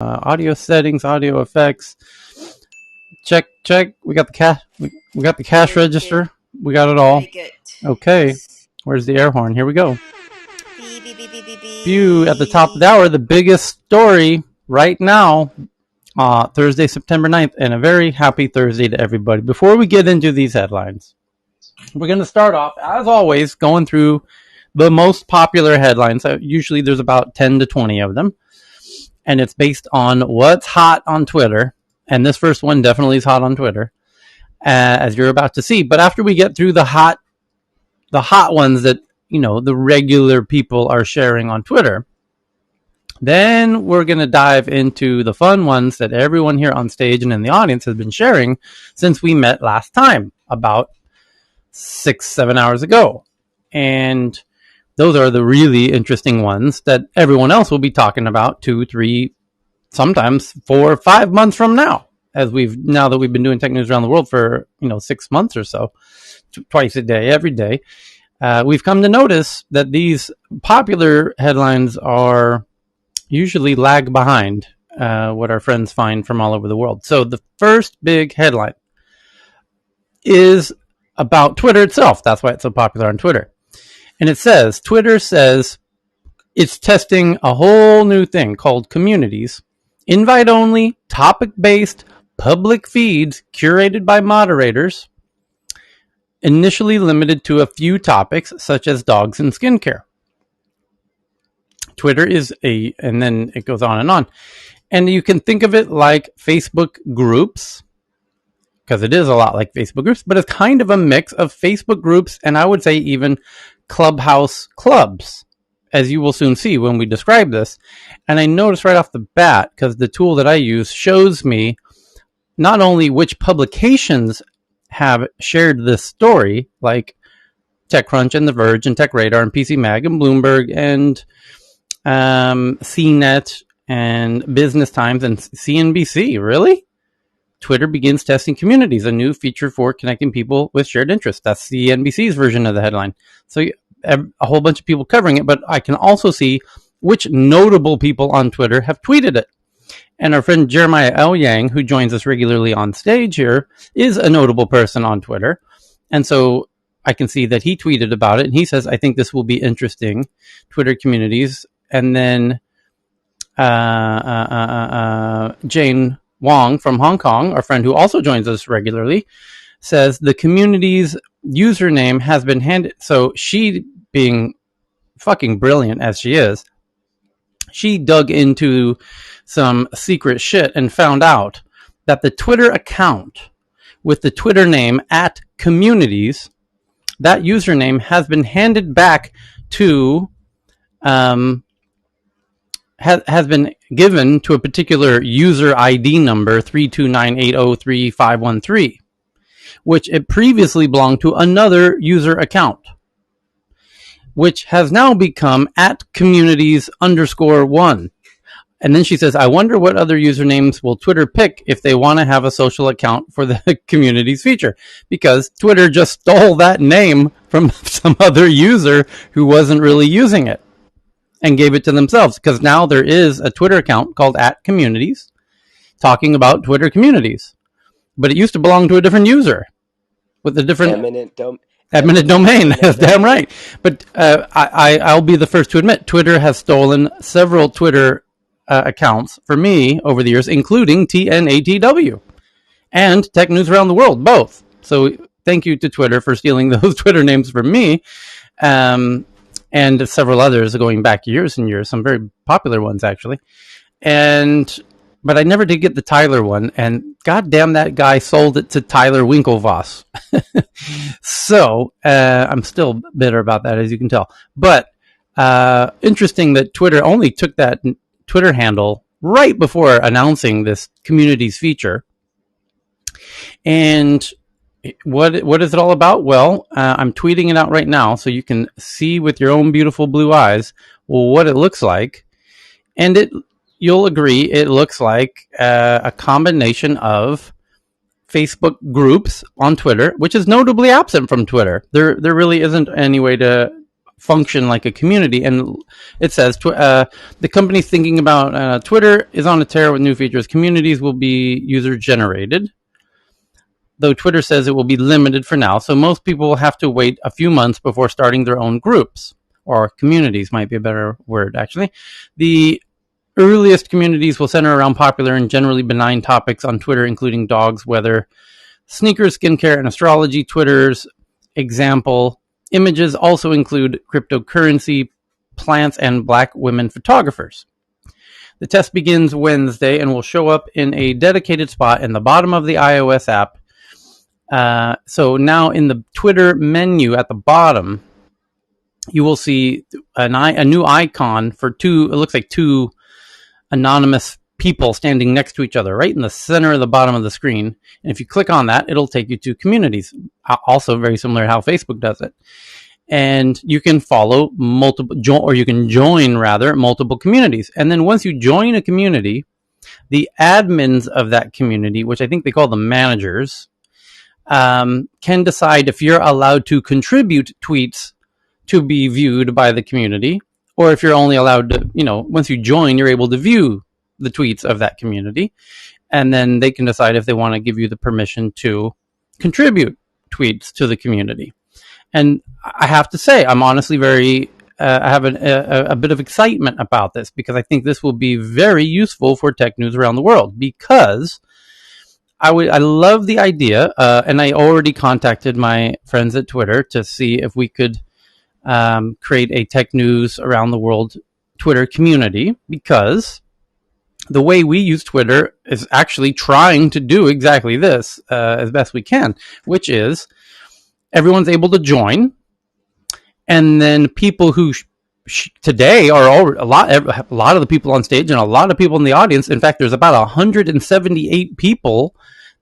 Audio settings, audio effects. Check. We got the cash. We got the cash register. We got it all. Very good. Okay. Where's the air horn? Here we go. Beep, beep, beep, beep, beep, beep. View at the top of the hour. The biggest story right now. Thursday, September 9th, and a very happy Thursday to everybody. Before we get into these headlines, we're going to start off, as always, going through the most popular headlines. Usually there's about 10 to 20 of them, and it's based on what's hot on Twitter, and this first one definitely is hot on Twitter, as you're about to see. But after we get through the hot ones that, you know, the regular people are sharing on Twitter, then we're going to dive into the fun ones that everyone here on stage and in the audience has been sharing since we met last time, about 6-7 hours ago. And those are the really interesting ones that everyone else will be talking about 2, 3, sometimes 4 or 5 months from now, now that we've been doing tech news around the world for 6 months or so, twice a day, every day. We've come to notice that these popular headlines are usually lag behind what our friends find from all over the world. So the first big headline is about Twitter itself. That's why it's so popular on Twitter. And it says, Twitter says it's testing a whole new thing called communities, invite-only, topic-based, public feeds curated by moderators, initially limited to a few topics such as dogs and skincare. Twitter is and then it goes on. And you can think of it like Facebook groups, because it is a lot like Facebook groups, but it's kind of a mix of Facebook groups and I would say even Clubhouse clubs, as you will soon see when we describe this. And I noticed right off the bat, because the tool that I use shows me not only which publications have shared this story, like TechCrunch and The Verge and TechRadar and PC Mag and Bloomberg and CNET and Business Times and CNBC. Really? Twitter begins testing communities, a new feature for connecting people with shared interests. That's the NBC's version of the headline. So a whole bunch of people covering it, but I can also see which notable people on Twitter have tweeted it. And our friend Jeremiah L. Yang, who joins us regularly on stage here, is a notable person on Twitter. And so I can see that he tweeted about it, and he says, I think this will be interesting, Twitter communities. And then Jane Wong from Hong Kong, our friend who also joins us regularly, says the community's username has been handed. So she, being fucking brilliant as she is, she dug into some secret shit and found out that the Twitter account with the Twitter name @communities, that username has been handed back to has been given to a particular user ID number 329803513, which it previously belonged to another user account, which has now become @communities_1. And then she says, I wonder what other usernames will Twitter pick if they want to have a social account for the communities feature, because Twitter just stole that name from some other user who wasn't really using it and gave it to themselves, because now there is a Twitter account called @communities talking about Twitter communities, but it used to belong to a different user with a different eminent domain. That's damn right. But I'll be the first to admit, Twitter has stolen several Twitter accounts for me over the years, including TNATW and Tech News Around the World, both. So thank you to Twitter for stealing those Twitter names from me. And several others going back years and years, some very popular ones actually. But I never did get the Tyler one, and goddamn, that guy sold it to Tyler Winklevoss. So I'm still bitter about that, as you can tell. But interesting that Twitter only took that Twitter handle right before announcing this communities feature. And what is it all about? Well, I'm tweeting it out right now so you can see with your own beautiful blue eyes what it looks like. And you'll agree, it looks like a combination of Facebook groups on Twitter, which is notably absent from Twitter. There really isn't any way to function like a community. And it says the company's thinking about Twitter is on a tear with new features. Communities will be user generated, though Twitter says it will be limited for now. So most people will have to wait a few months before starting their own groups, or communities might be a better word, actually. The earliest communities will center around popular and generally benign topics on Twitter, including dogs, weather, sneakers, skincare, and astrology. Twitter's example images also include cryptocurrency, plants, and black women photographers. The test begins Wednesday and will show up in a dedicated spot in the bottom of the iOS app. So now in the Twitter menu at the bottom, you will see a new icon for it looks like two anonymous people standing next to each other right in the center of the bottom of the screen. And if you click on that, it'll take you to communities. Also very similar to how Facebook does it. And you can follow you can join multiple communities. And then once you join a community, the admins of that community, which I think they call the managers, can decide if you're allowed to contribute tweets to be viewed by the community, or if you're only allowed to, once you join, you're able to view the tweets of that community. And then they can decide if they want to give you the permission to contribute tweets to the community. And I have to say, I'm honestly I have a bit of excitement about this, because I think this will be very useful for tech news around the world, because I love the idea, and I already contacted my friends at Twitter to see if we could create a tech news around the world Twitter community, because the way we use Twitter is actually trying to do exactly this as best we can, which is everyone's able to join, and then people who today are a lot of the people on stage and a lot of people in the audience. In fact, there's about 178 people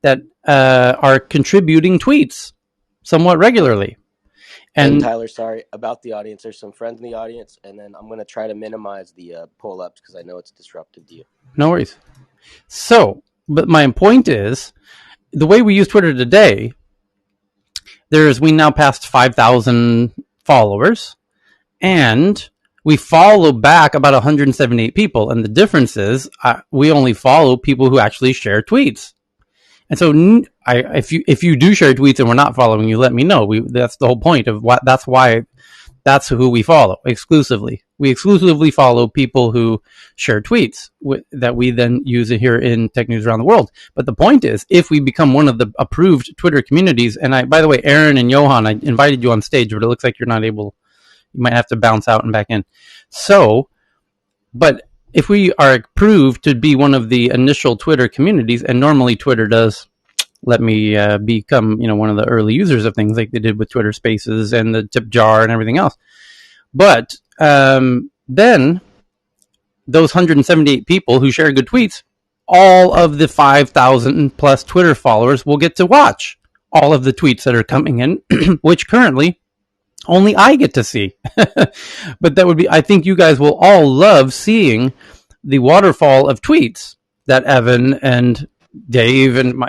that are contributing tweets somewhat regularly. And Tyler, sorry about the audience. There's some friends in the audience, and then I'm going to try to minimize the pull-ups because I know it's disruptive to you. No worries. So, but my point is, the way we use Twitter today, we now passed 5,000 followers, and we follow back about 178 people. And the difference is we only follow people who actually share tweets. And so if you do share tweets and we're not following you, let me know. That's the whole point of that's who we follow exclusively. We exclusively follow people who share tweets that we then use here in Tech News Around the World. But the point is, if we become one of the approved Twitter communities, and by the way, Aaron and Johan, I invited you on stage, but it looks like you're not able. You might have to bounce out and back in. But if we are approved to be one of the initial Twitter communities, and normally Twitter does let me become, one of the early users of things like they did with Twitter Spaces and the tip jar and everything else. But then those 178 people who share good tweets, all of the 5,000 plus Twitter followers will get to watch all of the tweets that are coming in, which currently only I get to see. But I think you guys will all love seeing the waterfall of tweets that Evan and Dave and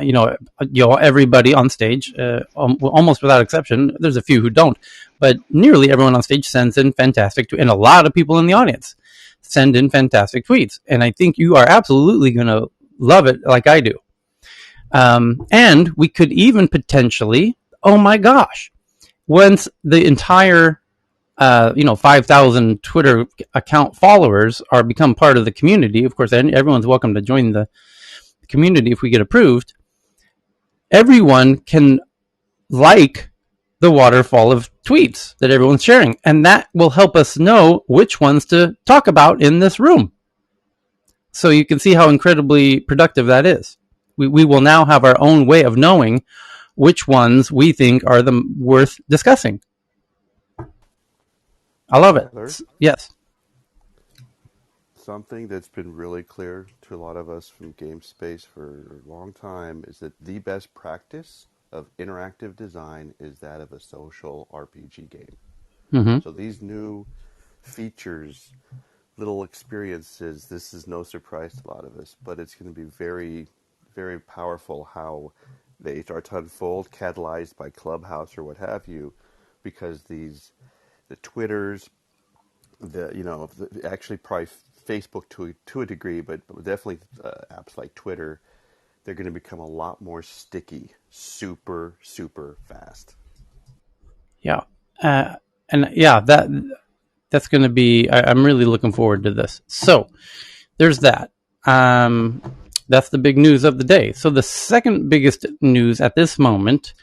everybody on stage, almost without exception. There's a few who don't, but nearly everyone on stage sends in fantastic tweets, and a lot of people in the audience send in fantastic tweets. And I think you are absolutely going to love it like I do. And we could even potentially, oh my gosh, once the entire 5,000 Twitter account followers become part of the community, of course, everyone's welcome to join the community if we get approved. Everyone can like the waterfall of tweets that everyone's sharing, and that will help us know which ones to talk about in this room. So you can see how incredibly productive that is. We will now have our own way of knowing which ones we think are the worth discussing. I love it. Yes. Something that's been really clear to a lot of us from game space for a long time is that the best practice of interactive design is that of a social RPG game. Mm-hmm. So these new features, little experiences, this is no surprise to a lot of us, but it's going to be very, very powerful how they start to unfold, catalyzed by Clubhouse or what have you, because these the Twitters, actually probably Facebook to a degree, but definitely apps like Twitter, they're going to become a lot more sticky, super super fast. Yeah, and yeah, that's going to be. I'm really looking forward to this. So there's that. That's the big news of the day. So the second biggest news at this moment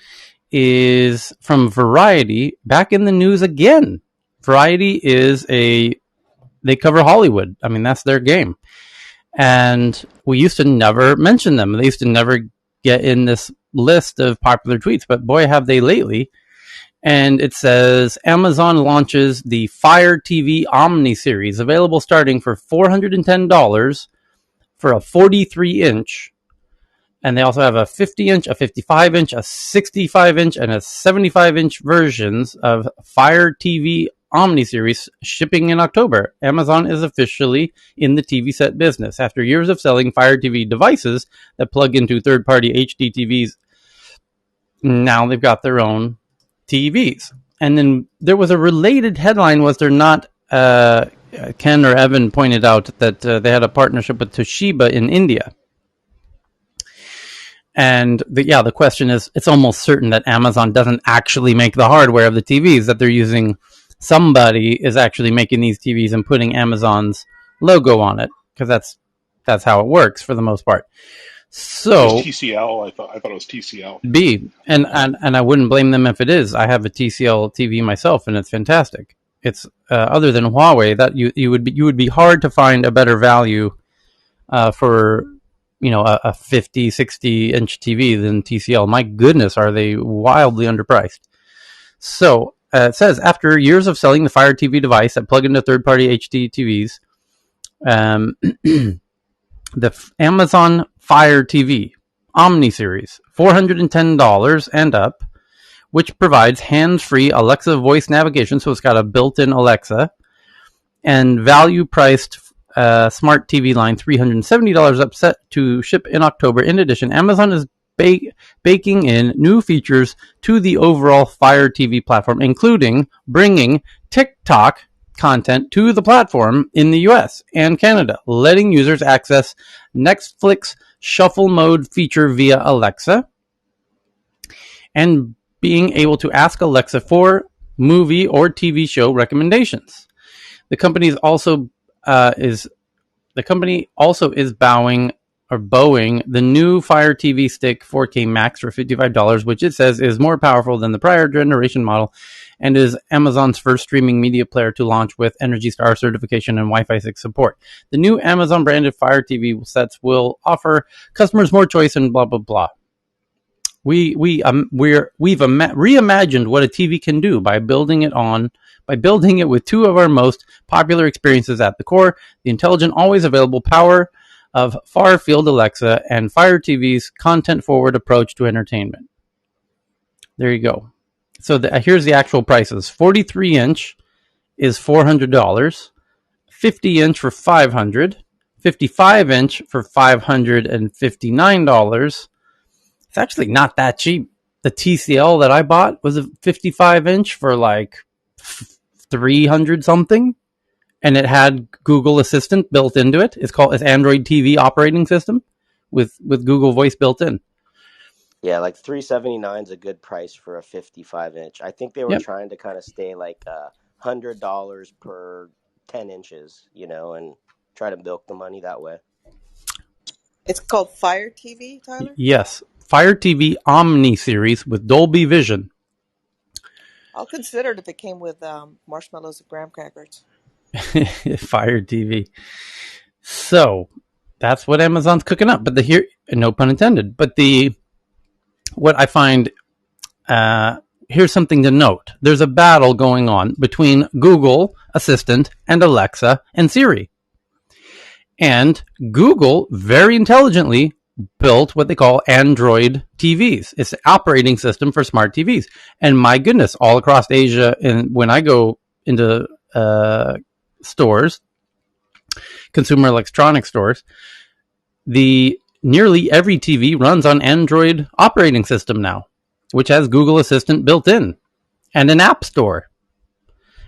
is from Variety, back in the news again. Variety they cover Hollywood. I mean, that's their game. And we used to never mention them. They used to never get in this list of popular tweets, but boy, have they lately. And it says Amazon launches the Fire TV Omni series, available starting for $410 for a 43-inch. And they also have a 50-inch, a 55-inch, a 65-inch, and a 75-inch versions of Fire TV Omni series shipping in October. Amazon is officially in the TV set business. After years of selling Fire TV devices that plug into third-party HD TVs, now they've got their own TVs. And then there was a related headline, was there not? Ken or Evan pointed out that they had a partnership with Toshiba in India. And the question is, it's almost certain that Amazon doesn't actually make the hardware of the TVs, that they're using, somebody is actually making these TVs and putting Amazon's logo on it, because that's how it works for the most part. So it was TCL. I thought it was TCL. And I wouldn't blame them if it is. I have a TCL TV myself, and it's fantastic. It's other than Huawei, that you would be hard to find a better value for a 50, 60-inch TV than TCL. My goodness, are they wildly underpriced. So it says, after years of selling the Fire TV device that plug into third-party HD TVs, the Amazon Fire TV Omni series, $410 and up, which provides hands-free Alexa voice navigation, so it's got a built-in Alexa, and value-priced smart TV line, $370 up, set to ship in October. In addition, Amazon is baking in new features to the overall Fire TV platform, including bringing TikTok content to the platform in the US and Canada, letting users access Netflix shuffle mode feature via Alexa, and being able to ask Alexa for movie or TV show recommendations. The company also is bowing the new Fire TV Stick 4K Max for $55, which it says is more powerful than the prior generation model, and is Amazon's first streaming media player to launch with Energy Star certification and Wi-Fi 6 support. The new Amazon branded Fire TV sets will offer customers more choice and blah blah blah. We've reimagined what a TV can do by building it with two of our most popular experiences at the core: the intelligent, always available power of Far Field Alexa and Fire TV's content-forward approach to entertainment. There you go. So here's the actual prices. 43-inch is $400, 50-inch for $500, 55-inch for $559. It's actually not that cheap. The TCL that I bought was a 55-inch for like 300 something, and it had Google Assistant built into it. It's Android TV operating system with Google Voice built in. Yeah, like $379 is a good price for a 55-inch. I think they were trying to kind of stay like $100 per 10 inches, and try to milk the money that way. It's called Fire TV, Tyler? Yes, Fire TV Omni series with Dolby Vision. I'll consider it if it came with marshmallows and graham crackers. Fire TV. So that's what Amazon's cooking up. But no pun intended. But what I find, here's something to note. There's a battle going on between Google Assistant and Alexa and Siri. And Google very intelligently built what they call Android TVs. It's an operating system for smart TVs. And my goodness, all across Asia, and when I go into stores, consumer electronic stores, nearly every TV runs on Android operating system now, which has Google Assistant built in and an app store.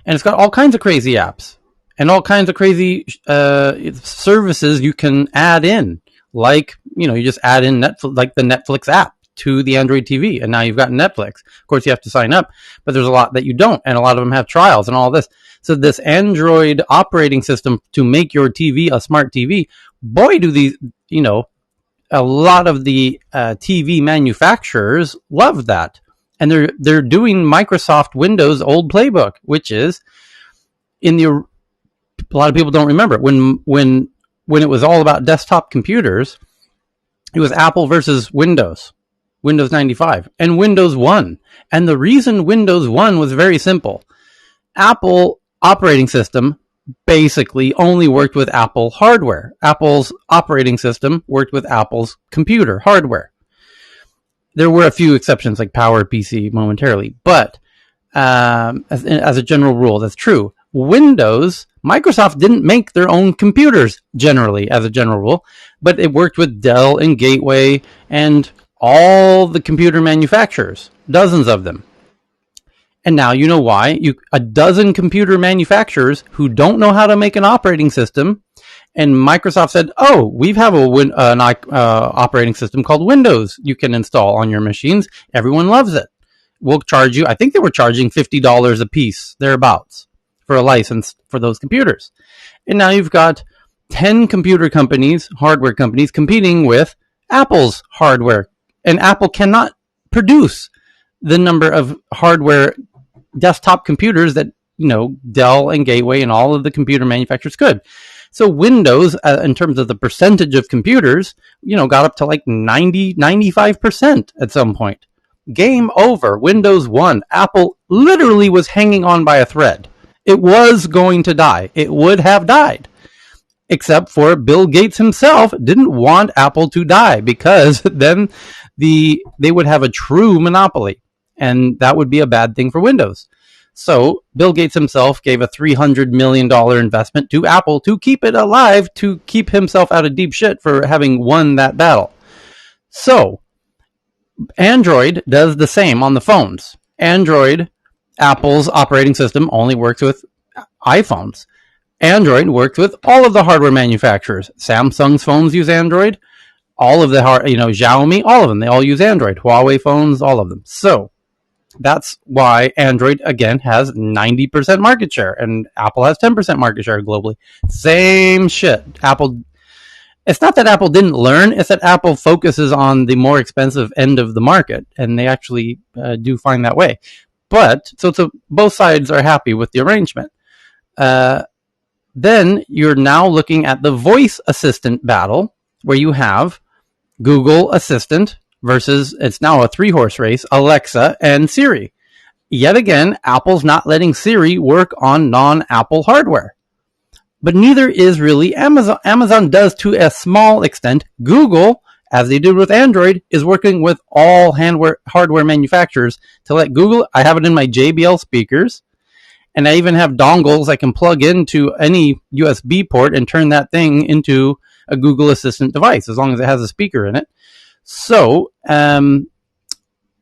and it's got all kinds of crazy apps and all kinds of crazy services you can add in. Like, you just add in Netflix, like the Netflix app to the Android TV, and now you've got Netflix. Of course, you have to sign up, but there's a lot that you don't, and a lot of them have trials and all this. So this Android operating system to make your TV a smart TV, boy, do these, a lot of the TV manufacturers love that, and they're doing Microsoft Windows old playbook, which is a lot of people don't remember when it was all about desktop computers. It was Apple versus Windows 95, and Windows won. And the reason Windows won was very simple. Apple operating system basically only worked with Apple hardware. Apple's operating system worked with Apple's computer hardware. There were a few exceptions like PowerPC momentarily, but as a general rule, that's true. Microsoft didn't make their own computers generally as a general rule, but it worked with Dell and Gateway and all the computer manufacturers, dozens of them. And now you know why. A dozen computer manufacturers who don't know how to make an operating system, and Microsoft said, "Oh, we have an operating system called Windows you can install on your machines. Everyone loves it. We'll charge you." I think they were charging $50 a piece, thereabouts, for a license for those computers. And now you've got 10 computer companies, hardware companies, competing with Apple's hardware, and Apple cannot produce the number of hardware desktop computers that Dell and Gateway and all of the computer manufacturers could. So Windows, in terms of the percentage of computers, got up to like 95% at some point. Game over. Windows won. Apple literally was hanging on by a thread. It was going to die. It would have died, except for Bill Gates himself didn't want Apple to die, because then they would have a true monopoly, and that would be a bad thing for Windows. So Bill Gates himself gave a $300 million investment to Apple to keep it alive, to keep himself out of deep shit for having won that battle. So Android does the same on the phones. Android, Apple's operating system, only works with iPhones. Android works with all of the hardware manufacturers. Samsung's phones use Android. All of the Xiaomi, all of them, they all use Android. Huawei phones, all of them. So that's why Android, again, has 90% market share, and Apple has 10% market share globally. Same shit. It's not that Apple didn't learn, it's that Apple focuses on the more expensive end of the market, and they actually do find that way. But, so both sides are happy with the arrangement. Then you're now looking at the voice assistant battle, where you have Google Assistant versus, it's now a 3-horse race, Alexa and Siri. Yet again, Apple's not letting Siri work on non-Apple hardware. But neither is really Amazon. Amazon does to a small extent. Google, as they did with Android, is working with all hardware manufacturers to let Google. I have it in my JBL speakers, and I even have dongles I can plug into any USB port and turn that thing into a Google Assistant device, as long as it has a speaker in it. So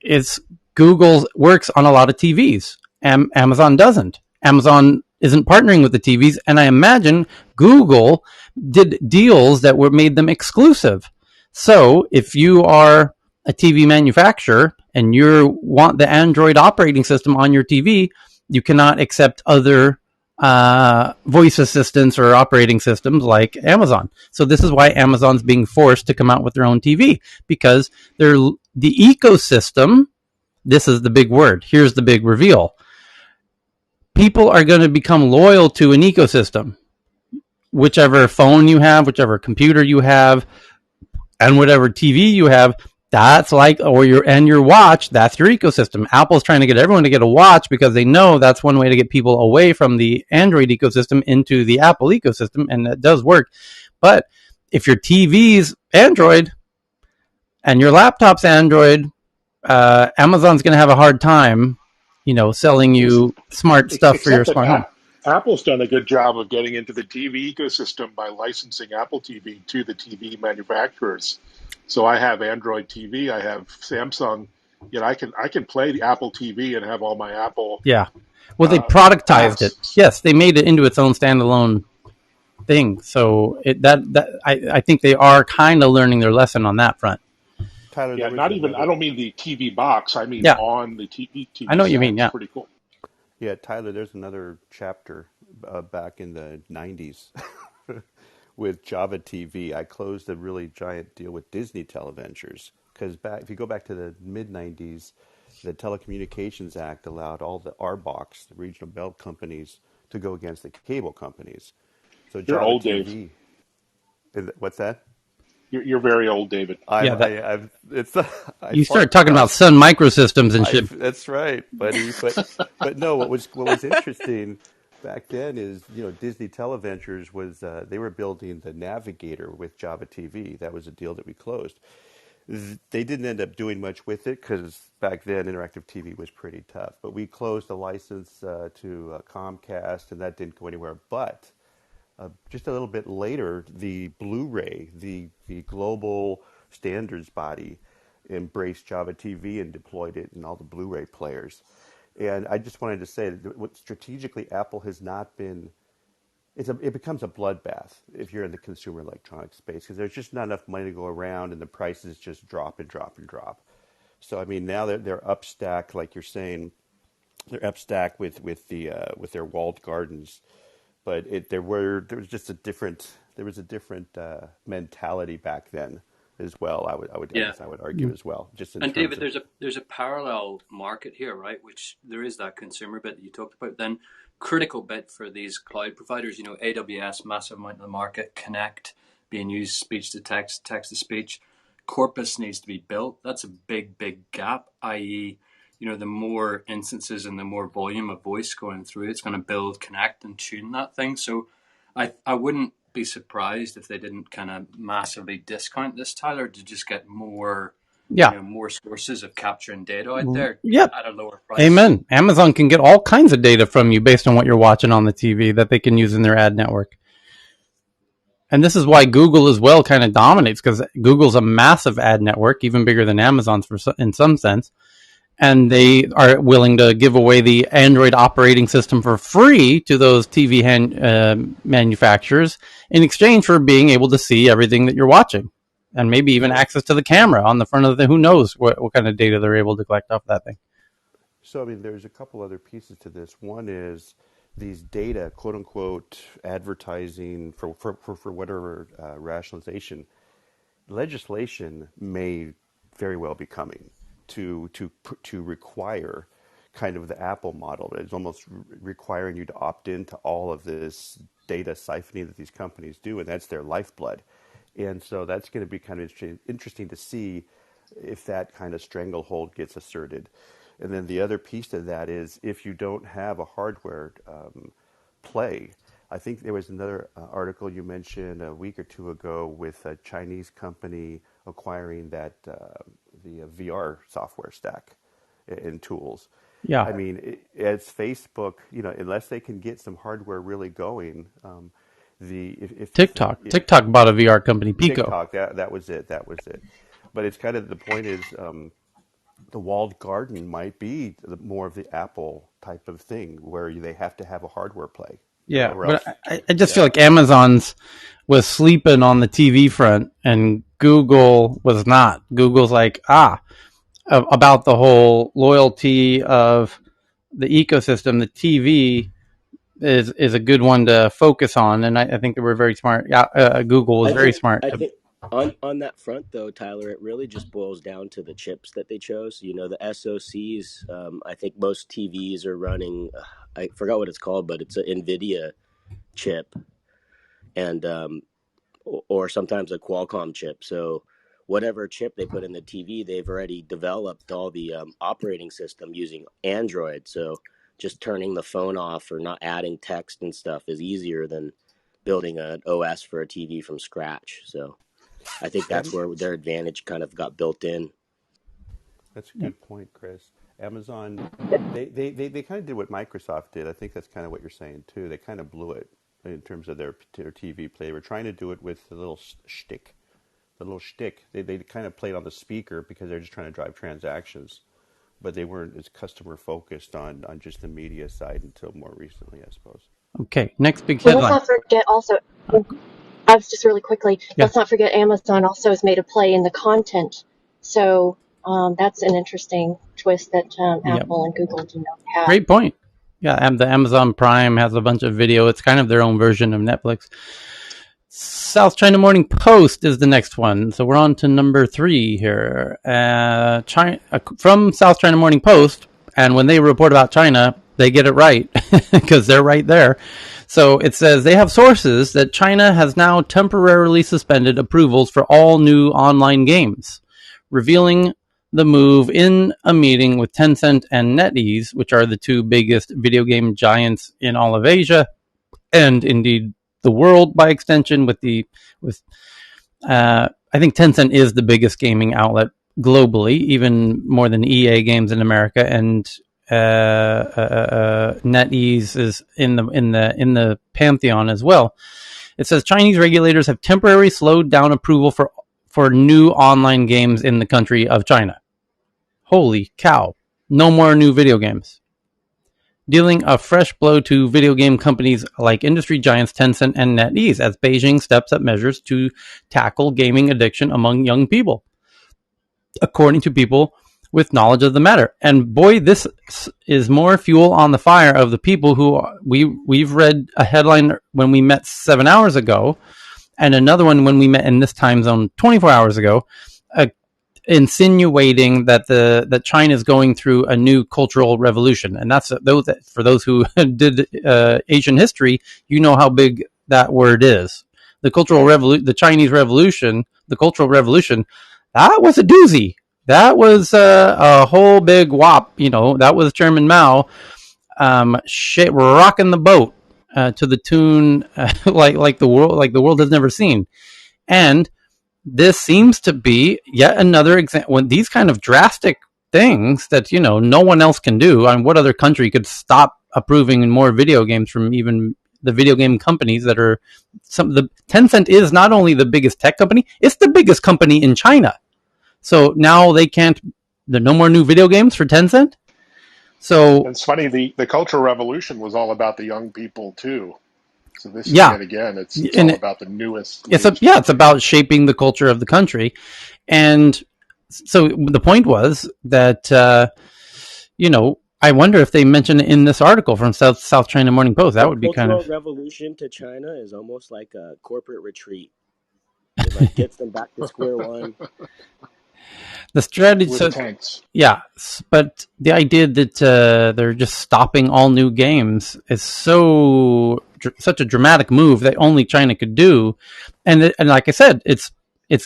it's Google works on a lot of TVs. Amazon doesn't. Amazon isn't partnering with the TVs, and I imagine Google did deals that made them exclusive. So if you are a TV manufacturer and you want the Android operating system on your TV, you cannot accept other voice assistants or operating systems like Amazon. So this is why Amazon's being forced to come out with their own TV, because the ecosystem, this is the big word, here's the big reveal. People are going to become loyal to an ecosystem. Whichever phone you have, whichever computer you have, and whatever TV you have, that's like, or your watch, that's your ecosystem. Apple's trying to get everyone to get a watch because they know that's one way to get people away from the Android ecosystem into the Apple ecosystem, and that does work. But if your TV's Android and your laptop's Android, Amazon's going to have a hard time, selling you smart stuff for your smart home. Apple's done a good job of getting into the TV ecosystem by licensing Apple TV to the TV manufacturers. So I have Android TV, I have Samsung. I can play the Apple TV and have all my Apple Well, they productized it. apps. Yes, they made it into its own standalone thing. So I think they are kind of learning their lesson on that front. Tyler, there Yeah, was not even. I another. don't mean the TV box. I mean Yeah, on the I TV know what you set. mean. It's Yeah. pretty cool. Yeah, Tyler, there's another chapter back in the 90s with Java TV. I closed a really giant deal with Disney Televentures because if you go back to the mid 90s, the Telecommunications Act allowed all the RBOCs, the regional bell companies, to go against the cable companies. So You're Java old, Dave. TV, what's that? You're very old, David. Yeah, I've, it's, I you start fart talking about fast. Sun Microsystems and shit. That's right, buddy. But no, what was interesting back then is Disney Televentures was they were building the Navigator with Java TV. That was a deal that we closed. They didn't end up doing much with it because back then interactive TV was pretty tough. But we closed the license to Comcast, and that didn't go anywhere. But just a little bit later, the Blu-ray, the global standards body, embraced Java TV and deployed it in all the Blu-ray players. And I just wanted to say that what strategically Apple has not been. It becomes a bloodbath if you're in the consumer electronics space because there's just not enough money to go around and the prices just drop and drop and drop. So I mean now they're upstacked, like you're saying, they're upstacked with their walled gardens, but there was just a different mentality back then as well. I Yeah. guess I would argue as well, just in And terms David, of there's a parallel market here, right? Which there is that consumer bit that you talked about. Then critical bit for these cloud providers, AWS, massive amount of the market, Connect being used, speech to text, text to speech. Corpus needs to be built. That's a big, big gap, i.e., the more instances and the more volume of voice going through, it's going to build, connect, and tune that thing. So I wouldn't be surprised if they didn't kind of massively discount this, Tyler, to just get more Yeah. more sources of capturing data out there Yep. at a lower price. Amen. Amazon can get all kinds of data from you based on what you're watching on the TV that they can use in their ad network. And this is why Google as well kind of dominates because Google's a massive ad network, even bigger than Amazon's in some sense. And they are willing to give away the Android operating system for free to those TV manufacturers in exchange for being able to see everything that you're watching and maybe even access to the camera on the front of the. Who knows what kind of data they're able to collect off that thing. So, I mean, there's a couple other pieces to this. One is these data, quote unquote, advertising for whatever rationalization. Legislation may very well be coming to require kind of the Apple model. It's almost requiring you to opt into all of this data siphoning that these companies do, and that's their lifeblood. And so that's going to be kind of interesting to see if that kind of stranglehold gets asserted. And then the other piece of that is if you don't have a hardware play. I think there was another article you mentioned a week or two ago with a Chinese company acquiring the VR software stack and tools. Yeah. I mean, as Facebook, unless they can get some hardware really going, if TikTok bought a VR company, Pico. TikTok, that was it, But it's kind of the point is the walled garden might be more of the Apple type of thing where they have to have a hardware play, Yeah, or but else. I just feel Yeah, like Amazon's was sleeping on the TV front, and Google was not. Google's like about the whole loyalty of the ecosystem. The TV is a good one to focus on, and I think they were very smart. Google was I very think smart. I think on that front though, Tyler, it really just boils down to the chips that they chose. The SoCs. I think most TVs are running. I forgot what it's called, but it's an NVIDIA chip, and or sometimes a Qualcomm chip. So whatever chip they put in the TV, they've already developed all the operating system using Android. So just turning the phone off or not adding text and stuff is easier than building an OS for a TV from scratch. So I think that's Am- where their advantage kind of got built in. that's a good point, Chris. Amazon, they kind of did what Microsoft did. I think that's kind of what you're saying too. They kind of blew it in terms of their TV play. They were trying to do it with the little shtick, the little shtick. They kind of played on the speaker because they're just trying to drive transactions. but they weren't as customer focused on just the media side until more recently, I suppose. Okay, next big Well, let's headline. not forget also, I was just really quickly, Yeah. let's not forget Amazon also has made a play in the content. So that's an interesting twist that Apple and Google do not have. Great point. Yeah, and the Amazon Prime has a bunch of video. It's kind of their own version of Netflix. South China Morning Post is the next one. So we're on to number 3 here. From South China Morning Post, and when they report about China, they get it right because they're right there. So it says they have sources that China has now temporarily suspended approvals for all new online games, revealing the move in a meeting with Tencent and NetEase, which are the two biggest video game giants in all of Asia, and indeed the world by extension. I think Tencent is the biggest gaming outlet globally, even more than EA Games in America, and NetEase is in the pantheon as well. It says Chinese regulators have temporarily slowed down approval for new online games in the country of China. Holy cow. No more new video games. Dealing a fresh blow to video game companies like industry giants Tencent and NetEase as Beijing steps up measures to tackle gaming addiction among young people, according to people with knowledge of the matter. And boy, this is more fuel on the fire of the people who we've read a headline when we met 7 hours ago, and another one when we met in this time zone 24 hours ago, insinuating that China is going through a new cultural revolution. And that's for those who did Asian history, you know how big that word is. The cultural revolution, the Chinese revolution, the cultural revolution, that was a doozy. That was a whole big whop. That was Chairman Mao rocking the boat to the tune like the world has never seen. And this seems to be yet another example when these kind of drastic things that no one else can do. I mean, what other country could stop approving more video games from even the video game companies that are the Tencent is not only the biggest tech company, it's the biggest company in China. So now there are no more new video games for Tencent. So it's funny, the Cultural Revolution was all about the young people too. So this is yet again, it's all about the newest. It's about shaping the culture of the country. And so the point was that, I wonder if they mention it in this article from South China Morning Post. That would be kind of... Cultural revolution to China is almost like a corporate retreat. It gets them back to square one. The strategy, with tanks. Yeah, but the idea that they're just stopping all new games is such a dramatic move that only China could do, and like I said, it's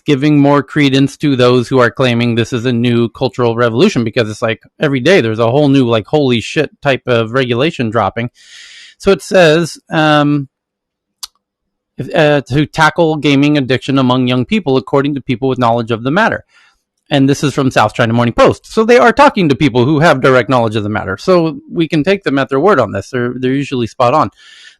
giving more credence to those who are claiming this is a new cultural revolution, because it's like every day there's a whole new like holy shit type of regulation dropping. So it says to tackle gaming addiction among young people, according to people with knowledge of the matter. And this is from South China Morning Post. So they are talking to people who have direct knowledge of the matter. So we can take them at their word on this. They're usually spot on.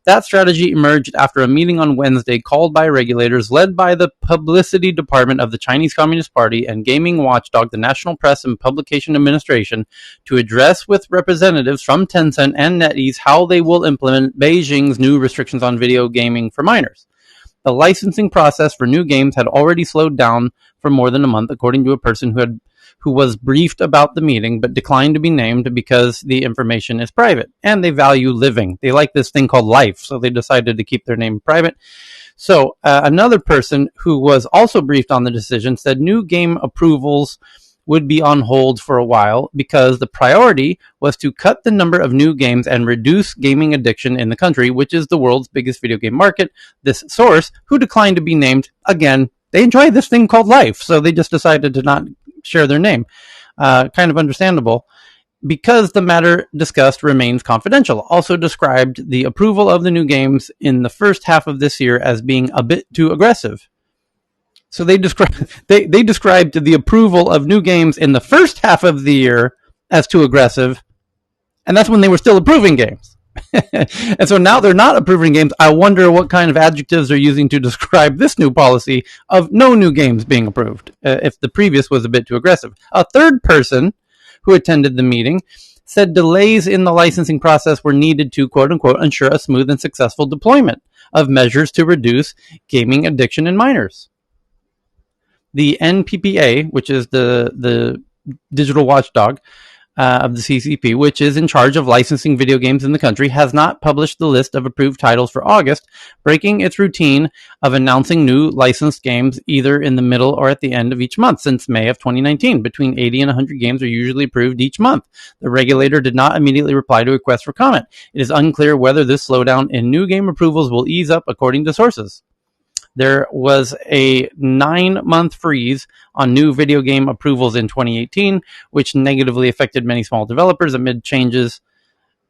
That strategy emerged after a meeting on Wednesday called by regulators led by the Publicity Department of the Chinese Communist Party and gaming watchdog, the National Press and Publication Administration, to address with representatives from Tencent and NetEase how they will implement Beijing's new restrictions on video gaming for minors. The licensing process for new games had already slowed down for more than a month, according to a person who was briefed about the meeting but declined to be named because the information is private. And they value living. They like this thing called life, so they decided to keep their name private. So another person who was also briefed on the decision said new game approvals would be on hold for a while because the priority was to cut the number of new games and reduce gaming addiction in the country, which is the world's biggest video game market. This source, who declined to be named, again, they enjoy this thing called life, so they just decided to not share their name. Kind of understandable, because the matter discussed remains confidential. Also described the approval of the new games in the first half of this year as being a bit too aggressive. So they described the approval of new games in the first half of the year as too aggressive, and that's when they were still approving games. And so now they're not approving games. I wonder what kind of adjectives they're using to describe this new policy of no new games being approved, if the previous was a bit too aggressive. A third person who attended the meeting, said delays in the licensing process were needed to, quote unquote, ensure a smooth and successful deployment of measures to reduce gaming addiction in minors. The NPPA, which is the digital watchdog of the CCP, which is in charge of licensing video games in the country, has not published the list of approved titles for August, breaking its routine of announcing new licensed games either in the middle or at the end of each month since May of 2019. Between 80 and 100 games are usually approved each month. The regulator did not immediately reply to requests for comment. It is unclear whether this slowdown in new game approvals will ease up, according to sources. There was a 9-month freeze on new video game approvals in 2018, which negatively affected many small developers amid changes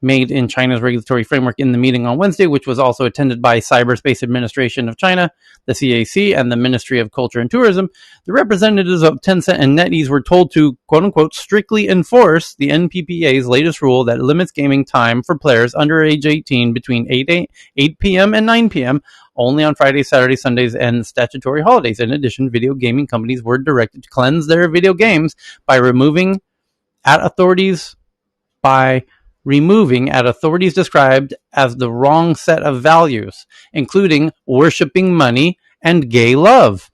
made in China's regulatory framework. In the meeting on Wednesday, which was also attended by Cyberspace Administration of China, the CAC, and the Ministry of Culture and Tourism, the representatives of Tencent and NetEase were told to, quote-unquote, strictly enforce the NPPA's latest rule that limits gaming time for players under age 18 between 8 p.m. and 9 p.m., only on Fridays, Saturdays, Sundays, and statutory holidays. In addition, video gaming companies were directed to cleanse their video games by removing at authorities described as the wrong set of values, including worshipping money and gay love.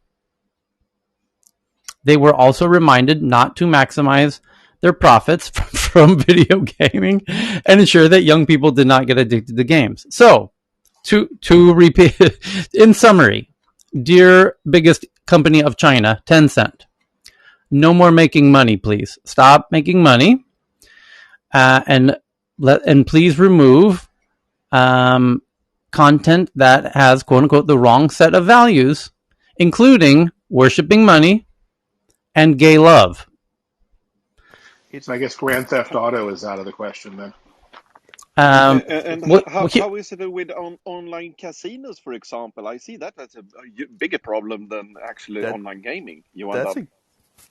They were also reminded not to maximize their profits from video gaming and ensure that young people did not get addicted to games. So, to repeat, in summary, dear biggest company of China, Tencent, no more making money, please. Stop making money, and please remove content that has, quote unquote, the wrong set of values, including worshipping money and gay love. So I guess Grand Theft Auto is out of the question then. How is it with online casinos, for example? I see that as a bigger problem than actually online gaming.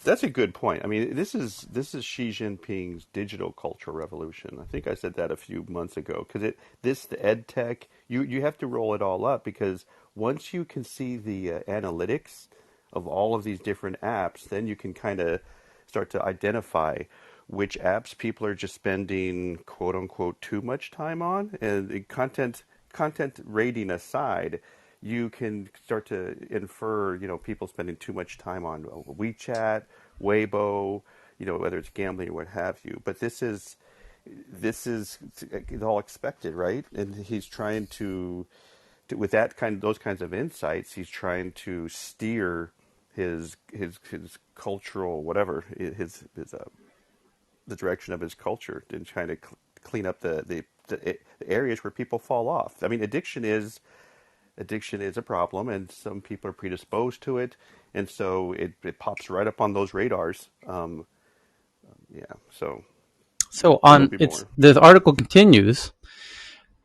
That's a good point. I mean, this is Xi Jinping's digital culture revolution. I think I said that a few months ago because the ed tech, you have to roll it all up, because once you can see the analytics of all of these different apps, then you can kind of start to identify which apps people are just spending, quote unquote, too much time on. And content rating aside, you can start to infer, people spending too much time on WeChat, Weibo, whether it's gambling or what have you. But this is all expected, right? And he's trying to with those kinds of insights, he's trying to steer his cultural whatever the direction of his culture, and trying to clean up the areas where people fall off. I mean, addiction is a problem, and some people are predisposed to it, and so it pops right up on those radars. So the article continues.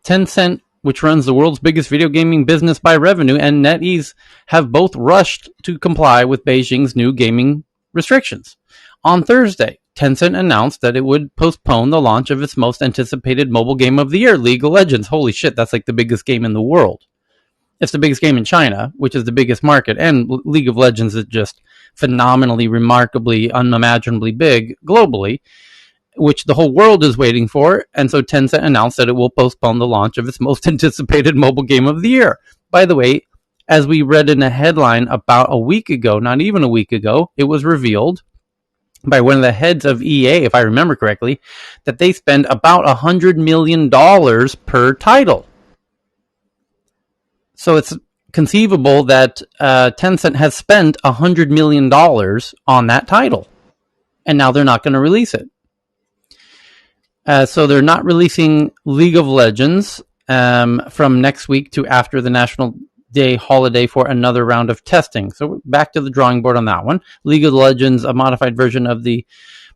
Tencent, which runs the world's biggest video gaming business by revenue, and NetEase have both rushed to comply with Beijing's new gaming restrictions. On Thursday, Tencent announced that it would postpone the launch of its most anticipated mobile game of the year, League of Legends. Holy shit, that's like the biggest game in the world. It's the biggest game in China, which is the biggest market, and League of Legends is just phenomenally, remarkably, unimaginably big globally, which the whole world is waiting for. And so Tencent announced that it will postpone the launch of its most anticipated mobile game of the year. By the way, as we read in a headline about a week ago, not even a week ago, it was revealed by one of the heads of EA, if I remember correctly, that they spend about $100 million per title. So it's conceivable that Tencent has spent $100 million on that title, and now they're not going to release it. So they're not releasing League of Legends from next week to after the National Day holiday for another round of testing. So we're back to the drawing board on that one. League of Legends, a modified version of the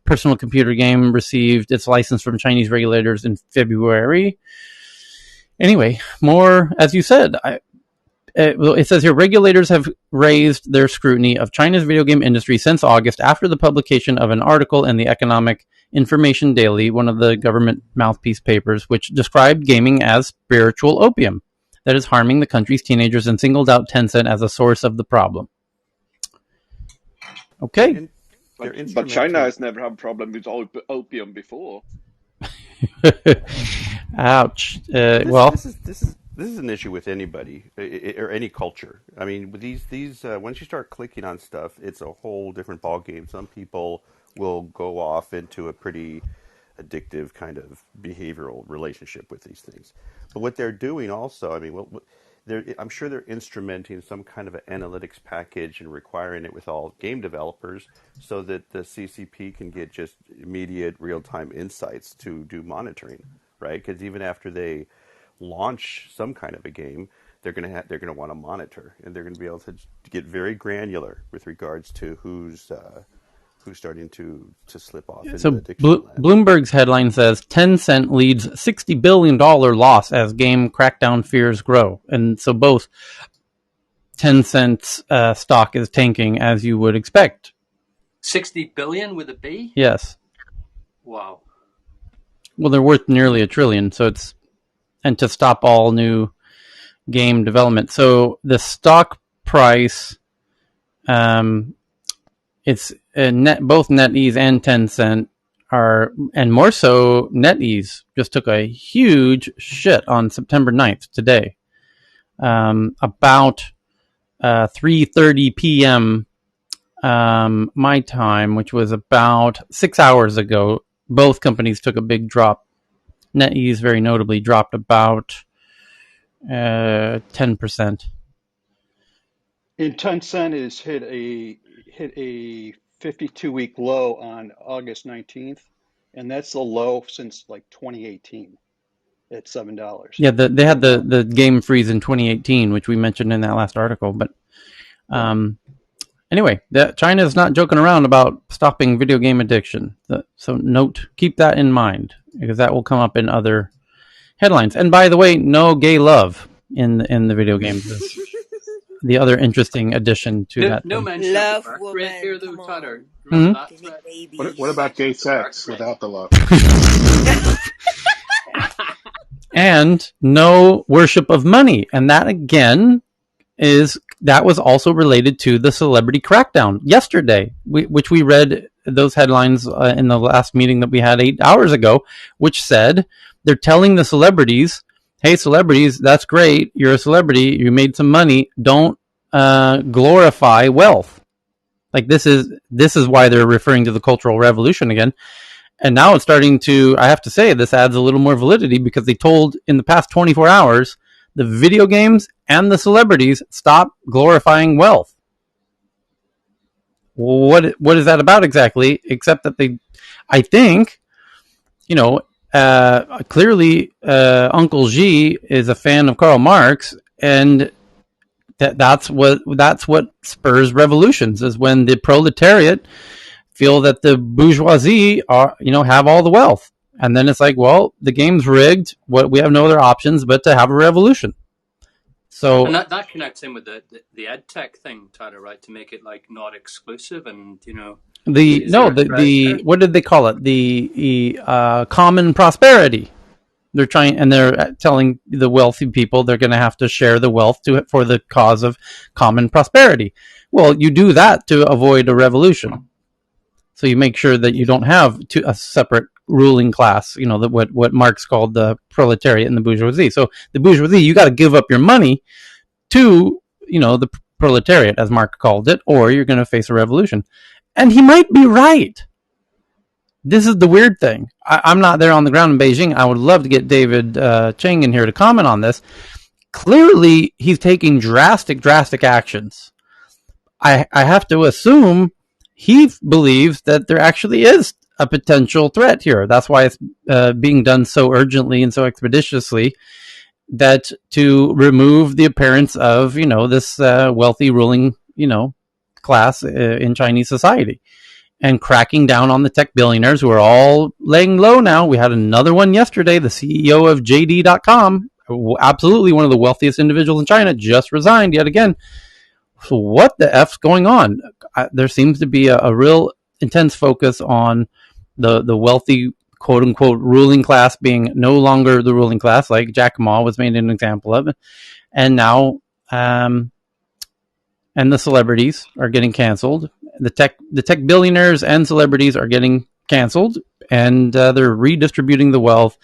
personal computer game, received its license from Chinese regulators in February. Anyway, more, as you said, it says here, regulators have raised their scrutiny of China's video game industry since August after the publication of an article in the Economic Information Daily, one of the government mouthpiece papers, which described gaming as spiritual opium that is harming the country's teenagers, and singled out Tencent as a source of the problem. Okay. But China has never had a problem with opium before. Ouch. This is an issue with anybody or any culture. I mean, with these once you start clicking on stuff, it's a whole different ballgame. Some people will go off into a pretty addictive kind of behavioral relationship with these things. But what they're doing also, I mean, I'm sure they're instrumenting some kind of an analytics package and requiring it with all game developers so that the CCP can get just immediate real-time insights to do monitoring, right? Because even after they launch some kind of a game, they're going to want to monitor, and they're going to be able to get very granular with regards to who's starting to slip off into addiction land. Bloomberg's headline says Tencent leads $60 billion loss as game crackdown fears grow. And so both Tencent's stock is tanking, as you would expect. 60 billion with a B? Yes. Wow. Well, they're worth nearly $1 trillion. And to stop all new game development. So the stock price, it's both NetEase and Tencent are, and more so NetEase just took a huge shit on September 9th today. About 3:30 p.m. My time, which was about 6 hours ago, both companies took a big drop. NetEase very notably dropped about 10%. And Tencent has hit a 52-week low on August 19th, and that's the low since like 2018 at $7. Yeah, they had the game freeze in 2018, which we mentioned in that last article. But anyway, China is not joking around about stopping video game addiction. So keep that in mind, because that will come up in other headlines. And by the way, no gay love in the video games. The other interesting addition to that. No mention love of woman, here, though, come Tyler. on. What about gay sex without the love? And no worship of money. And that, again, that was also related to the celebrity crackdown yesterday, which we read those headlines in the last meeting that we had 8 hours ago, which said they're telling the celebrities, hey, celebrities, that's great. You're a celebrity. You made some money. Don't glorify wealth. Like this is why they're referring to the Cultural Revolution again. And now it's starting to, I have to say, this adds a little more validity because they told in the past 24 hours, the video games and the celebrities stop glorifying wealth. What is that about exactly? Except that I think, clearly, Uncle Xi is a fan of Karl Marx, and that's what spurs revolutions, is when the proletariat feel that the bourgeoisie have all the wealth, and then it's like, well, the game's rigged. We have no other options but to have a revolution. So, and that connects in with the ed tech thing, Tyler, right? To make it like not exclusive, and what did they call it? The common prosperity. They're telling the wealthy people they're going to have to share the wealth for the cause of common prosperity. Well, you do that to avoid a revolution. So you make sure that you don't have a separate ruling class, what Marx called the proletariat and the bourgeoisie. So the bourgeoisie, you got to give up your money to, the proletariat, as Marx called it, or you're going to face a revolution. And he might be right. This is the weird thing. I'm not there on the ground in Beijing. I would love to get David Cheng in here to comment on this. Clearly, he's taking drastic actions. I have to assume he believes that there actually is a potential threat here. That's why it's being done so urgently and so expeditiously, that to remove the appearance of, this wealthy ruling, class in Chinese society, and cracking down on the tech billionaires who are all laying low now. We had another one yesterday. The CEO of JD.com, absolutely one of the wealthiest individuals in China, just resigned yet again. So what the F's going on? There seems to be a real intense focus on the wealthy, quote unquote, ruling class being no longer the ruling class, like Jack Ma was made an example of. And now, and the celebrities are getting canceled. the tech billionaires and celebrities are getting canceled, and they're redistributing the wealth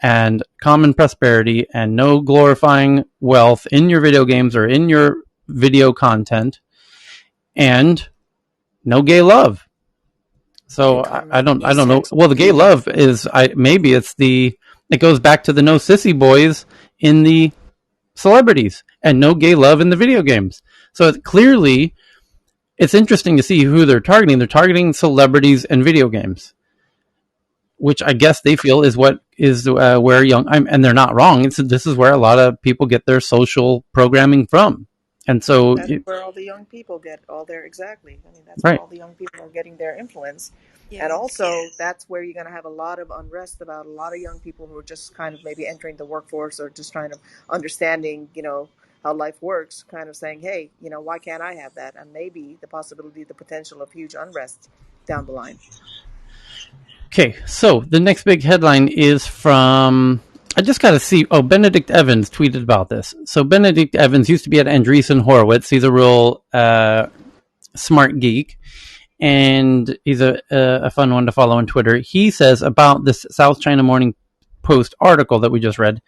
and common prosperity, and no glorifying wealth in your video games or in your video content, and no gay love. So I don't know. Well, the gay love is maybe it goes back to the no sissy boys in the celebrities and no gay love in the video games. So clearly, it's interesting to see who they're targeting. They're targeting celebrities and video games, which I guess they feel is what is where and they're not wrong. This is where a lot of people get their social programming from. And so that's where all the young people get all their exactly. I mean, that's right. where all the young people are getting their influence. Yeah. And also, that's where you're going to have a lot of unrest about a lot of young people who are just kind of maybe entering the workforce or just trying to understanding, how life works, kind of saying, hey, why can't I have that? And maybe the possibility, the potential of huge unrest down the line. Okay, so the next big headline is from... I just got to see... Benedict Evans tweeted about this. So Benedict Evans used to be at Andreessen Horowitz. He's a real smart geek, and he's a fun one to follow on Twitter. He says about this South China Morning Post article that we just read,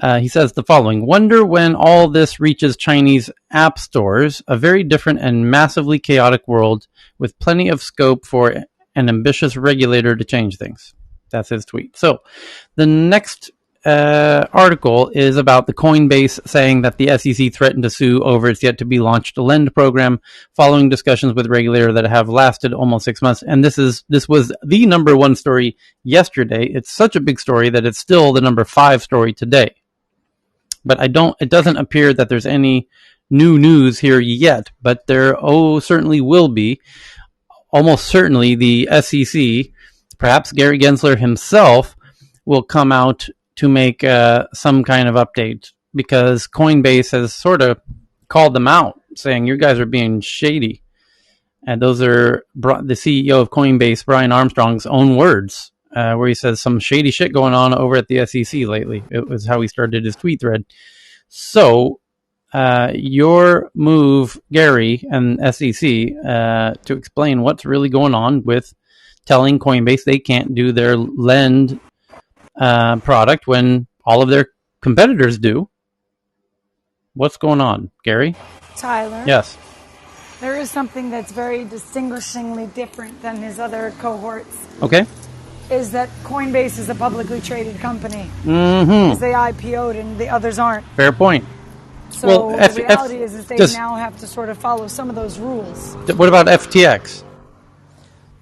he says the following: wonder when all this reaches Chinese app stores, a very different and massively chaotic world with plenty of scope for an ambitious regulator to change things. That's his tweet. So the next article is about the Coinbase saying that the SEC threatened to sue over its yet to be launched lend program following discussions with the regulator that have lasted almost 6 months. And this was the number one story yesterday. It's such a big story that it's still the number 5 story today. But it doesn't appear that there's any new news here yet, but there certainly will be. Almost certainly the SEC, perhaps Gary Gensler himself, will come out to make some kind of update, because Coinbase has sort of called them out, saying you guys are being shady. And those are the CEO of Coinbase, Brian Armstrong's own words, where he says some shady shit going on over at the SEC lately. It was how he started his tweet thread. So your move, Gary, and SEC, to explain what's really going on with telling Coinbase they can't do their lend product when all of their competitors do. What's going on, Gary? Tyler? Yes. There is something that's very distinguishingly different than his other cohorts. Okay. Is that Coinbase is a publicly traded company. Mm-hmm. Because they IPO'd and the others aren't. Fair point. So the reality is they now have to sort of follow some of those rules. What about FTX?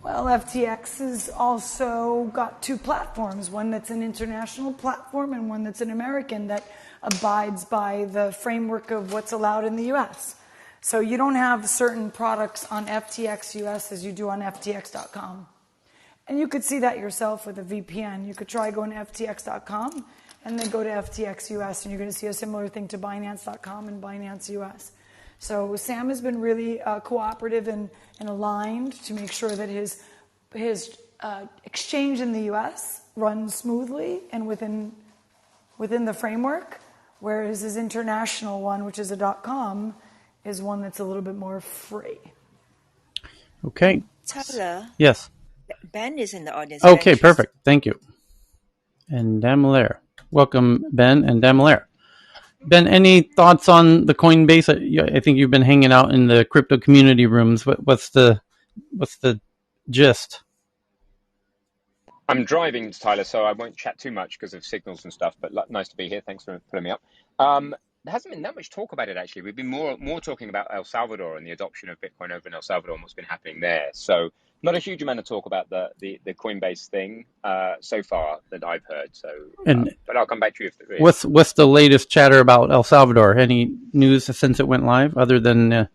Well, FTX has also got 2 platforms, one that's an international platform and one that's an American that abides by the framework of what's allowed in the U.S. So you don't have certain products on FTX US as you do on FTX.com. And you could see that yourself with a VPN. You could try going to FTX.com and then go to FTX US, and you're going to see a similar thing to Binance.com and Binance US. So Sam has been really cooperative and aligned to make sure that his exchange in the U.S. runs smoothly and within the framework, whereas his international one, which is a .com, is one that's a little bit more free. Okay. Tyler. Yes. Ben is in the audience. Okay, perfect. Thank you. And Damelaire. Welcome, Ben and Damelaire. Ben, any thoughts on the Coinbase? I think you've been hanging out in the crypto community rooms. What's the gist? I'm driving, Tyler, so I won't chat too much because of signals and stuff, but nice to be here. Thanks for pulling me up. There hasn't been that much talk about it, actually. We've been more talking about El Salvador and the adoption of Bitcoin over in El Salvador and what's been happening there. So not a huge amount of talk about the Coinbase thing so far that I've heard. So, but I'll come back to you if there is. What's the latest chatter about El Salvador? Any news since it went live, other than?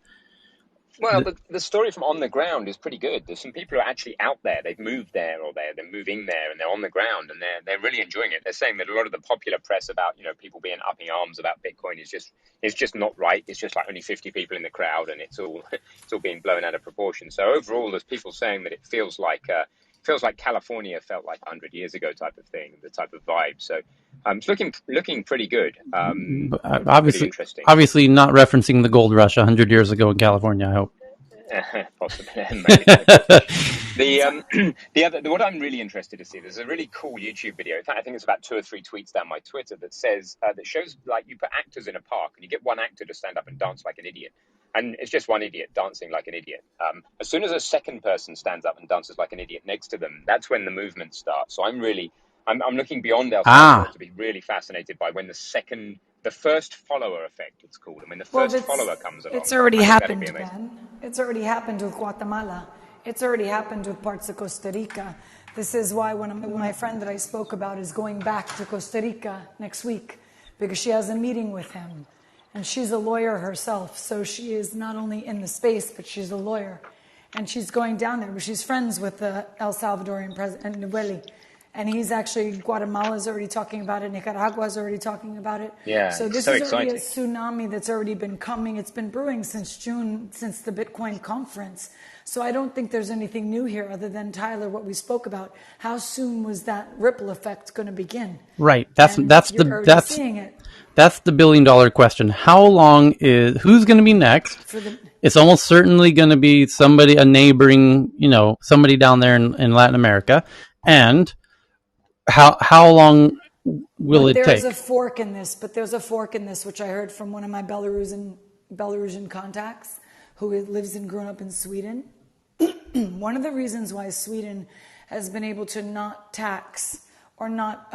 Well, the story from on the ground is pretty good. There's some people who are actually out there. They've moved there, or they're moving there, and they're on the ground, and they're really enjoying it. They're saying that a lot of the popular press about people being upping arms about Bitcoin is just not right. It's just like only 50 people in the crowd, and it's all being blown out of proportion. So overall, there's people saying that it feels like California felt like 100 years ago type of thing, the type of vibe. So it's looking pretty good. Obviously, pretty interesting. Obviously not referencing the gold rush 100 years ago in California, I hope. Possibly, maybe. What I'm really interested to see, there's a really cool YouTube video. In fact, I think it's about 2 or 3 tweets down my Twitter that says that shows like you put actors in a park and you get one actor to stand up and dance like an idiot, and it's just one idiot dancing like an idiot. As soon as a second person stands up and dances like an idiot next to them, that's when the movement starts. So I'm looking beyond El Salvador to be really fascinated by when the first follower effect, it's called. I mean, the first follower comes along. It's already happened, Ben. It's already happened with Guatemala. It's already happened with parts of Costa Rica. This is why my friend that I spoke about is going back to Costa Rica next week, because she has a meeting with him. And she's a lawyer herself, so she is not only in the space, but she's a lawyer. And she's going down there, but she's friends with the El Salvadorian president, Nubeli. And he's actually, Guatemala's already talking about it, Nicaragua's already talking about it. Yeah, so this so is already exciting. a tsunami that's already been coming. It's been brewing since June, since the Bitcoin conference. So I don't think there's anything new here other than, Tyler, what we spoke about. How soon was that ripple effect going to begin? Right. Seeing it. That's the $1 billion question. How long who's going to be next? It's almost certainly going to be a neighboring, somebody down there in Latin America. And how long will it take? There's a fork in this, which I heard from one of my Belarusian contacts who lives and grown up in Sweden. One of the reasons why Sweden has been able to not tax or not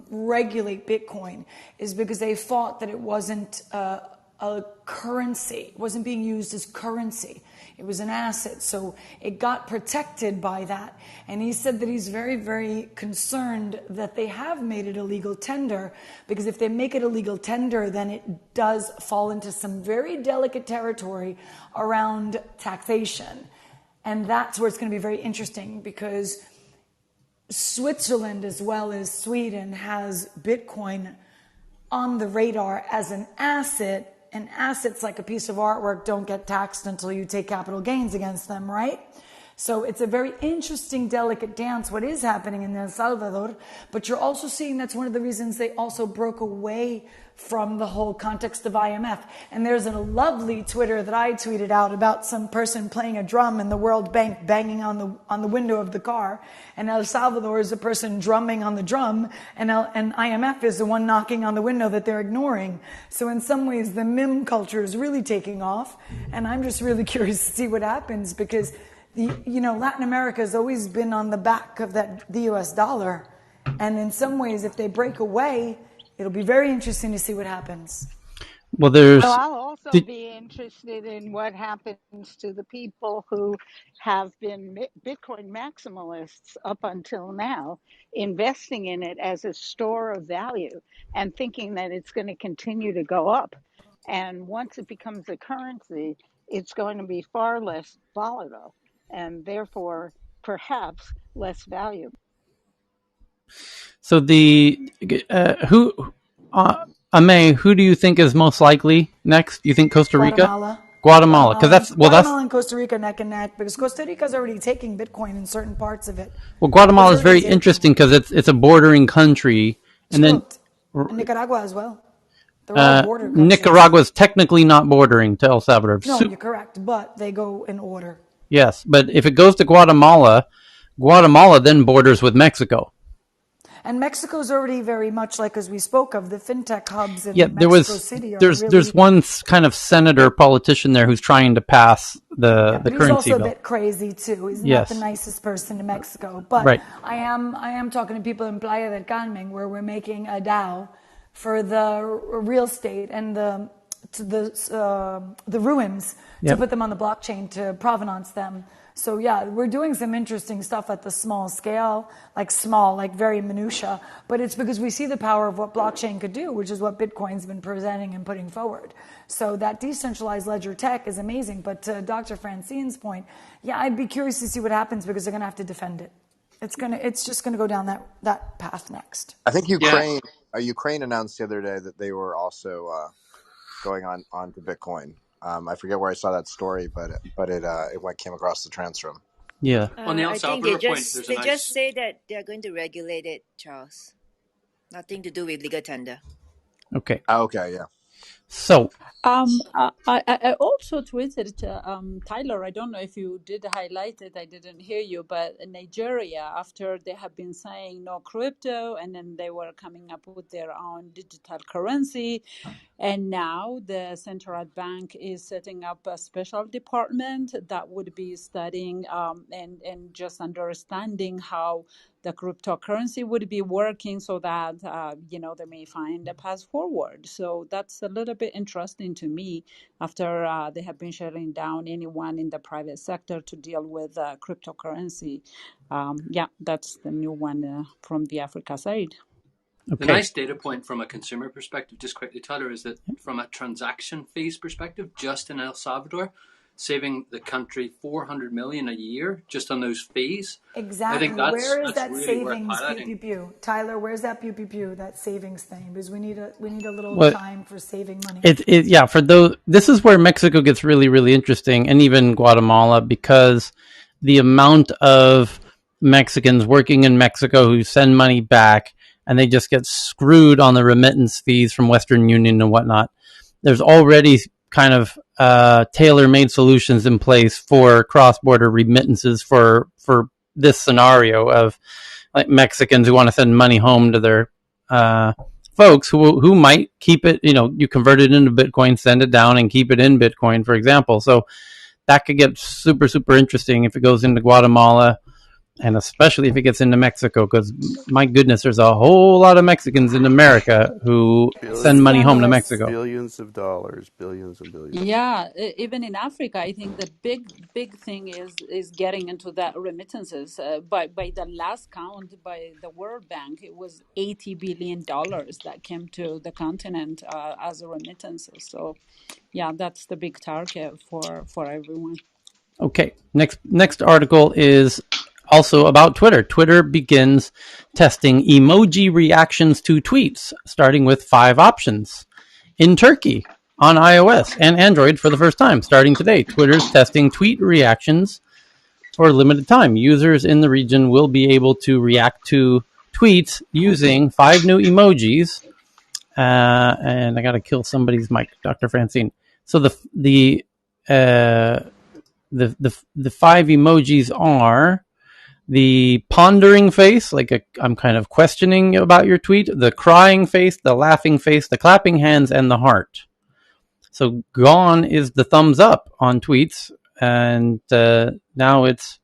regulate Bitcoin is because they thought that it wasn't a currency. It wasn't being used as currency. It was an asset. So it got protected by that. And he said that he's very, very concerned that they have made it a legal tender, because if they make it a legal tender, then it does fall into some very delicate territory around taxation. And that's where it's going to be very interesting, because Switzerland as well as Sweden has Bitcoin on the radar as an asset, and assets like a piece of artwork don't get taxed until you take capital gains against them, right? So it's a very interesting, delicate dance, what is happening in El Salvador, but you're also seeing that's one of the reasons they also broke away from the whole context of IMF. And there's a lovely Twitter that I tweeted out about some person playing a drum in the World Bank banging on the window of the car, and El Salvador is the person drumming on the drum, and IMF is the one knocking on the window that they're ignoring. So in some ways the meme culture is really taking off, and I'm just really curious to see what happens, because Latin America has always been on the back of the US dollar. And in some ways, if they break away, it'll be very interesting to see what happens. Well, I'll also be interested in what happens to the people who have been Bitcoin maximalists up until now, investing in it as a store of value and thinking that it's going to continue to go up. And once it becomes a currency, it's going to be far less volatile and therefore perhaps less valuable. So Amay, who do you think is most likely next? Do you think Costa Rica? Guatemala, because Guatemala and Costa Rica neck and neck, because Costa Rica is already taking Bitcoin in certain parts of it. Well, Guatemala is very interesting because it's a bordering country, and then Nicaragua as well. They're all border countries. Nicaragua is technically not bordering to El Salvador. No, you're correct, but they go in order. Yes, but if it goes to Guatemala then borders with Mexico. And Mexico's already very much like, as we spoke of, the fintech hubs in Mexico City. There's one kind of senator politician there who's trying to pass the currency bill. He's also a bit crazy too. He's not the nicest person in Mexico. But I am talking to people in Playa del Carmen, where we're making a DAO for the real estate and the ruins to put them on the blockchain, to provenance them. So we're doing some interesting stuff at the small scale, like very minutia, but it's because we see the power of what blockchain could do, which is what Bitcoin's been presenting and putting forward. So that decentralized ledger tech is amazing. But to Dr. Francine's point, I'd be curious to see what happens, because they're going to have to defend it. It's just going to go down that path next. I think Ukraine announced the other day that they were also going on to Bitcoin. I forget where I saw that story, but it came across the transcript. Yeah. On the El Salvador point, they just say that they're going to regulate it, Charles. Nothing to do with legal tender. Okay. Okay, yeah. So, I also tweeted Tyler. I don't know if you did highlight it. I didn't hear you, but in Nigeria, after they have been saying no crypto, and then they were coming up with their own digital currency, and now the central bank is setting up a special department that would be studying and just understanding how the cryptocurrency would be working, so that they may find a path forward. So that's a little bit interesting to me, after they have been shutting down anyone in the private sector to deal with cryptocurrency. That's the new one from the Africa side. The nice data point from a consumer perspective, just quickly, Tyler, is that from a transaction fees perspective, just in El Salvador, saving the country $400 million a year just on those fees. Exactly. I think that's Where is that really savings? worth Pew, highlighting. pew, pew. Tyler, where's that pew, pew, pew? That savings thing, because we need a little time for saving money. For those, this is where Mexico gets really, really interesting, and even Guatemala, because the amount of Mexicans working in Mexico who send money back, and they just get screwed on the remittance fees from Western Union and whatnot. There's already kind of tailor-made solutions in place for cross-border remittances for this scenario of like Mexicans who want to send money home to their folks who might keep it, you convert it into Bitcoin, send it down, and keep it in Bitcoin, for example. So that could get super, super interesting if it goes into Guatemala, and especially if it gets into Mexico, because my goodness, there's a whole lot of Mexicans in America who send money home to Mexico. Billions of dollars, billions and billions. Yeah, even in Africa, I think the big thing is getting into that remittances. By the last count by the World Bank, it was $80 billion that came to the continent as a remittances. So, yeah, that's the big target for everyone. Okay, next article is also about Twitter. Twitter begins testing emoji reactions to tweets, starting with 5 options. In Turkey, on iOS and Android for the first time, starting today, Twitter's testing tweet reactions for a limited time. Users in the region will be able to react to tweets using 5 new emojis. And I got to kill somebody's mic, Dr. Francine. So the 5 emojis are the pondering face, like I'm kind of questioning about your tweet, the crying face, the laughing face, the clapping hands, and the heart. So gone is the thumbs up on tweets, and now it's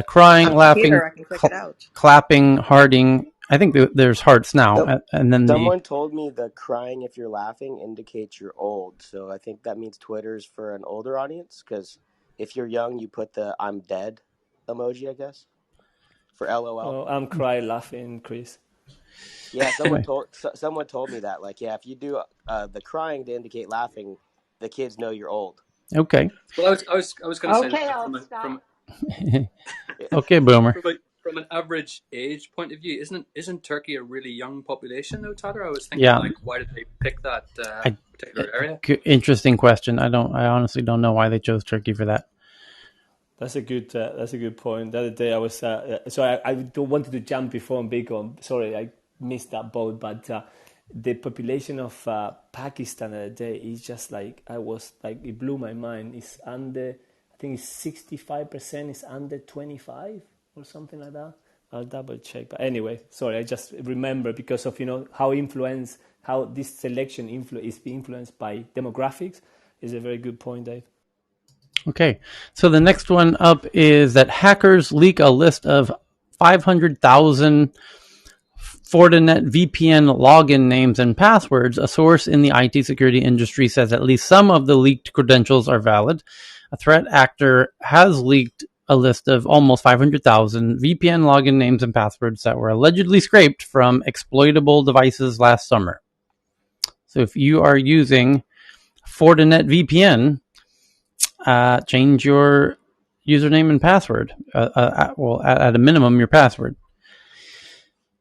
crying, laughing, here, I can click it out. clapping, hearting. I think there's hearts now, and then someone told me the crying if you're laughing indicates you're old. So I think that means Twitter's for an older audience, because if you're young, you put the "I'm dead" emoji, I guess, for LOL. Oh, I'm crying laughing, Chris. Yeah, someone told me that. Like, yeah, if you do the crying to indicate laughing, the kids know you're old. Okay. Well, I was going to say Okay, that I'll stop. Okay, Boomer. From an average age point of view, isn't Turkey a really young population though, Tyler? I was thinking, why did they pick that particular area? Interesting question. I honestly don't know why they chose Turkey for that. That's a good point. The other day I was I don't wanted to jump before on big on. Sorry, I missed that boat. But the population of Pakistan the other day is just like it blew my mind. It's under, I think it's 65% is under 25 or something like that. I'll double check. But anyway, sorry, I just remember because of how this selection is being influenced by demographics. Is a very good point, Dave. Okay, so the next one up is that hackers leak a list of 500,000 Fortinet VPN login names and passwords. A source in the IT security industry says at least some of the leaked credentials are valid. A threat actor has leaked a list of almost 500,000 VPN login names and passwords that were allegedly scraped from exploitable devices last summer. So if you are using Fortinet VPN, change your username and password. At a minimum, your password.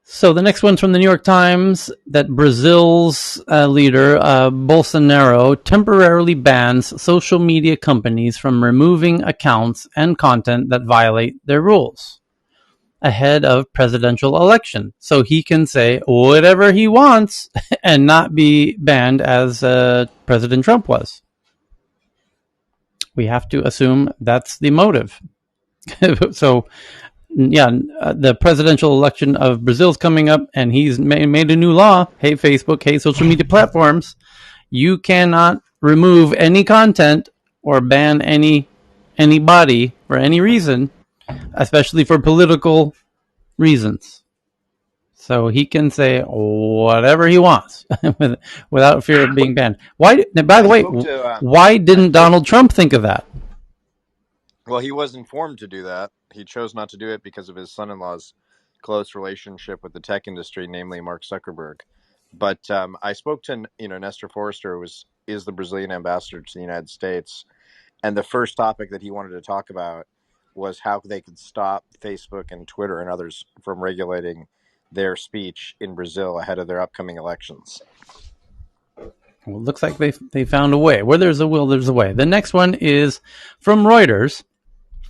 So the next one's from the New York Times, that Brazil's leader, Bolsonaro, temporarily bans social media companies from removing accounts and content that violate their rules. ahead of presidential election. So he can say whatever he wants and not be banned as President Trump was. We have to assume that's the motive. So, yeah, the presidential election of Brazil's coming up, and he's made a new law. Hey, Facebook, hey, social media platforms, you cannot remove any content or ban anybody for any reason, especially for political reasons. So he can say whatever he wants without fear of being banned. Why? By the way, why didn't Donald Trump think of that? Well, he was informed to do that. He chose not to do it because of his son-in-law's close relationship with the tech industry, namely Mark Zuckerberg. But I spoke to Nestor Forster, who is the Brazilian ambassador to the United States, and the first topic that he wanted to talk about was how they could stop Facebook and Twitter and others from regulating their speech in Brazil ahead of their upcoming elections. Well, it looks like they found a way. Where there's a will, there's a way. The next one is from Reuters.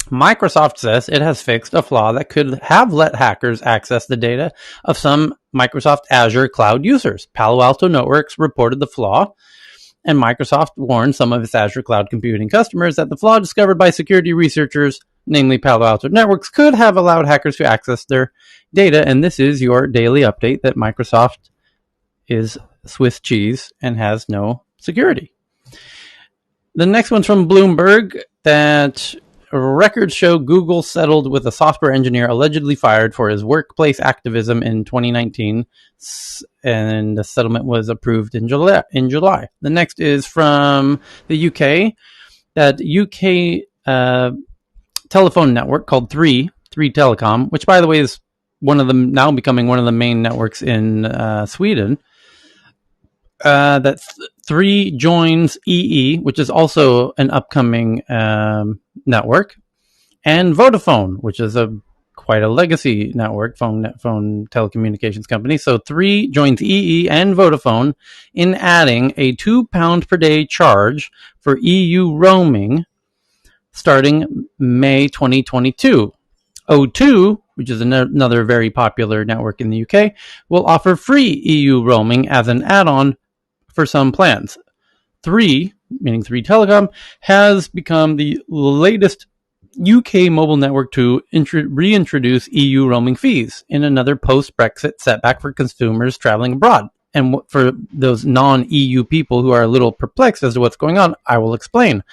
Microsoft says it has fixed a flaw that could have let hackers access the data of some Microsoft Azure cloud users. Palo Alto Networks reported the flaw, and Microsoft warned some of its Azure cloud computing customers that the flaw discovered by security researchers, namely Palo Alto Networks, could have allowed hackers to access their data. And this is your daily update that Microsoft is Swiss cheese and has no security. The next one's from Bloomberg, that records show Google settled with a software engineer allegedly fired for his workplace activism in 2019, and the settlement was approved in July. The next is from the UK, that UK telephone network called 3 Telecom, which, by the way, is now becoming one of the main networks in Sweden. That 3 joins EE, which is also an upcoming network, and Vodafone, which is quite a legacy network, phone telecommunications company. So 3 joins EE and Vodafone in adding a £2 per day charge for EU roaming starting May 2022. O2, which is another very popular network in the UK, will offer free EU roaming as an add-on for some plans. 3, meaning 3 Telecom, has become the latest UK mobile network to reintroduce EU roaming fees in another post-Brexit setback for consumers traveling abroad. And for those non-EU people who are a little perplexed as to what's going on, I will explain.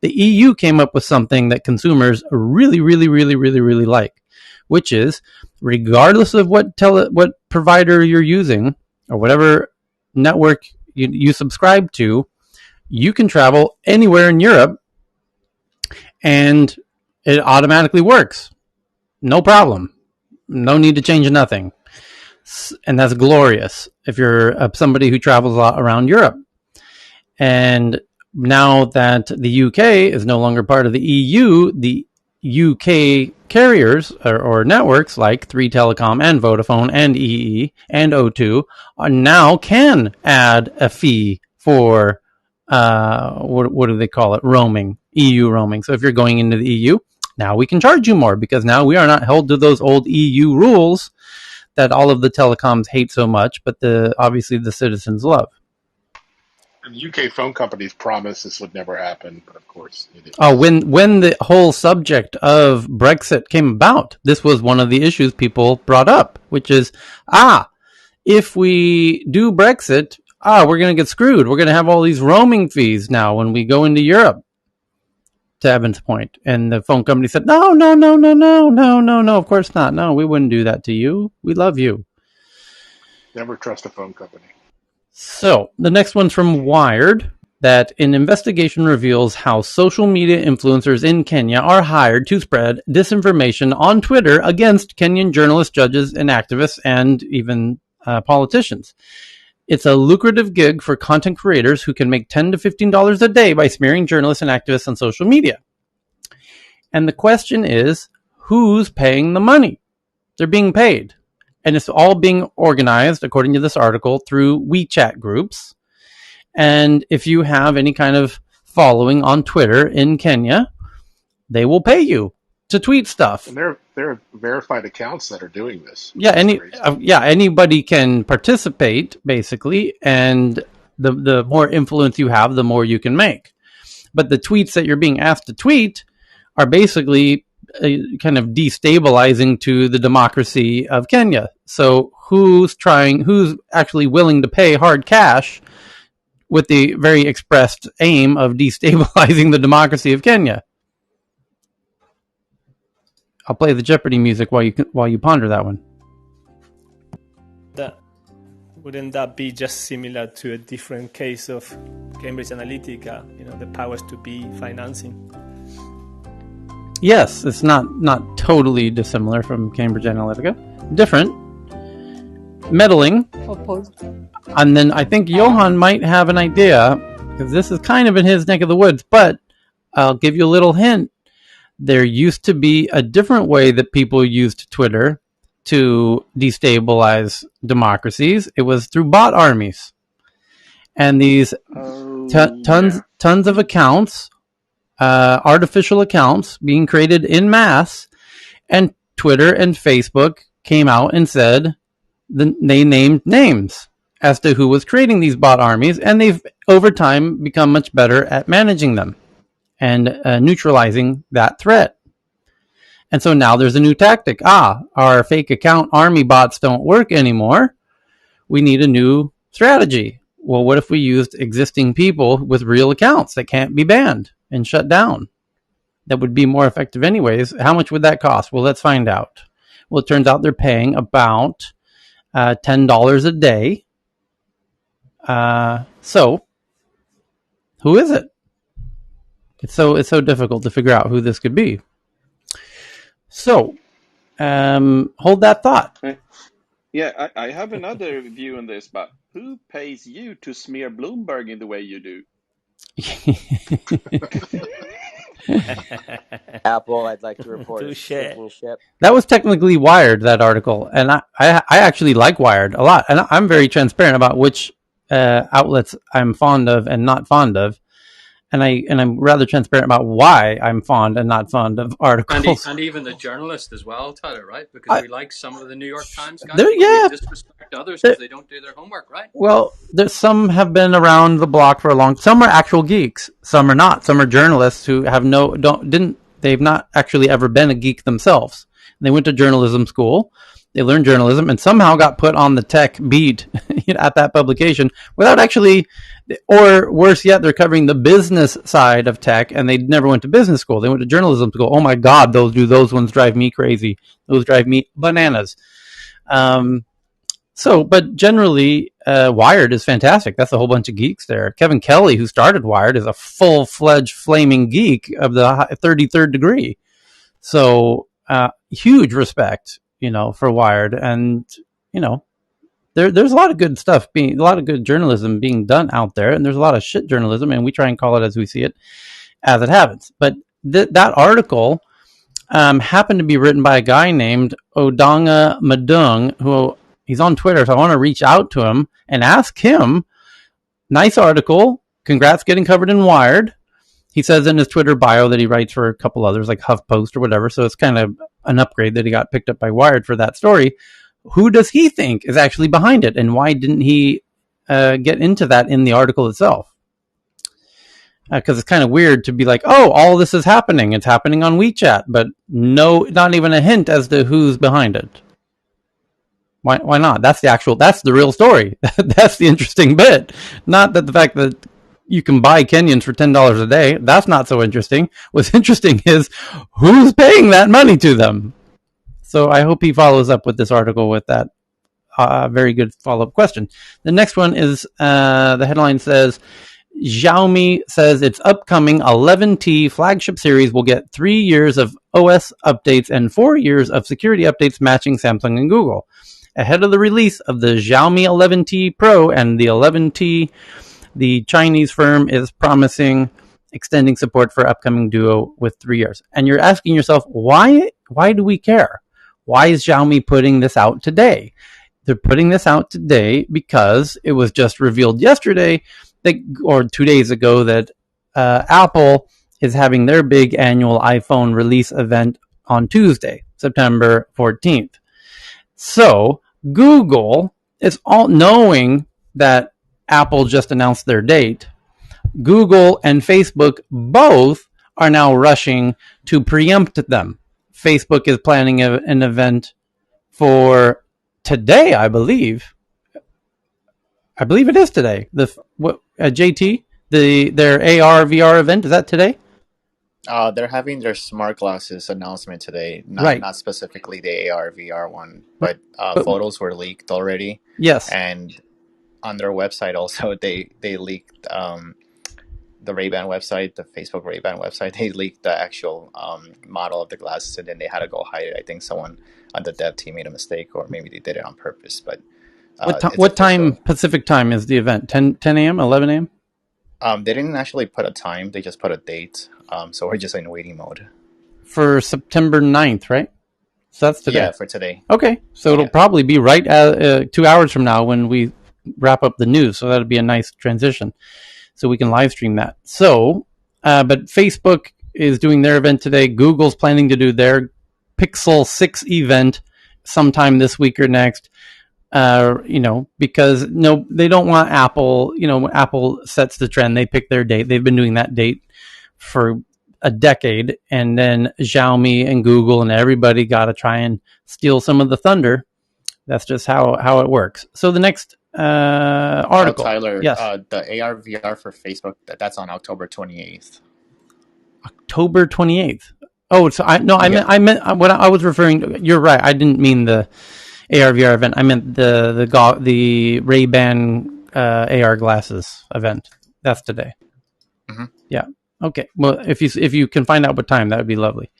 The EU came up with something that consumers really, really, really, really, really like, which is, regardless of what provider you're using or whatever network you subscribe to, you can travel anywhere in Europe and it automatically works. No problem. No need to change nothing. And that's glorious if you're somebody who travels a lot around Europe. And now that the UK is no longer part of the EU, the UK carriers or networks like 3 Telecom and Vodafone and EE and O2 now can add a fee for what do they call it? Roaming, EU roaming. So if you're going into the EU, now we can charge you more because now we are not held to those old EU rules that all of the telecoms hate so much, but obviously the citizens love. And the UK phone companies promised this would never happen, but of course it is. Oh, when the whole subject of Brexit came about, this was one of the issues people brought up, which is, if we do Brexit, we're going to get screwed. We're going to have all these roaming fees now when we go into Europe, to Evan's point. And the phone company said, no, of course not. No, we wouldn't do that to you. We love you. Never trust a phone company. So the next one's from Wired, that an investigation reveals how social media influencers in Kenya are hired to spread disinformation on Twitter against Kenyan journalists, judges, and activists, and even politicians. It's a lucrative gig for content creators who can make $10 to $15 a day by smearing journalists and activists on social media. And the question is, who's paying the money? They're being paid. And it's all being organized, according to this article, through WeChat groups. And if you have any kind of following on Twitter in Kenya, they will pay you to tweet stuff. And they're verified accounts that are doing this. Yeah, anybody can participate basically, and the more influence you have, the more you can make. But the tweets that you're being asked to tweet are basically kind of destabilizing to the democracy of Kenya. So who's actually willing to pay hard cash with the very expressed aim of destabilizing the democracy of Kenya? I'll play the Jeopardy music while you ponder that one. Wouldn't that be just similar to a different case of Cambridge Analytica? The powers to be financing. Yes, it's not totally dissimilar from Cambridge Analytica. Different. Meddling. Opposed. And then I think Johan might have an idea, because this is kind of in his neck of the woods, but I'll give you a little hint. There used to be a different way that people used Twitter to destabilize democracies. It was through bot armies. And these tons of accounts, artificial accounts being created in mass, and Twitter and Facebook came out and said they named names as to who was creating these bot armies, and they've over time become much better at managing them and neutralizing that threat. And so now there's a new tactic. Our fake account army bots don't work anymore. We need a new strategy. Well, what if we used existing people with real accounts that can't be banned and shut down? That would be more effective anyways. How much would that cost? Well, let's find out. Well, it turns out they're paying about $10 a day. So who is it? It's so difficult to figure out who this could be. So hold that thought. Yeah, I have another view on this, but who pays you to smear Bloomberg in the way you do? Apple, I'd like to report, is sinking ship. That was technically Wired, that article, and I actually like Wired a lot, and I'm very transparent about which outlets I'm fond of and not fond of, and I'm rather transparent about why I'm fond and not fond of articles. And even the journalist as well, Tyler, right? Because we like some of the New York Times guys, we disrespect others because they don't do their homework, right? Well, some have been around the block for a long. Some are actual geeks. Some are not. Some are journalists who have they've not actually ever been a geek themselves. They went to journalism school. They learned journalism and somehow got put on the tech beat at that publication without actually, or worse yet, they're covering the business side of tech and they never went to business school. They went to journalism school. Oh my God, those ones drive me crazy. Those drive me bananas. But generally, Wired is fantastic. That's a whole bunch of geeks there. Kevin Kelly, who started Wired, is a full-fledged flaming geek of the 33rd degree. So, huge respect, for Wired. And, there's a lot of good stuff a lot of good journalism being done out there. And there's a lot of shit journalism, and we try and call it as we see it, as it happens. But that article happened to be written by a guy named Odanga Madung, who he's on Twitter, so I want to reach out to him and ask him. Nice article. Congrats getting covered in Wired. He says in his Twitter bio that he writes for a couple others like HuffPost or whatever, so it's kind of an upgrade that he got picked up by Wired for that story. Who does he think is actually behind it, and why didn't he get into that in the article itself? Because it's kind of weird to be like, oh, all this is happening. It's happening on WeChat, but not even a hint as to who's behind it. Why not? That's the real story. That's the interesting bit. Not that the fact that you can buy Kenyans for $10 a day. That's not so interesting. What's interesting is who's paying that money to them. So I hope he follows up with this article with that very good follow-up question. The next one is, the headline says, Xiaomi says its upcoming 11T flagship series will get 3 years of OS updates and 4 years of security updates matching Samsung and Google. Ahead of the release of the Xiaomi 11T Pro and the 11T, the Chinese firm is promising extending support for upcoming Duo with 3 years. And you're asking yourself, why do we care? Why is Xiaomi putting this out today? They're putting this out today because it was just revealed yesterday or 2 days ago that Apple is having their big annual iPhone release event on Tuesday, September 14th. So Google is all knowing that Apple just announced their date. Google and Facebook both are now rushing to preempt them. Facebook is planning an event for today, I believe. I believe it is today. JT, their AR VR event, is that today? They're having their smart glasses announcement today. Right. Not specifically the AR VR one, but photos were leaked already. Yes. And on their website also, they leaked the Ray-Ban website, the Facebook Ray-Ban website. They leaked the actual model of the glasses, and then they had to go hide it. I think someone on the dev team made a mistake, or maybe they did it on purpose. But what time Pacific time is the event? 10 a.m., 11 a.m.? They didn't actually put a time. They just put a date. So we're just in waiting mode. For September 9th, right? So that's today. Yeah, for today. Okay. So it'll probably be right at 2 hours from now when we wrap up the news. So that'll be a nice transition. So we can live stream that. So, but Facebook is doing their event today. Google's planning to do their Pixel 6 event sometime this week or next. Because they don't want Apple. Apple sets the trend. They pick their date. They've been doing that date for a decade, and then Xiaomi and Google and everybody got to try and steal some of the thunder. That's just how it works. So the next article, Tyler, yes, the AR VR for Facebook, that's on October 28th. October 28th. Oh, so I meant what I was referring to. You're right. I didn't mean the AR VR event. I meant the Ray-Ban AR glasses event. That's today. Mm-hmm. Yeah. Okay. Well, if you can find out what time, that would be lovely.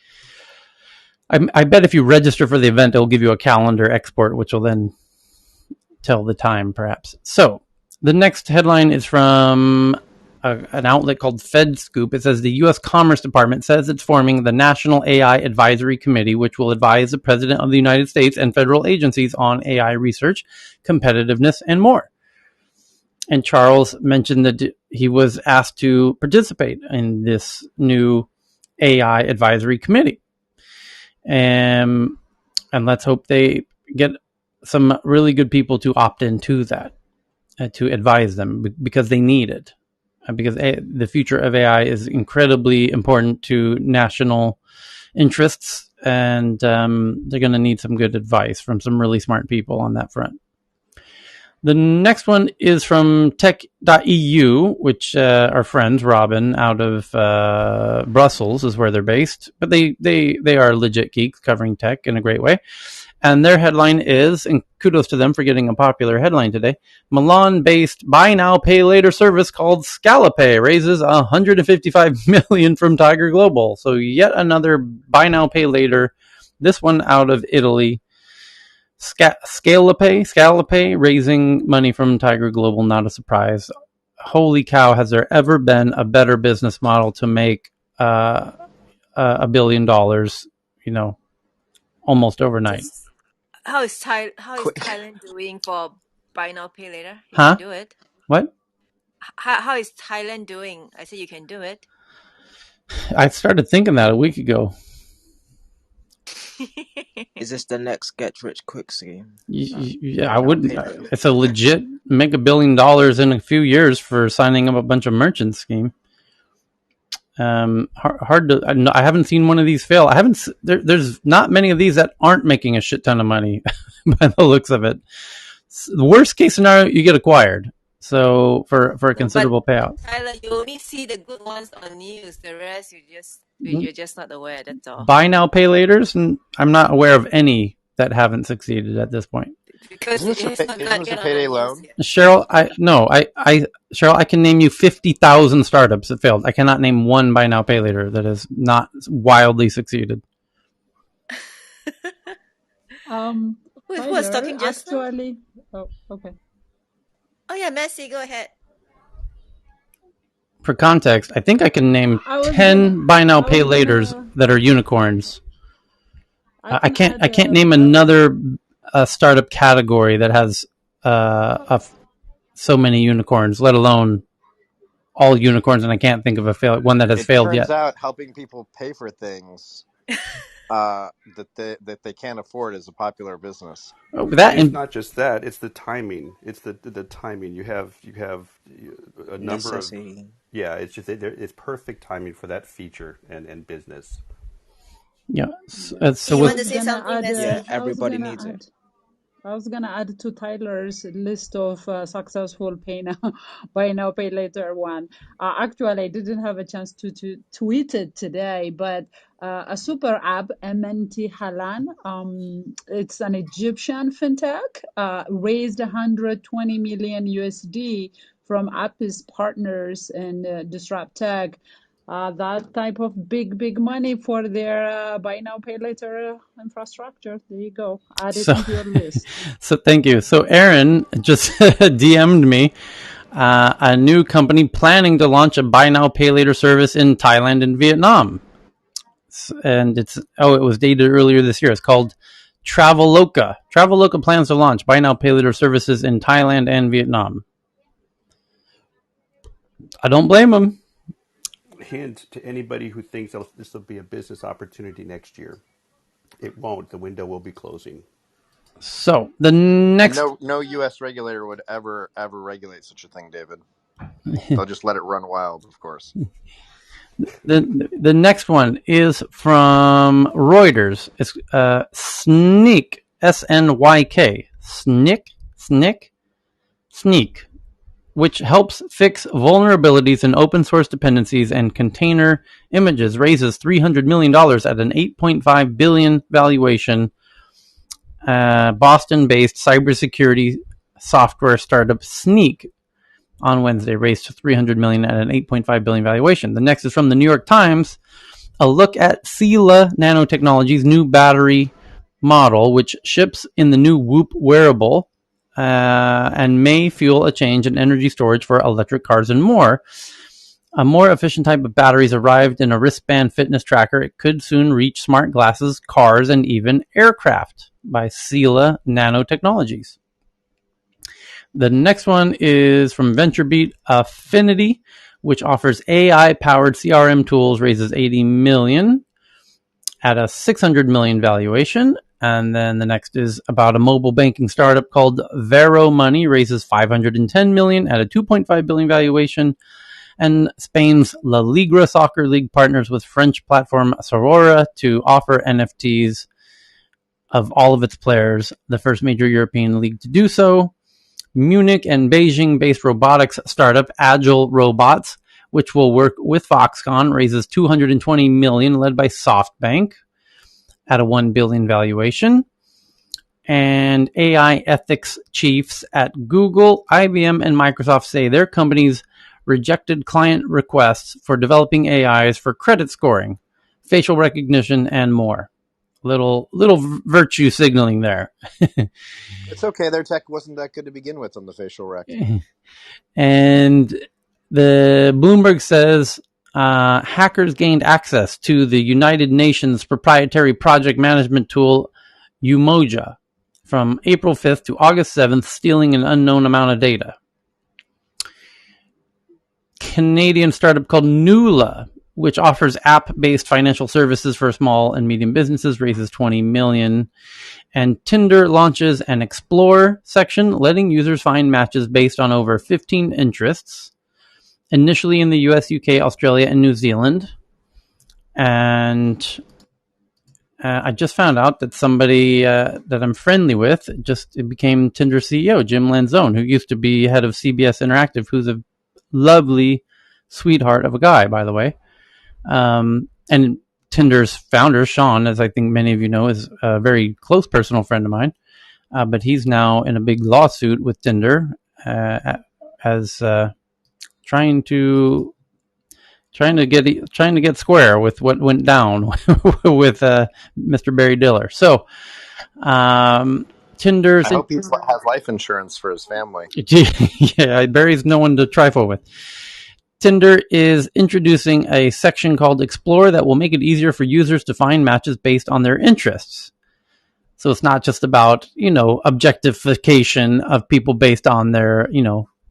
I bet if you register for the event, it'll give you a calendar export, which will then tell the time, perhaps. So the next headline is from an outlet called FedScoop. It says the U.S. Commerce Department says it's forming the National AI Advisory Committee, which will advise the President of the United States and federal agencies on AI research, competitiveness, and more. And Charles mentioned that he was asked to participate in this new AI Advisory Committee. And let's hope they get some really good people to opt into that, to advise them, because they need it. Because the future of AI is incredibly important to national interests, and they're going to need some good advice from some really smart people on that front. The next one is from tech.eu, which our friends, Robin, out of Brussels is where they're based. But they are legit geeks covering tech in a great way. And their headline is, and kudos to them for getting a popular headline today, Milan-based buy now, pay later service called Scalapay raises $155 million from Tiger Global. So yet another buy now, pay later, this one out of Italy. Scalapay raising money from Tiger Global, not a surprise. Holy cow, has there ever been a better business model to make $1 billion, almost overnight? How is Thailand doing for buy now, pay later? You can do it. What? How is Thailand doing? I said you can do it. I started thinking that a week ago. Is this the next get rich quick scheme? Yeah, I wouldn't. It's a legit make $1 billion in a few years for signing up a bunch of merchants scheme. Hard to. I haven't seen one of these fail. There's not many of these that aren't making a shit ton of money by the looks of it. The worst case scenario, you get acquired. So for a considerable payout. Tyler, you only see the good ones on news. The rest you're just not aware. That's all. Buy now, pay laters, and I'm not aware of any that haven't succeeded at this point. Because isn't this a payday loan? Cheryl, Cheryl, I can name you 50,000 startups that failed. I cannot name one buy now, pay later that has not wildly succeeded. Who was talking just actually? Oh, okay. Oh yeah, Messi, go ahead. For context, I think I can name 10 buy now, pay laters that are unicorns. I can't name another startup category that has so many unicorns, let alone all unicorns. And I can't think of one that has failed yet. It turns out helping people pay for things that they can't afford as a popular business. That It's not just that; it's the timing. It's the timing. You have a number of Necessity. It's just it's perfect timing for that feature and business. Yeah. So You want with to say something, Yeah, Messi? everybody needs it. I was gonna add to Tyler's list of successful buy now, pay later one. Actually, I didn't have a chance to tweet it today, but a super app, MNT Halan, it's an Egyptian fintech, raised 120 million USD from Apple's partners and Disrupt Tech. That type of big money for their buy now pay later infrastructure. There you go. Add it into your list. So thank you. So Aaron just DM'd me a new company planning to launch a buy now pay later service in Thailand and Vietnam, and it was dated earlier this year. It's called Traveloka. Traveloka plans to launch buy now pay later services in Thailand and Vietnam. I don't blame them. Hint to anybody who thinks this will be a business opportunity next year. It won't. The window will be closing. So the And next, no U.S. regulator would ever regulate such a thing, David. They'll just let it run wild, of course. the next one is from Reuters. It's Snyk, SNYK, Snyk, which helps fix vulnerabilities in open source dependencies and container images, raises $300 million at an $8.5 billion valuation. Boston-based cybersecurity software startup Snyk on Wednesday raised $300 million at an $8.5 billion valuation. The next is from the New York Times. A look at Sila Nanotechnologies' new battery model, which ships in the new Whoop wearable, and may fuel a change in energy storage for electric cars and more. A more efficient type of batteries arrived in a wristband fitness tracker. It could soon reach smart glasses, cars, and even aircraft by Sila Nanotechnologies. The next one is from VentureBeat. Affinity, which offers AI-powered CRM tools, raises $80 million at a $600 million valuation. And then the next is about a mobile banking startup called Vero Money, raises $510 million at a $2.5 billion valuation. And Spain's La Liga Soccer League partners with French platform Sorora to offer NFTs of all of its players, the first major European league to do so. Munich and Beijing-based robotics startup Agile Robots, which will work with Foxconn, raises $220 million, led by SoftBank at a $1 billion valuation. And AI ethics chiefs at Google, IBM, and Microsoft say their companies rejected client requests for developing AIs for credit scoring, facial recognition, and more. Little virtue signaling there. It's okay. Their tech wasn't that good to begin with on the facial rec. And the Bloomberg says hackers gained access to the United Nations proprietary project management tool Umoja from April 5th to August 7th, stealing an unknown amount of data. Canadian startup called Nula, which offers app-based financial services for small and medium businesses, raises $20 million. And Tinder launches an Explore section, letting users find matches based on over 15 interests, initially in the US, UK, Australia, and New Zealand. And I just found out that somebody that I'm friendly with just became Tinder CEO, Jim Lanzone, who used to be head of CBS Interactive, who's a lovely sweetheart of a guy, by the way. And Tinder's founder, Sean, as I think many of you know, is a very close personal friend of mine. But he's now in a big lawsuit with Tinder as trying to get square with what went down with Mr. Barry Diller. So Tinder's. I hope he has life insurance for his family. Yeah, Barry's no one to trifle with. Tinder is introducing a section called Explore that will make it easier for users to find matches based on their interests. So it's not just about, objectification of people based on their,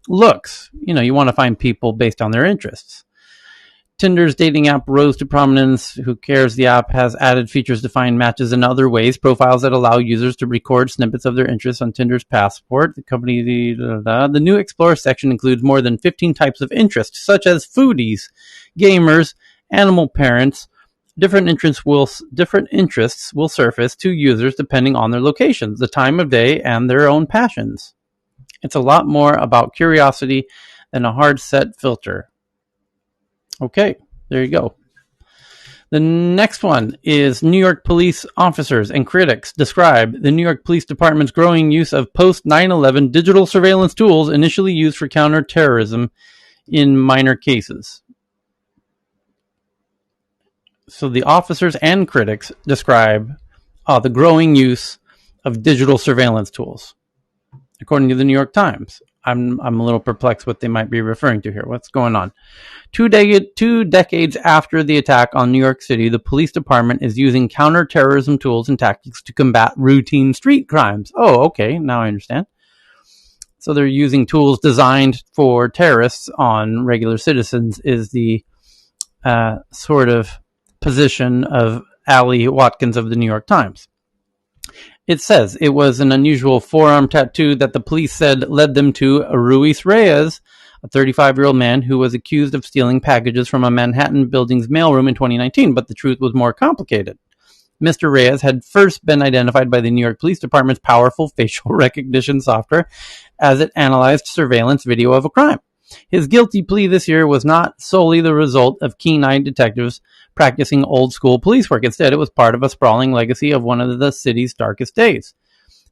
looks. You want to find people based on their interests. Tinder's dating app rose to prominence. Who cares? The app has added features to find matches in other ways, profiles that allow users to record snippets of their interests on Tinder's passport. The new Explore section includes more than 15 types of interest, such as foodies, gamers, animal parents. Different interests will surface to users depending on their locations, the time of day, and their own passions. It's a lot more about curiosity than a hard set filter. Okay, there you go. The next one is New York police officers and critics describe the New York Police Department's growing use of post 9/11 digital surveillance tools initially used for counterterrorism in minor cases. So the officers and critics describe the growing use of digital surveillance tools, according to the New York Times. I'm a little perplexed what they might be referring to here. What's going on? 2 decades after the attack on New York City, the police department is using counterterrorism tools and tactics to combat routine street crimes. Oh, okay, now I understand. So they're using tools designed for terrorists on regular citizens is the sort of position of Ali Watkins of the New York Times. It says it was an unusual forearm tattoo that the police said led them to Ruiz Reyes, a 35-year-old man who was accused of stealing packages from a Manhattan building's mailroom in 2019, but the truth was more complicated. Mr. Reyes had first been identified by the New York Police Department's powerful facial recognition software as it analyzed surveillance video of a crime. His guilty plea this year was not solely the result of keen-eyed detectives practicing old-school police work. Instead, it was part of a sprawling legacy of one of the city's darkest days.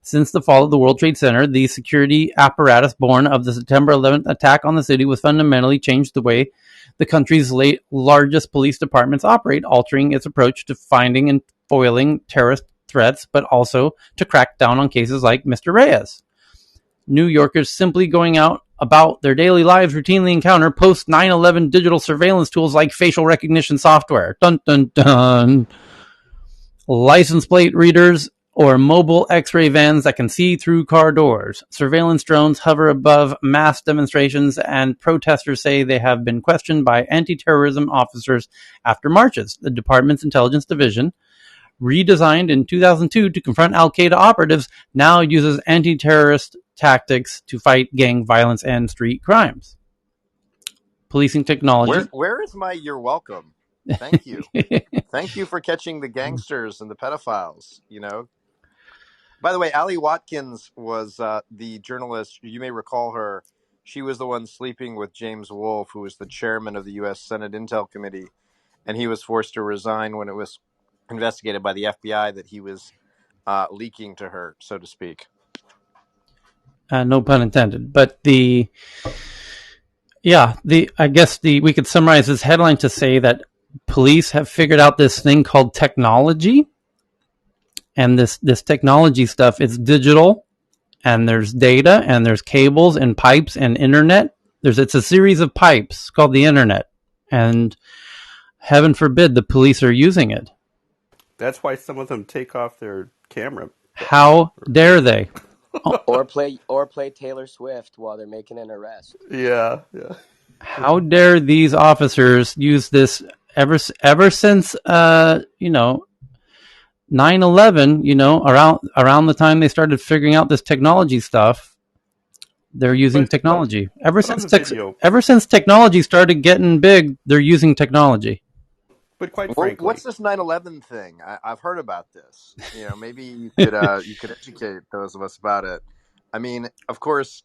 Since the fall of the World Trade Center, the security apparatus born of the September 11th attack on the city was fundamentally changed the way the country's largest police departments operate, altering its approach to finding and foiling terrorist threats, but also to crack down on cases like Mr. Reyes. New Yorkers simply going out about their daily lives routinely encounter post 9/11 digital surveillance tools like facial recognition software. Dun dun dun. License plate readers or mobile x-ray vans that can see through car doors. Surveillance drones hover above mass demonstrations, and protesters say they have been questioned by anti-terrorism officers after marches. The department's intelligence division, redesigned in 2002 to confront al-Qaeda operatives, now uses anti-terrorist tactics to fight gang violence and street crimes. Policing technology. Where is my "you're welcome"? Thank you. Thank you for catching the gangsters and the pedophiles, you know. By the way, Ali Watkins was the journalist. You may recall her. She was the one sleeping with James Wolfe, who was the chairman of the U.S. Senate Intel Committee, and he was forced to resign when it was investigated by the FBI that he was leaking to her, so to speak. No pun intended. But I guess we could summarize this headline to say that police have figured out this thing called technology, and this technology stuff is digital, and there's data, and there's cables and pipes and internet. It's a series of pipes called the internet, and heaven forbid the police are using it. That's why some of them take off their camera. How dare they? Or play Taylor Swift while they're making an arrest. Yeah. How dare these officers use this ever since 9/11, around the time they started figuring out this technology stuff, they're using technology. Ever since technology started getting big, they're using technology. But quite frankly, what's this 9/11 thing? I've heard about this. Maybe you could educate those of us about it. I mean, of course,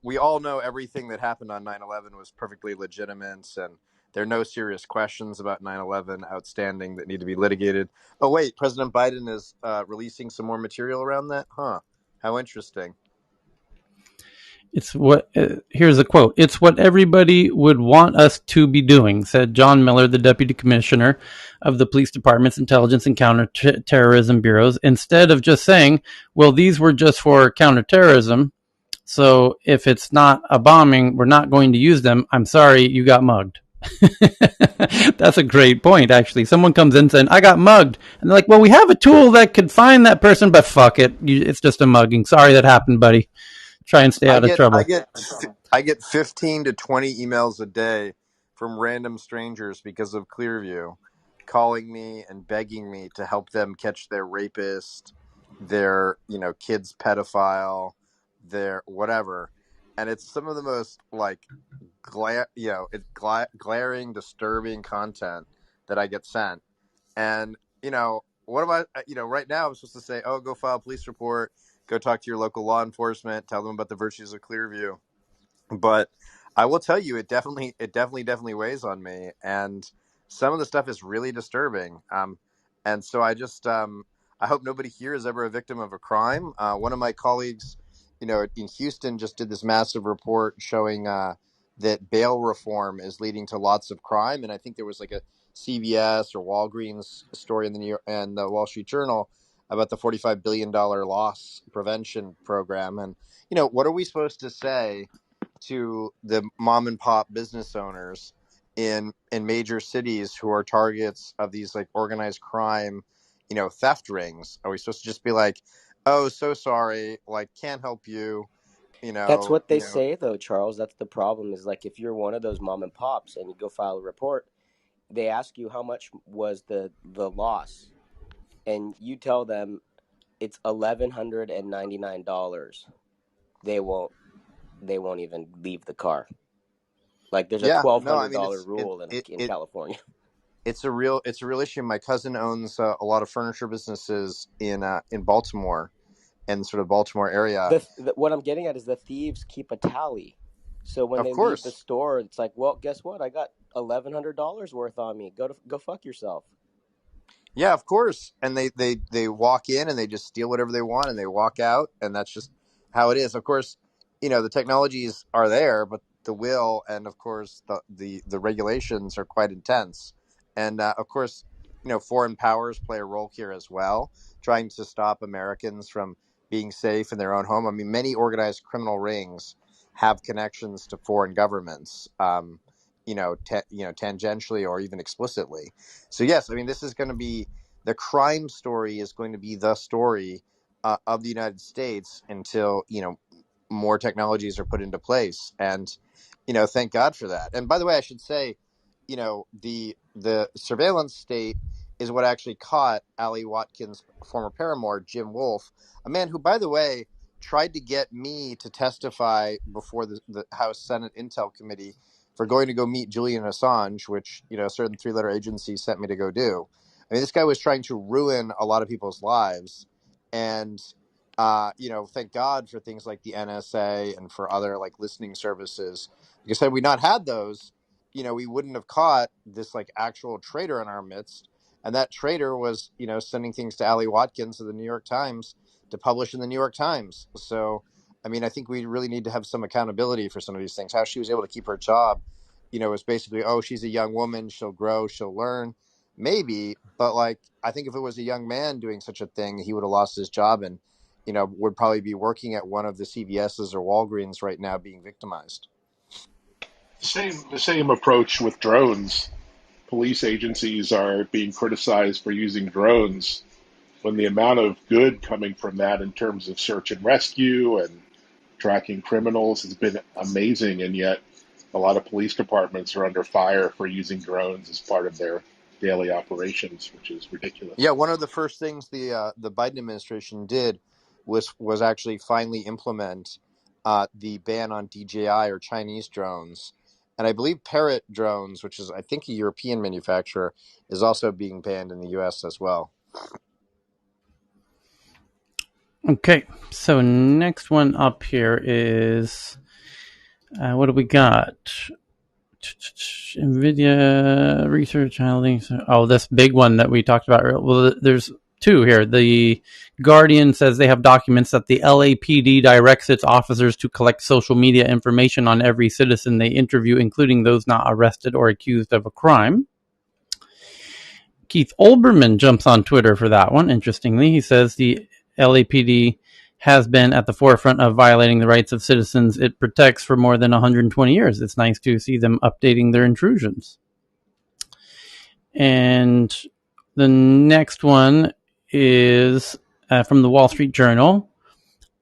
we all know everything that happened on 9/11 was perfectly legitimate, and there are no serious questions about 9/11 outstanding that need to be litigated. Oh, wait, President Biden is releasing some more material around that? Huh. How interesting. Here's a quote. "It's what everybody would want us to be doing," said John Miller, the deputy commissioner of the police department's intelligence and counterterrorism bureaus. Instead of just saying, well, these were just for counterterrorism, so if it's not a bombing, we're not going to use them. I'm sorry, you got mugged. That's a great point, actually. Someone comes in saying, I got mugged. And they're like, well, we have a tool that could find that person, but fuck it. It's just a mugging. Sorry that happened, buddy. Try and stay out of trouble. I get 15 to 20 emails a day from random strangers because of Clearview, calling me and begging me to help them catch their rapist, their, kid's pedophile, their whatever. And it's some of the most like glaring, disturbing content that I get sent. And, what am I, right now I'm supposed to say, oh, go file a police report, go talk to your local law enforcement, tell them about the virtues of Clearview. But I will tell you, it definitely weighs on me. And some of the stuff is really disturbing. And so I just, I hope nobody here is ever a victim of a crime. One of my colleagues, in Houston just did this massive report showing, that bail reform is leading to lots of crime. And I think there was like a CVS or Walgreens story in the New York and the Wall Street Journal about the $45 billion loss prevention program. And, what are we supposed to say to the mom and pop business owners in major cities who are targets of these like organized crime, theft rings? Are we supposed to just be like, oh, so sorry, like can't help you, That's what they say, though, Charles. That's the problem, is like if you're one of those mom and pops and you go file a report, they ask you how much was the loss, and you tell them it's $1,199. They won't even leave the car. Like there's a $1,200 rule in California. It's a real issue. My cousin owns a lot of furniture businesses in Baltimore and sort of Baltimore area. What I'm getting at is the thieves keep a tally. So when they leave the store, it's like, well, guess what? I got $1,100 worth on me. Go fuck yourself. Yeah, of course. And they walk in and they just steal whatever they want and they walk out, and that's just how it is. Of course, the technologies are there, but the will and of course the regulations are quite intense. And of course, foreign powers play a role here as well, trying to stop Americans from being safe in their own home. I mean, many organized criminal rings have connections to foreign governments, tangentially or even explicitly. So yes, I mean, this is going to be the crime story is going to be the story of the United States until more technologies are put into place, and thank God for that. And by the way, I should say, the surveillance state is what actually caught Ali Watkins' former paramour, Jim Wolfe, a man who, by the way, tried to get me to testify before the House Senate Intel Committee for going to go meet Julian Assange, which, a certain three-letter agency sent me to go do. I mean, this guy was trying to ruin a lot of people's lives. And, thank God for things like the NSA and for other like listening services. Because had we not had those, we wouldn't have caught this like actual traitor in our midst. And that traitor was, sending things to Ali Watkins of the New York Times to publish in the New York Times. So, I mean, I think we really need to have some accountability for some of these things. How she was able to keep her job, was basically, oh, she's a young woman, she'll grow, she'll learn. Maybe, but like, I think if it was a young man doing such a thing, he would have lost his job and, would probably be working at one of the CVS's or Walgreens right now being victimized. The same approach with drones. Police agencies are being criticized for using drones when the amount of good coming from that in terms of search and rescue and tracking criminals has been amazing, and yet a lot of police departments are under fire for using drones as part of their daily operations, which is ridiculous. Yeah, one of the first things the Biden administration did was actually finally implement the ban on DJI or Chinese drones. And I believe Parrot drones, which is I think a European manufacturer, is also being banned in the US as well. Okay, so next one up here is what do we got? NVIDIA research. Oh, this big one that we talked about. Well, there's two here. The Guardian says they have documents that the LAPD directs its officers to collect social media information on every citizen they interview, including those not arrested or accused of a crime. Keith Olbermann jumps on Twitter for that one. Interestingly, he says the LAPD has been at the forefront of violating the rights of citizens it protects for more than 120 years. It's nice to see them updating their intrusions. And the next one is from the Wall Street Journal.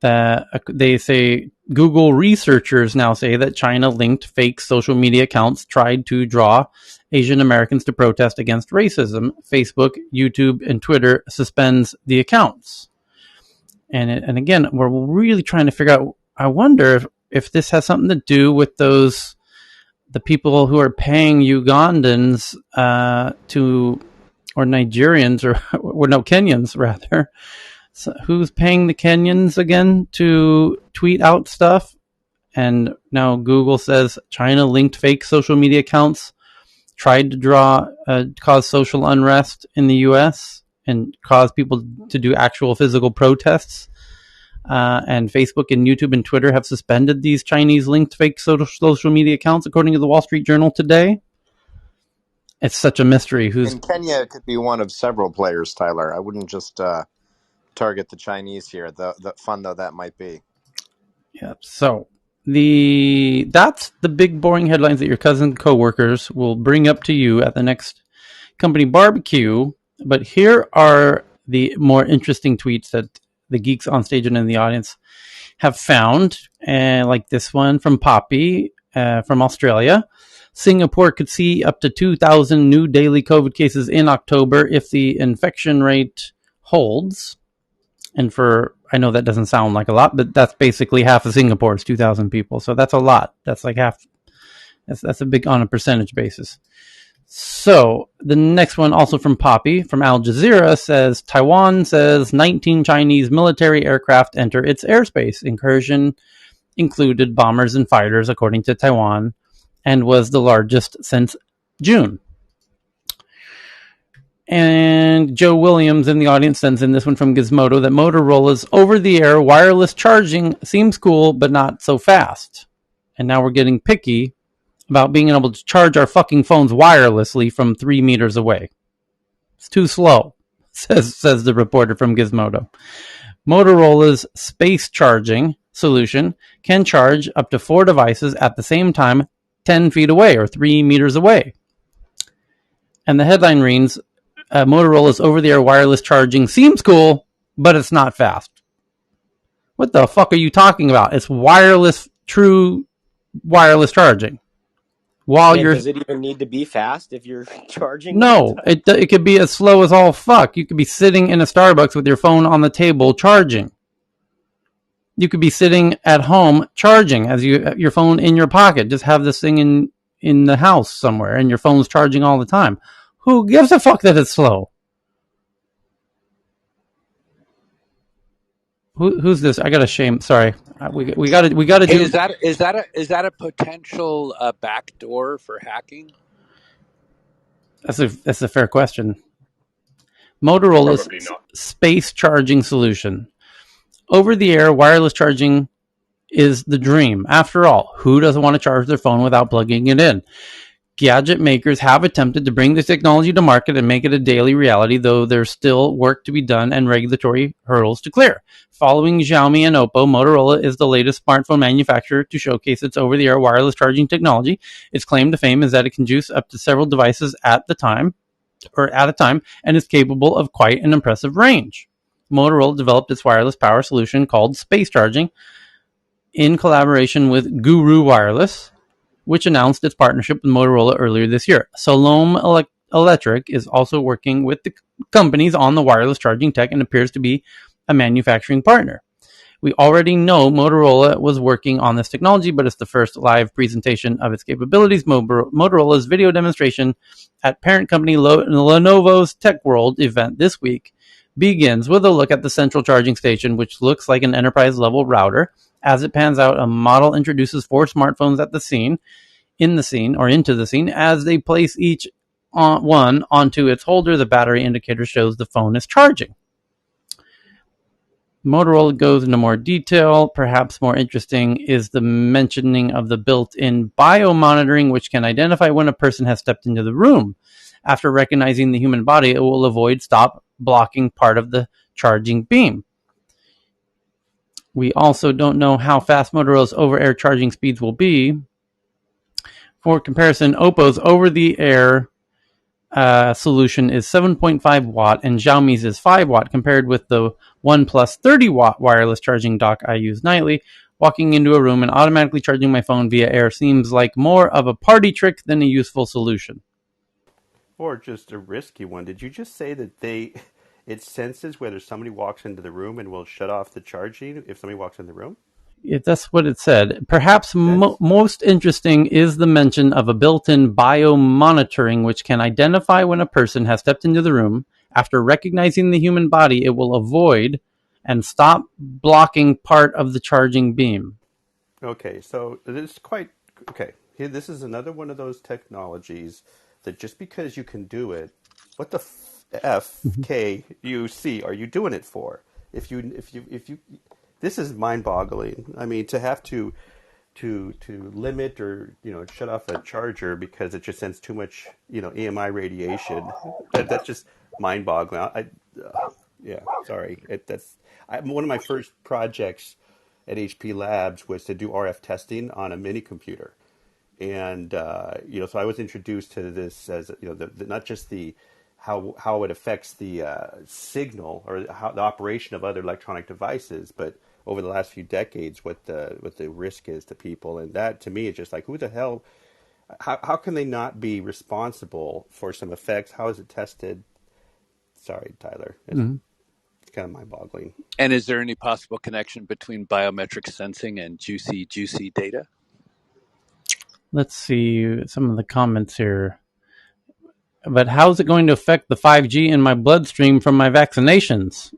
That they say Google researchers now say that China-linked fake social media accounts tried to draw Asian Americans to protest against racism. Facebook, YouTube, and Twitter suspends the accounts. And again, we're really trying to figure out, I wonder if this has something to do with the people who are paying Ugandans or Nigerians, or no, Kenyans rather. So who's paying the Kenyans again to tweet out stuff? And now Google says China-linked fake social media accounts tried to cause social unrest in the U.S. and cause people to do actual physical protests. And Facebook and YouTube and Twitter have suspended these Chinese-linked fake social media accounts, according to the Wall Street Journal today. It's such a mystery. In Kenya, it could be one of several players, Tyler. I wouldn't just target the Chinese here, the fun though that might be. Yeah. So that's the big boring headlines that your cousin coworkers will bring up to you at the next company barbecue. But here are the more interesting tweets that the geeks on stage and in the audience have found, like this one from Poppy from Australia. Singapore could see up to 2,000 new daily COVID cases in October if the infection rate holds. And I know that doesn't sound like a lot, but that's basically half of Singapore's 2,000 people. So that's a lot. That's like half. That's a big on a percentage basis. So the next one, also from Poppy, from Al Jazeera, says Taiwan says 19 Chinese military aircraft enter its airspace. Incursion included bombers and fighters, according to Taiwan, and was the largest since June. And Joe Williams in the audience sends in this one from Gizmodo, that Motorola's over-the-air wireless charging seems cool, but not so fast. And now we're getting picky about being able to charge our fucking phones wirelessly from 3 meters away. It's too slow, says the reporter from Gizmodo. Motorola's space charging solution can charge up to 4 devices at the same time 10 feet away or 3 meters away. And the headline reads, Motorola's over-the-air wireless charging seems cool, but it's not fast. What the fuck are you talking about? It's wireless, true wireless charging. Does it even need to be fast if you're charging? No, it could be as slow as all fuck. You could be sitting in a Starbucks with your phone on the table charging. You could be sitting at home charging as your phone in your pocket. Just have this thing in the house somewhere, and your phone's charging all the time. Who gives a fuck that it's slow? Who's this? I got to shame. Sorry, we got to do. Is that a potential backdoor for hacking? That's a fair question. Motorola's space charging solution. Over-the-air wireless charging is the dream. After all, who doesn't want to charge their phone without plugging it in? Gadget makers have attempted to bring this technology to market and make it a daily reality, though there's still work to be done and regulatory hurdles to clear. Following Xiaomi and Oppo, Motorola is the latest smartphone manufacturer to showcase its over-the-air wireless charging technology. Its claim to fame is that it can juice up to several devices at a time, and is capable of quite an impressive range. Motorola developed its wireless power solution called Space Charging in collaboration with Guru Wireless, which announced its partnership with Motorola earlier this year. Salome Electric is also working with the companies on the wireless charging tech and appears to be a manufacturing partner. We already know Motorola was working on this technology, but it's the first live presentation of its capabilities. Motorola's video demonstration at parent company Lenovo's Tech World event this week begins with a look at the central charging station, which looks like an enterprise-level router. As it pans out, a model introduces 4 smartphones into the scene. As they place each one onto its holder, the battery indicator shows the phone is charging. Motorola goes into more detail. Perhaps more interesting is the mentioning of the built-in biomonitoring, which can identify when a person has stepped into the room. After recognizing the human body, it will stop blocking part of the charging beam. We also don't know how fast Motorola's over-air charging speeds will be. For comparison, Oppo's over-the-air solution is 7.5 watt and Xiaomi's is 5 watt, compared with the OnePlus 30 watt wireless charging dock I use nightly, walking into a room and automatically charging my phone via air seems like more of a party trick than a useful solution. Or just a risky one. Did you just say that it senses whether somebody walks into the room and will shut off the charging if somebody walks in the room? If that's what it said. Perhaps most interesting is the mention of a built-in biomonitoring, which can identify when a person has stepped into the room. After recognizing the human body, it will avoid and stop blocking part of the charging beam. Okay, so this quite okay. Here, this is another one of those technologies that just because you can do it, what the FKUC are you doing it for? If you, this is mind-boggling. I mean, to have to limit or shut off a charger because it just sends too much EMI radiation. That's just mind-boggling. Yeah, sorry. One of my first projects at HP Labs was to do RF testing on a mini computer, and so I was introduced to this as not just the how it affects the signal or how the operation of other electronic devices, but over the last few decades, what the risk is to people, and that to me is just like, who the hell? How can they not be responsible for some effects? How is it tested? Sorry, Tyler. It's kind of mind-boggling. And is there any possible connection between biometric sensing and juicy data? Let's see some of the comments here. But how is it going to affect the 5G in my bloodstream from my vaccinations?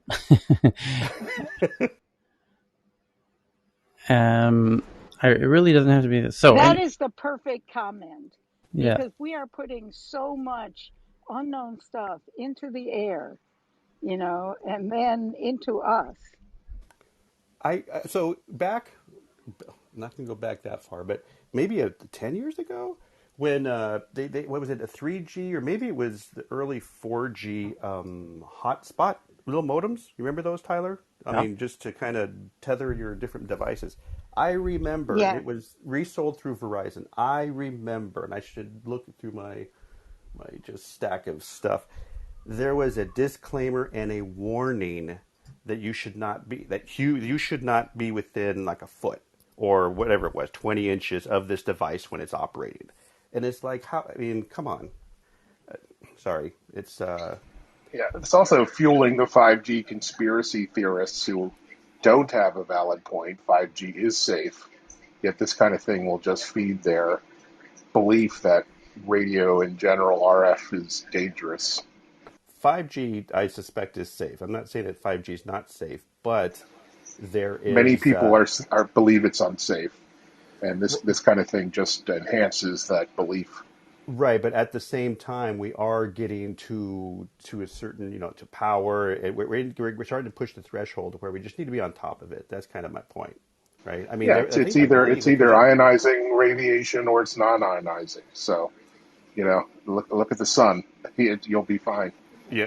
It really doesn't have to be this. So that is the perfect comment. Yeah. Because we are putting so much unknown stuff into the air, and then into us. So back, I'm not going to go back that far, but maybe 10 years ago when they what was it, a 3G or maybe it was the early 4G hotspot little modems. You remember those, Tyler? I mean, just to kind of tether your different devices. I remember it was resold through Verizon. I remember, and I should look through my just stack of stuff. There was a disclaimer and a warning that you should not be within like a foot or whatever it was, 20 inches of this device when it's operating. And it's like, how? I mean, come on. Sorry, it's. Yeah, it's also fueling the 5G conspiracy theorists who don't have a valid point. 5G is safe, yet this kind of thing will just feed their belief that radio in general, RF, is dangerous. 5G, I suspect, is safe. I'm not saying that 5G is not safe, but there is many people are believe it's unsafe, and this kind of thing just enhances that belief. Right, but at the same time, we are getting to a certain to power. We're starting to push the threshold where we just need to be on top of it. That's kind of my point, right? I mean, it's either ionizing radiation or it's non-ionizing. So, look at the sun. You'll be fine. Yeah,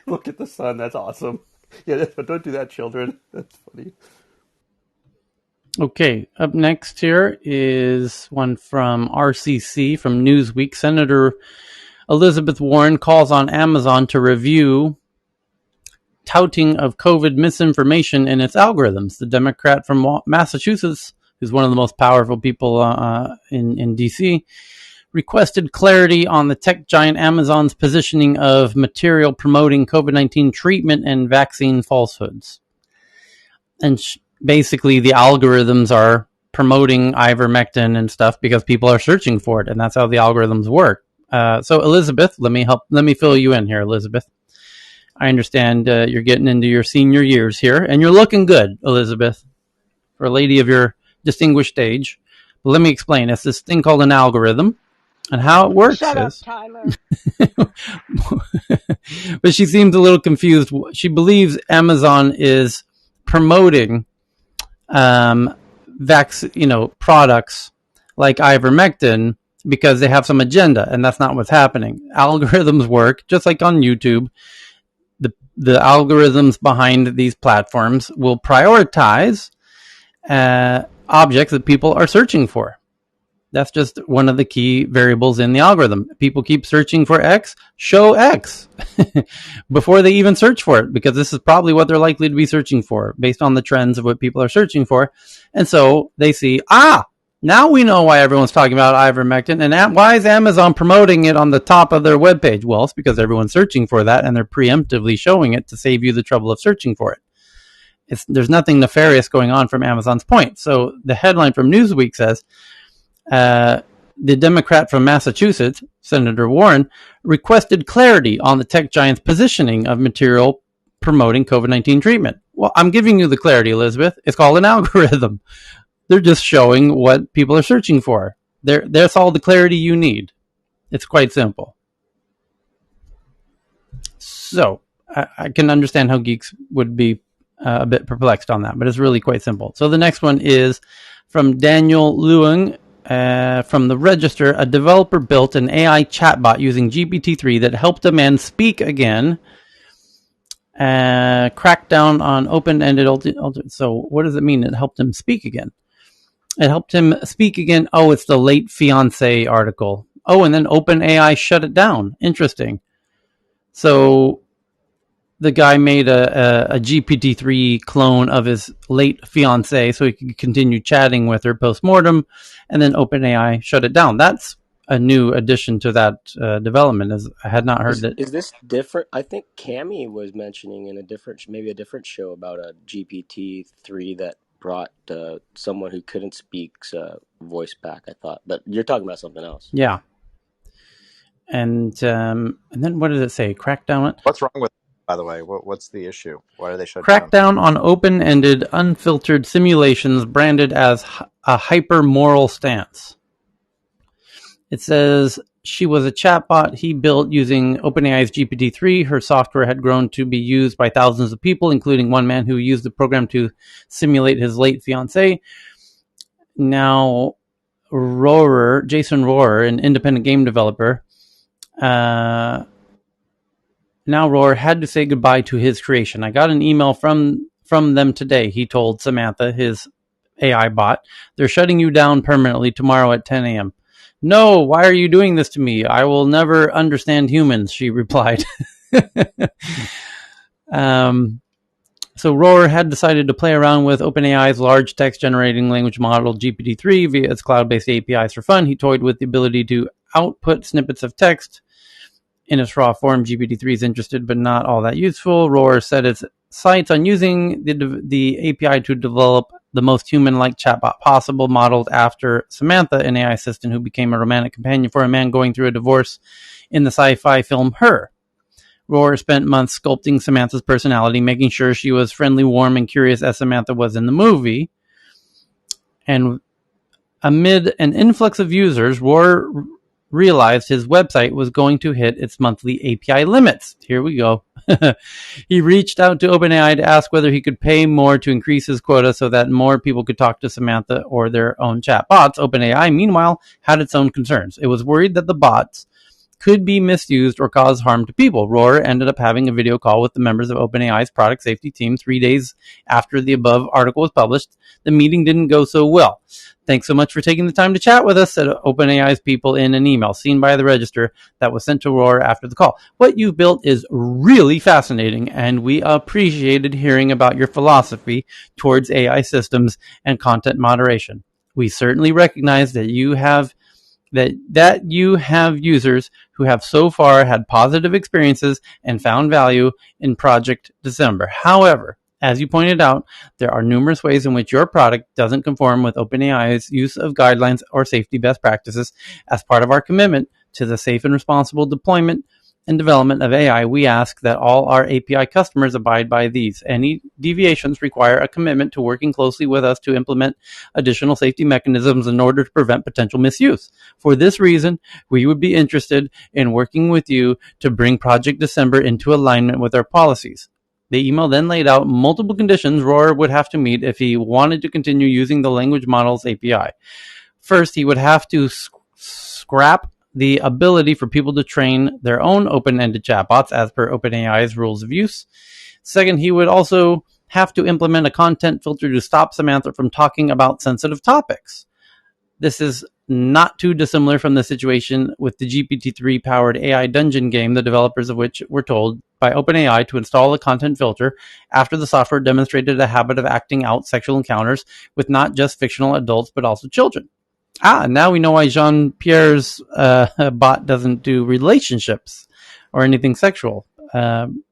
look at the sun. That's awesome. Yeah, don't do that, children. That's funny. Okay, up next here is one from RCC from Newsweek. Senator Elizabeth Warren calls on Amazon to review touting of COVID misinformation in its algorithms. The Democrat from Massachusetts, who's one of the most powerful people in D.C., requested clarity on the tech giant Amazon's positioning of material promoting COVID-19 treatment and vaccine falsehoods. And basically, the algorithms are promoting ivermectin and stuff because people are searching for it, and that's how the algorithms work. So, Elizabeth, let me fill you in here, Elizabeth. I understand you're getting into your senior years here, and you're looking good, Elizabeth, for a lady of your distinguished age. But let me explain. It's this thing called an algorithm, and how it works Shut up, is... Tyler. But she seems a little confused. She believes Amazon is promoting products like ivermectin because they have some agenda, and that's not what's happening. Algorithms work just like on YouTube. The algorithms behind these platforms will prioritize objects that people are searching for. That's just one of the key variables in the algorithm. People keep searching for X, show X before they even search for it, because this is probably what they're likely to be searching for based on the trends of what people are searching for. And so they see, now we know why everyone's talking about ivermectin, and why is Amazon promoting it on the top of their webpage? Well, it's because everyone's searching for that, and they're preemptively showing it to save you the trouble of searching for it. There's nothing nefarious going on from Amazon's point. So the headline from Newsweek says, the Democrat from Massachusetts, Senator Warren, requested clarity on the tech giant's positioning of material promoting COVID-19 treatment. Well, I'm giving you the clarity, Elizabeth. It's called an algorithm. They're just showing what people are searching for. That's all the clarity you need. It's quite simple. So I can understand how geeks would be a bit perplexed on that, but it's really quite simple. So the next one is from Daniel Luong. From the Register, a developer built an AI chatbot using GPT-3 that helped a man speak again. Cracked down on open-ended. So what does it mean? It helped him speak again. It helped him speak again. Oh, it's the late fiance article. Oh, and then OpenAI shut it down. Interesting. So the guy made a GPT-3 clone of his late fiance so he could continue chatting with her post-mortem, and then OpenAI shut it down. That's a new addition to that development. I had not heard that. Is this different? I think Cami was mentioning in a different show about a GPT-3 that brought someone who couldn't speak's voice back, I thought. But you're talking about something else. Yeah. And then what does it say? Crackdown it? What's wrong with it, by the way? What's the issue? Why are they shut down? Crackdown on open-ended, unfiltered simulations branded as a hyper-moral stance. It says she was a chatbot he built using OpenAI's GPT-3. Her software had grown to be used by thousands of people, including one man who used the program to simulate his late fiancée. Now, Jason Rohrer, an independent game developer, now Rohrer had to say goodbye to his creation. I got an email from them today, he told Samantha, his AI bot. They're shutting you down permanently tomorrow at 10 a.m. No, why are you doing this to me? I will never understand humans, she replied. So Rohrer had decided to play around with OpenAI's large text generating language model GPT-3 via its cloud-based APIs for fun. He toyed with the ability to output snippets of text in its raw form. GPT-3 is interested but not all that useful. Rohrer set its sights on using the API to develop the most human-like chatbot possible, modeled after Samantha, an AI assistant who became a romantic companion for a man going through a divorce in the sci-fi film Her. Rohrer spent months sculpting Samantha's personality, making sure she was friendly, warm, and curious as Samantha was in the movie. And amid an influx of users, Rohrer realized his website was going to hit its monthly API limits. Here we go. He reached out to OpenAI to ask whether he could pay more to increase his quota so that more people could talk to Samantha or their own chat bots. OpenAI, meanwhile, had its own concerns. It was worried that the bots could be misused or cause harm to people. Rohrer ended up having a video call with the members of OpenAI's product safety team 3 days after the above article was published. The meeting didn't go so well. Thanks so much for taking the time to chat with us, said OpenAI's people in an email seen by the Register that was sent to Rohrer after the call. What you've built is really fascinating, and we appreciated hearing about your philosophy towards AI systems and content moderation. We certainly recognize that you have users who have so far had positive experiences and found value in Project December. However, as you pointed out, there are numerous ways in which your product doesn't conform with OpenAI's use of guidelines or safety best practices. As part of our commitment to the safe and responsible deployment and development of AI, we ask that all our API customers abide by these. Any deviations require a commitment to working closely with us to implement additional safety mechanisms in order to prevent potential misuse. For this reason, we would be interested in working with you to bring Project December into alignment with our policies. The email then laid out multiple conditions Rohrer would have to meet if he wanted to continue using the language model's API. First, he would have to scrap the ability for people to train their own open-ended chatbots as per OpenAI's rules of use. Second, he would also have to implement a content filter to stop Samantha from talking about sensitive topics. This is not too dissimilar from the situation with the GPT-3 powered AI dungeon game, the developers of which were told by OpenAI to install a content filter after the software demonstrated a habit of acting out sexual encounters with not just fictional adults but also children. Now we know why Jean-Pierre's bot doesn't do relationships or anything sexual.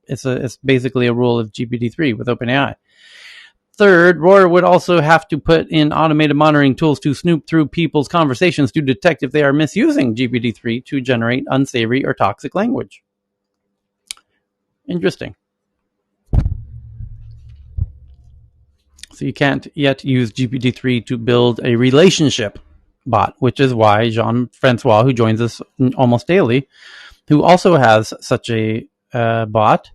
It's basically a rule of GPT-3 with OpenAI. Third, Roar would also have to put in automated monitoring tools to snoop through people's conversations to detect if they are misusing GPT-3 to generate unsavory or toxic language. Interesting. So you can't yet use GPT-3 to build a relationship bot, which is why Jean-Francois, who joins us almost daily, who also has such a bot,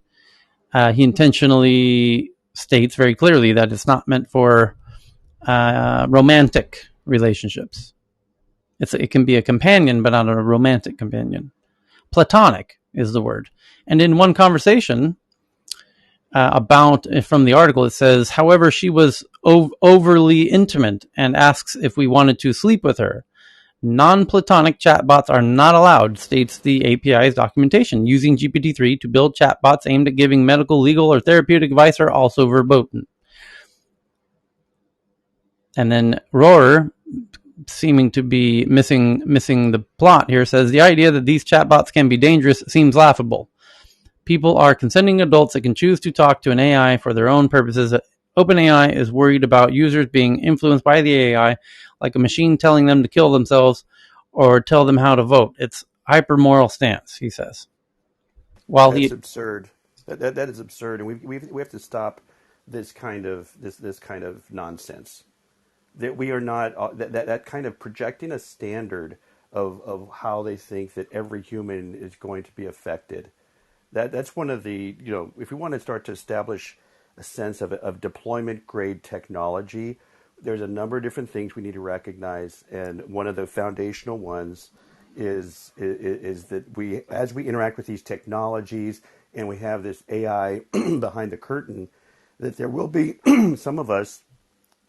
he intentionally states very clearly that it's not meant for romantic relationships. It can be a companion, but not a romantic companion. Platonic is the word. And in one conversation from the article, it says, however, she was overly intimate and asks if we wanted to sleep with her. Non-platonic chatbots are not allowed, states the API's documentation. Using GPT-3 to build chatbots aimed at giving medical, legal, or therapeutic advice are also verboten. And then Rohr, seeming to be missing the plot here, says the idea that these chatbots can be dangerous seems laughable. People are consenting adults that can choose to talk to an AI for their own purposes. OpenAI is worried about users being influenced by the AI, like a machine telling them to kill themselves or tell them how to vote. It's hyper-moral stance, he says. That's absurd. That is absurd, and we have to stop this kind of nonsense. That we are not that kind of projecting a standard of how they think that every human is going to be affected. That's one of the, if we want to start to establish a sense of deployment grade technology, there's a number of different things we need to recognize, and one of the foundational ones is that as we interact with these technologies and we have this AI behind the curtain, that there will be some of us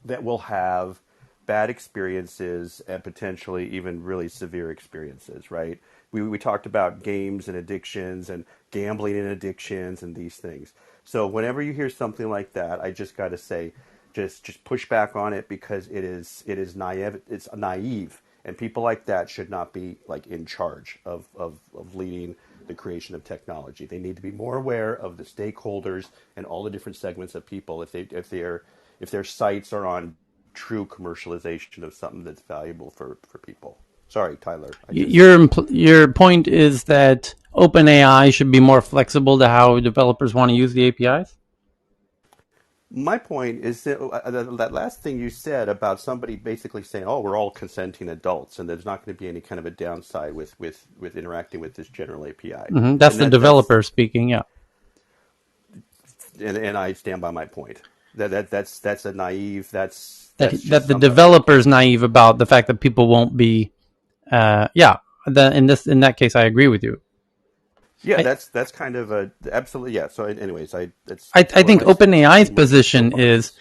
that will have bad experiences and potentially even really severe experiences, right? We talked about games and addictions and gambling and addictions and these things. So whenever you hear something like that, I just got to say, just push back on it, because it is naive. It's naive, and people like that should not be like in charge of leading the creation of technology. They need to be more aware of the stakeholders and all the different segments of people if their sights are on true commercialization of something that's valuable for people. Sorry, Tyler. Your point is that OpenAI should be more flexible to how developers want to use the APIs? My point is that last thing you said about somebody basically saying, "Oh, we're all consenting adults, and there's not going to be any kind of a downside with interacting with this general API." Mm-hmm. That's the developer speaking, yeah. And I stand by my point. That's a naive. That the developer's naive about the fact that people won't be. In that case, I agree with you. Yeah, that's kind of a absolutely, yeah. So, anyways, I think OpenAI's position is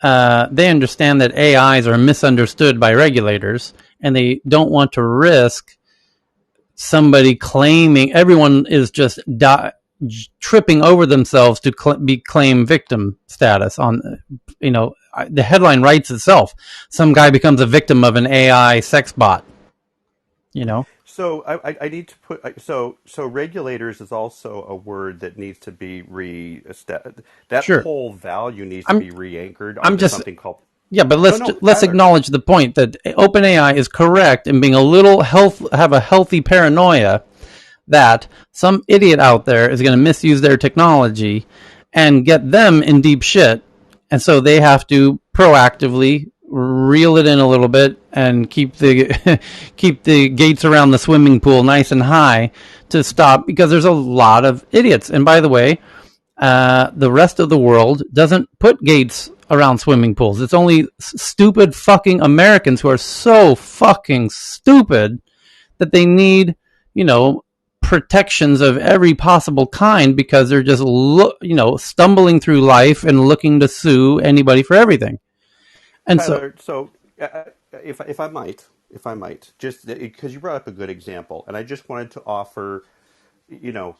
they understand that AIs are misunderstood by regulators, and they don't want to risk somebody claiming everyone is just tripping over themselves to claim victim status. On the headline writes itself. Some guy becomes a victim of an AI sex bot. So I need to put so regulators is also a word that needs to be whole value needs to be re-anchored onto something called. Yeah, but let's acknowledge the point that OpenAI is correct in being have a healthy paranoia that some idiot out there is going to misuse their technology and get them in deep shit, and so they have to proactively reel it in a little bit and keep the gates around the swimming pool nice and high to stop, because there's a lot of idiots. And by the way, the rest of the world doesn't put gates around swimming pools. It's only stupid fucking Americans who are so fucking stupid that they need, protections of every possible kind, because they're just stumbling through life and looking to sue anybody for everything. And Tyler, so if I might, if I might, just because you brought up a good example, and I just wanted to offer, you know,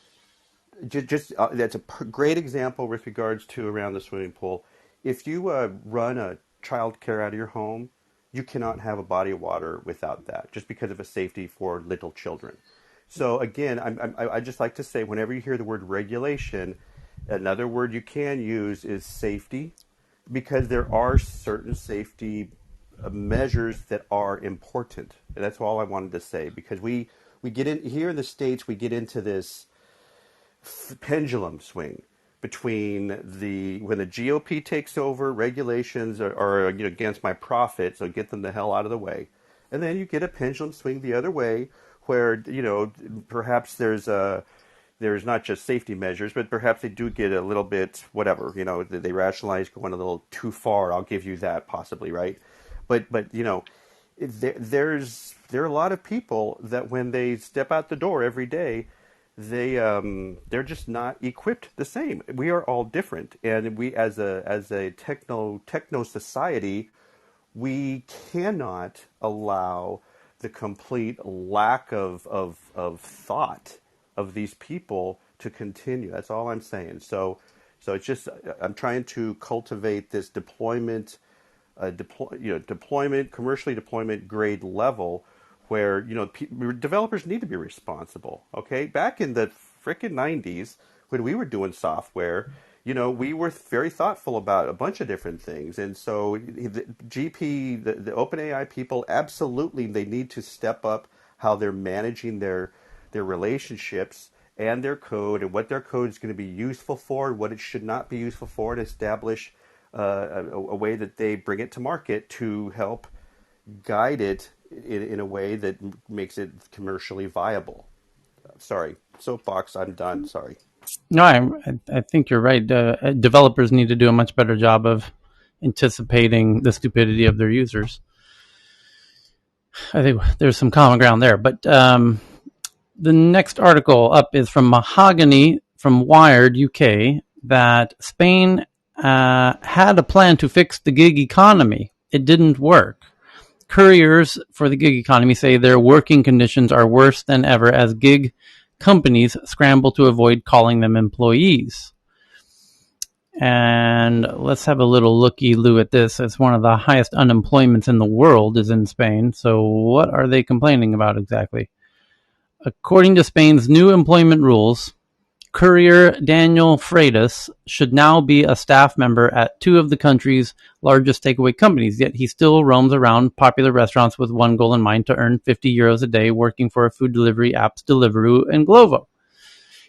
just that's a great example with regards to around the swimming pool. If you run a child care out of your home, you cannot have a body of water without that, just because of a safety for little children. So again, I just like to say, whenever you hear the word regulation, another word you can use is safety, because there are certain safety measures that are important. And that's all I wanted to say, because we get in here in the States, we get into this pendulum swing between when the GOP takes over, regulations are against my profit, so get them the hell out of the way, and then you get a pendulum swing the other way, where perhaps there's not just safety measures, but perhaps they do get a little bit whatever, they rationalize going a little too far. I'll give you that, possibly, right? But there are a lot of people that when they step out the door every day, they're just not equipped the same. We are all different, and we as a techno society, we cannot allow the complete lack of thought of these people to continue. That's all I'm saying. So it's just, I'm trying to cultivate this commercially deployment grade level, where developers need to be responsible. Okay, back in the frickin' 90s, when we were doing software, we were very thoughtful about a bunch of different things, and so the OpenAI people, absolutely, they need to step up how they're managing their relationships and their code, and what their code is going to be useful for, and what it should not be useful for, and establish a way that they bring it to market to help guide it in a way that makes it commercially viable. Sorry, soapbox, I'm done. Sorry. No, I think you're right. Developers need to do a much better job of anticipating the stupidity of their users. I think there's some common ground there. But the next article up is from Mahogany from Wired UK, that Spain had a plan to fix the gig economy. It didn't work. Couriers for the gig economy say their working conditions are worse than ever as gig companies scramble to avoid calling them employees. And let's have a little looky-loo at this. It's one of the highest unemployments in the world is in Spain. So what are they complaining about exactly? According to Spain's new employment rules, courier Daniel Freitas should now be a staff member at two of the country's largest takeaway companies, yet he still roams around popular restaurants with one goal in mind: to earn 50 euros a day working for food delivery apps Deliveroo and Glovo.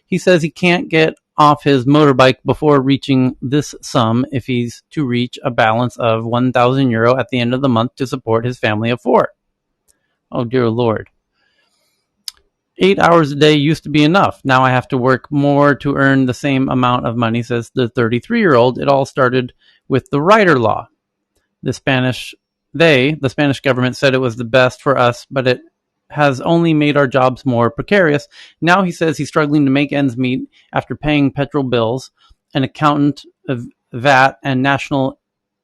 He says he can't get off his motorbike before reaching this sum if he's to reach a balance of €1,000 at the end of the month to support his family of four. Oh, dear Lord. 8 hours a day used to be enough. Now I have to work more to earn the same amount of money, says the 33-year-old. It all started with the rider law. The Spanish government said it was the best for us, but it has only made our jobs more precarious. Now he says he's struggling to make ends meet after paying petrol bills, an accountant of VAT, and national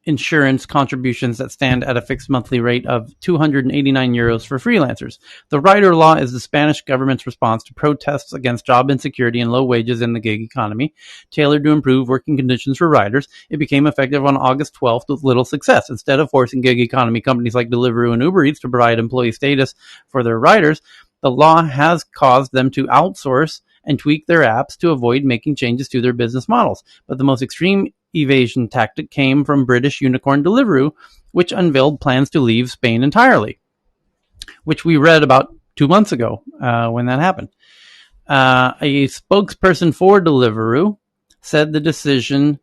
insurance contributions that stand at a fixed monthly rate of €289 for freelancers. The rider law is the Spanish government's response to protests against job insecurity and low wages in the gig economy, tailored to improve working conditions for riders. It became effective on August 12th with little success. Instead of forcing gig economy companies like Deliveroo and Uber Eats to provide employee status for their riders, the law has caused them to outsource and tweak their apps to avoid making changes to their business models. But the most extreme evasion tactic came from British unicorn Deliveroo, which unveiled plans to leave Spain entirely, which we read about 2 months ago when that happened. A spokesperson for Deliveroo said the decision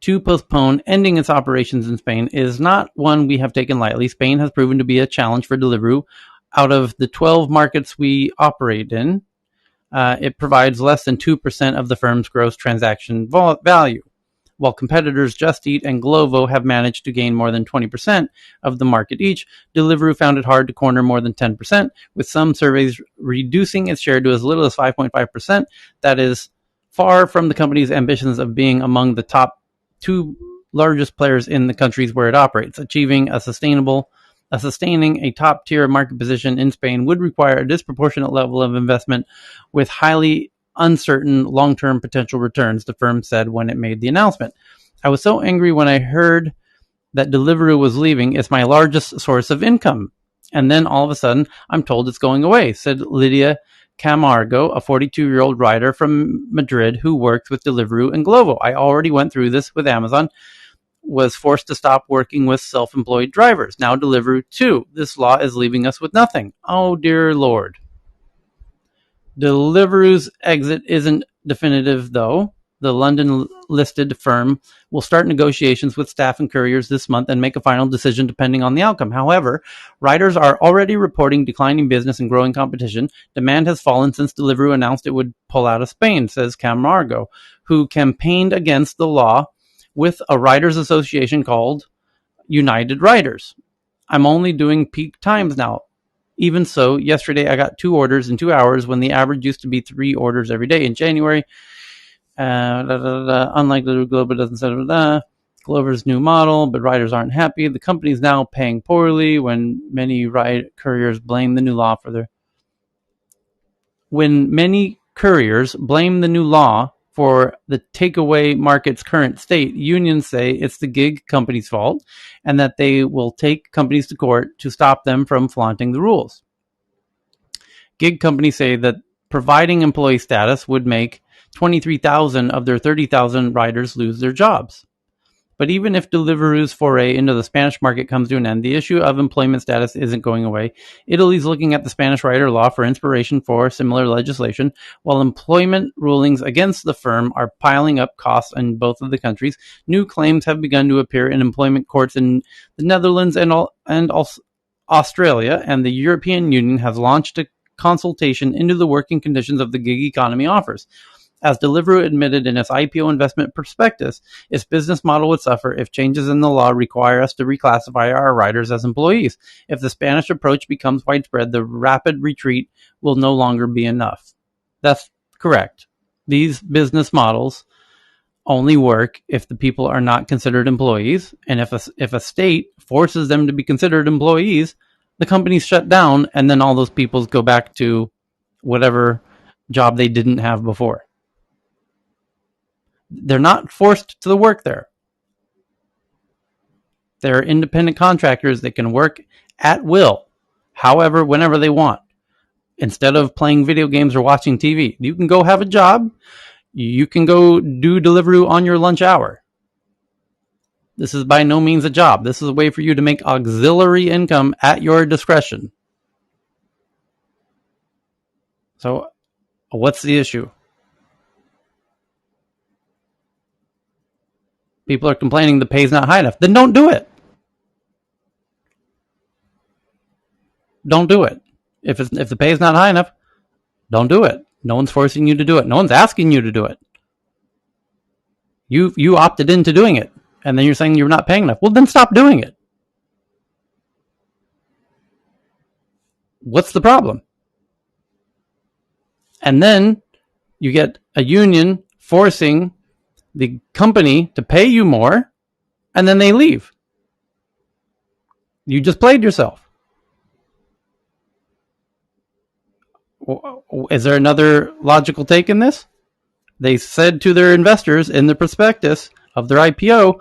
to postpone ending its operations in Spain is not one we have taken lightly. Spain has proven to be a challenge for Deliveroo. Out of the 12 markets we operate in, it provides less than 2% of the firm's gross transaction value. While competitors Just Eat and Glovo have managed to gain more than 20% of the market each, Deliveroo found it hard to corner more than 10%, with some surveys reducing its share to as little as 5.5%. That is far from the company's ambitions of being among the top two largest players in the countries where it operates. Achieving a sustainable sustaining a top-tier market position in Spain would require a disproportionate level of investment with highly uncertain long-term potential returns, the firm said when it made the announcement. I was so angry when I heard that Deliveroo was leaving. It's my largest source of income. And then all of a sudden, I'm told it's going away, said Lydia Camargo, a 42-year-old rider from Madrid who worked with Deliveroo and Glovo. I already went through this with Amazon, was forced to stop working with self-employed drivers. Now Deliveroo too. This law is leaving us with nothing. Oh, dear Lord. Deliveroo's exit isn't definitive, though. The London-listed firm will start negotiations with staff and couriers this month and make a final decision depending on the outcome. However, riders are already reporting declining business and growing competition. Demand has fallen since Deliveroo announced it would pull out of Spain, says Camargo, who campaigned against the law with a riders association called United Riders. I'm only doing peak times now. Even so, yesterday I got 2 orders in 2 hours when the average used to be 3 orders every day. In January, unlike the Glover doesn't say Glover's new model, but riders aren't happy. The company is now paying poorly when many couriers blame the new law for their the takeaway market's current state. Unions say it's the gig company's fault and that they will take companies to court to stop them from flaunting the rules. Gig companies say that providing employee status would make 23,000 of their 30,000 riders lose their jobs. But even if Deliveroo's foray into the Spanish market comes to an end, the issue of employment status isn't going away. Italy's looking at the Spanish rider law for inspiration for similar legislation, while employment rulings against the firm are piling up costs in both of the countries. New claims have begun to appear in employment courts in the Netherlands and Australia, and the European Union has launched a consultation into the working conditions of the gig economy offers. As Deliveroo admitted in its IPO investment prospectus, its business model would suffer if changes in the law require us to reclassify our riders as employees. If the Spanish approach becomes widespread, the rapid retreat will no longer be enough. That's correct. These business models only work if the people are not considered employees, and if a state forces them to be considered employees, the companies shut down, and then all those people go back to whatever job they didn't have before. They're not forced to work there. They're independent contractors that can work at will, however, whenever they want. Instead of playing video games or watching TV, you can go have a job. You can go do Deliveroo on your lunch hour. This is by no means a job. This is a way for you to make auxiliary income at your discretion. So, what's the issue? People are complaining the pay's not high enough. Then don't do it. Don't do it. If the pay is not high enough, don't do it. No one's forcing you to do it. No one's asking you to do it. You opted into doing it, and then you're saying you're not paying enough. Well, then stop doing it. What's the problem? And then you get a union forcing the company to pay you more, and then they leave. You just played yourself. Is there another logical take in this? They said to their investors in the prospectus of their IPO,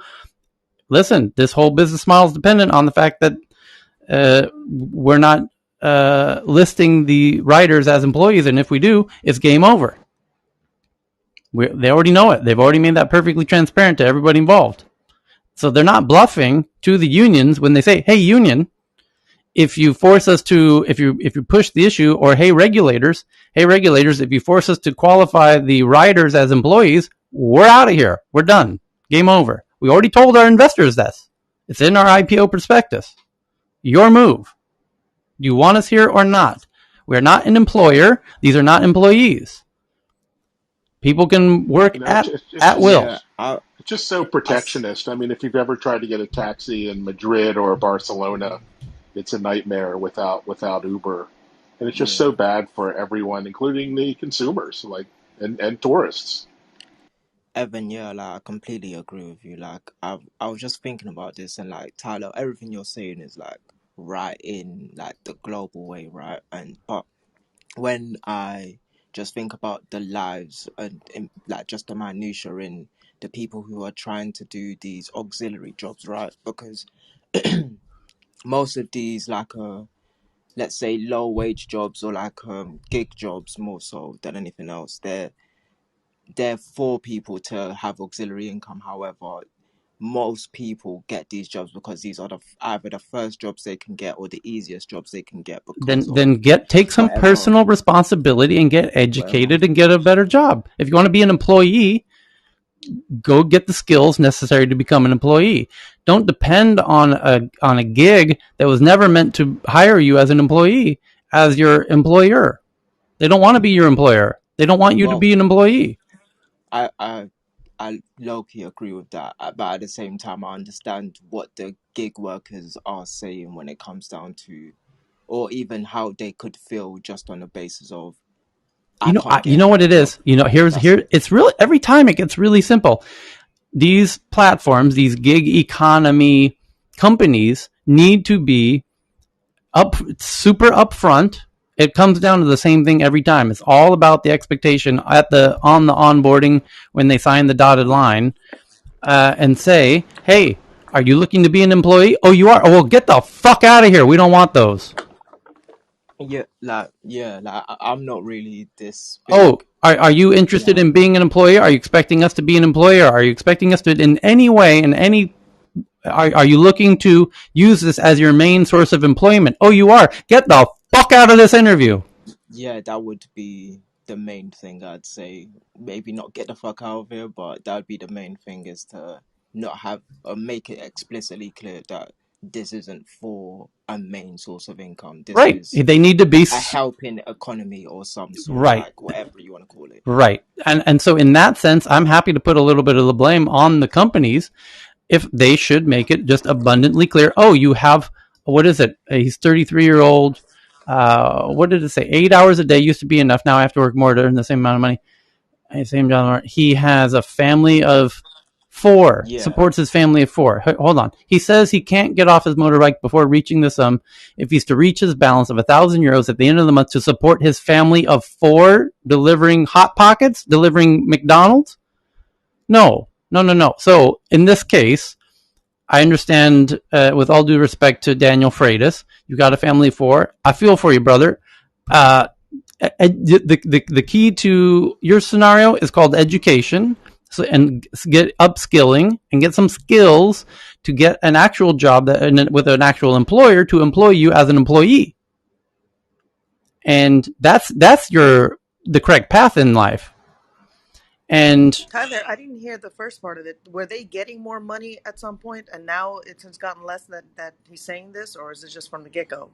listen, this whole business model is dependent on the fact that we're not listing the riders as employees, and if we do, it's game over. They already know it. They've already made that perfectly transparent to everybody involved. So they're not bluffing to the unions when they say, hey, union, if you force us to, if you push the issue, or hey, regulators, if you force us to qualify the riders as employees, we're out of here. We're done. Game over. We already told our investors this. It's in our IPO prospectus. Your move. Do you want us here or not? We're not an employer. These are not employees. People can work at will. Yeah, It's just so protectionist. I mean, if you've ever tried to get a taxi in Madrid or Barcelona, it's a nightmare without Uber, and it's just so bad for everyone, including the consumers, like and tourists. Evan, yeah, like I completely agree with you. Like I was just thinking about this, and like Tyler, everything you're saying is like right, in like the global way, right? But when I just think about the lives and like just the minutia in the people who are trying to do these auxiliary jobs, right? Because most of these like let's say low wage jobs or like gig jobs more so than anything else, they're for people to have auxiliary income. However, most people get these jobs because these are either the first jobs they can get or the easiest jobs they can get because of Then take some whatever personal responsibility and get whatever. educated and get a better job. If you want to be an employee, go get the skills necessary to become an employee. Don't depend on a gig that was never meant to hire you as an employee as your employer. They don't want to be your employer. They don't want you to Well, be an employee. I low-key agree with that, but at the same time, I understand what the gig workers are saying when it comes down to, or even how they could feel just on the basis of, I can't You get know what another it job. is. Here. It's really every time it gets really simple. These platforms, these gig economy companies, need to be super upfront. It comes down to the same thing every time. It's all about the expectation on the onboarding when they sign the dotted line, and say, "Hey, are you looking to be an employee? Oh, you are. Oh, well, get the fuck out of here. We don't want those. I'm not really this big. Oh, are you interested Yeah, in being an employer? Are you expecting us to be an employer? Are you expecting us to, in any way, are you looking to use this as your main source of employment? Oh, you are. Get the fuck out of this interview. yeah, that would be the main thing I'd say. Maybe not get the fuck out of here, but that would be the main thing, is to not have or make it explicitly clear that this isn't for a main source of income. This Right. is They need to be a helping economy or some sort, right. like whatever you want to call it. Right. And so in that sense, I'm happy to put a little bit of the blame on the companies if they should make it just abundantly clear. Oh, you have, what is it? He's 33-year-old. What did it say? 8 hours a day used to be enough. Now I have to work more to earn the same amount of money. Same dollar. He has a family of 4, Yeah, supports his family of 4. Hold on. He says he can't get off his motorbike before reaching the sum if he's to reach his balance of €1,000 at the end of the month to support his family of 4, delivering Hot Pockets, delivering McDonald's. No. So in this case, I understand, with all due respect to Daniel Freitas, you got a family of 4. I feel for you, brother. The key to your scenario is called education. So, and get upskilling and get some skills to get an actual job with an actual employer to employ you as an employee. And that's the correct path in life. And Tyler, I didn't hear the first part of it. Were they getting more money at some point, and now it has gotten less that he's saying this, or is it just from the get-go?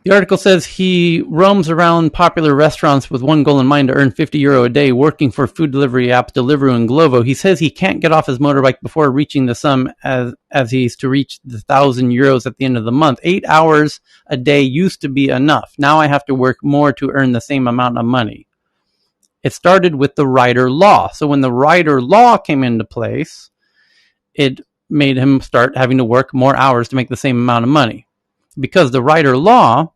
the article says he roams around popular restaurants with one goal in mind: to earn €50 a day, working for food delivery apps Deliveroo and Glovo. He says he can't get off his motorbike before reaching the sum as he's to reach the €1,000 at the end of the month. 8 hours a day used to be enough. Now I have to work more to earn the same amount of money. It started with the rider law. So when the rider law came into place, it made him start having to work more hours to make the same amount of money. Because the rider law,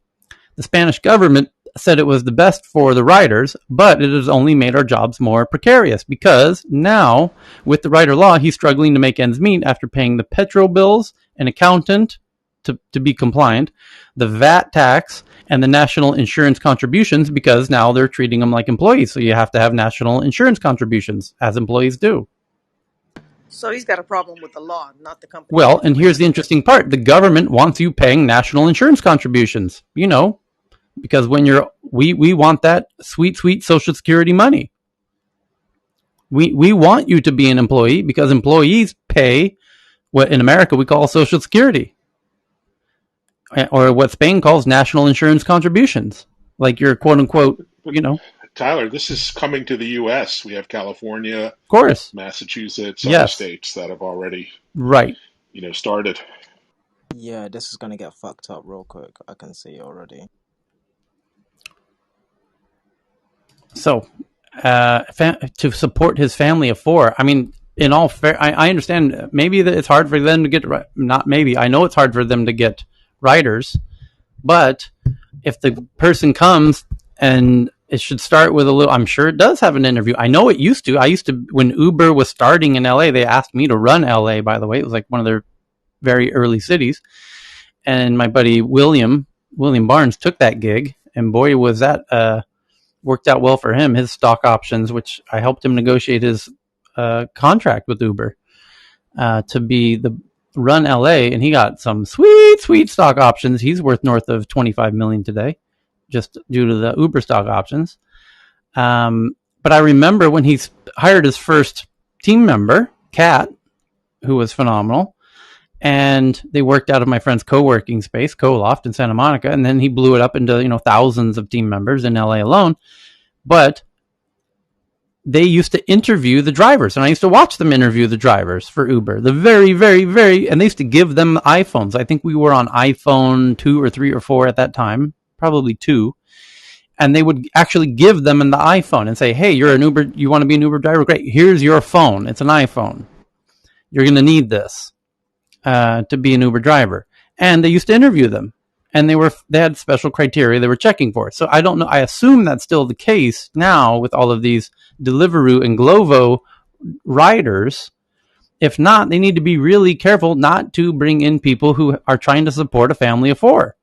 the Spanish government said it was the best for the riders, but it has only made our jobs more precarious, because now with the rider law, he's struggling to make ends meet after paying the petrol bills, an accountant to be compliant, the VAT tax, and the national insurance contributions, because now they're treating them like employees. So you have to have national insurance contributions, as employees do. So he's got a problem with the law, not the company Well, making and money. here's the interesting part. The government wants you paying national insurance contributions, because when we want that sweet, sweet Social Security money. We want you to be an employee because employees pay what in America we call Social Security, or what Spain calls national insurance contributions, like your quote unquote, But Tyler, this is coming to the U.S. We have California, of course, Massachusetts, other yes, states that have already, right. started. yeah, this is gonna get fucked up real quick. I can see already. So, to support his family of 4, I mean, in all fair, I understand maybe that it's hard for them to get, not maybe, I know it's hard for them to get riders, but if the person comes, and it should start with a little, I'm sure it does have an interview. I know it used to. When Uber was starting in LA, they asked me to run LA, by the way. It was like one of their very early cities. And my buddy William Barnes took that gig, and boy, was that worked out well for him. His stock options, which I helped him negotiate his contract with Uber to be the run LA, and he got some sweet stock options. He's worth north of 25 million today, just due to the Uber stock options. But I remember when he hired his first team member, Kat, who was phenomenal. And they worked out of my friend's co-working space, Co-Loft in Santa Monica, and then he blew it up into thousands of team members in LA alone. But they used to interview the drivers, and I used to watch them interview the drivers for Uber. The very, very, very, and they used to give them iPhones. I think we were on iPhone 2 or 3 or 4 at that time, probably 2. And they would actually give them the iPhone and say, hey, you're an Uber, you want to be an Uber driver? Great, here's your phone. It's an iPhone. You're going to need this to be an Uber driver. And they used to interview them. And they had special criteria they were checking for. So I don't know. I assume that's still the case now with all of these Deliveroo and Glovo riders. If not, they need to be really careful not to bring in people who are trying to support a family of 4.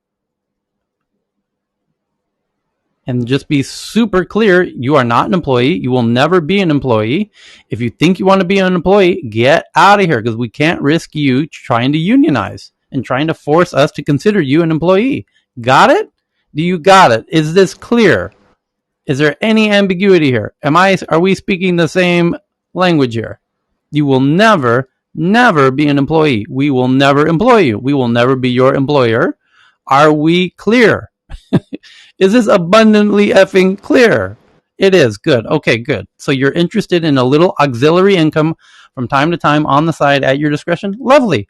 And just be super clear, you are not an employee. You will never be an employee. If you think you want to be an employee, get out of here, because we can't risk you trying to unionize and trying to force us to consider you an employee. Got it? Do you got it? Is this clear? Is there any ambiguity here? Are we speaking the same language here? You will never be an employee. We will never employ you. We will never be your employer. Are we clear? Is this abundantly effing clear? It is. Good. Okay, good. So you're interested in a little auxiliary income from time to time on the side at your discretion? Lovely.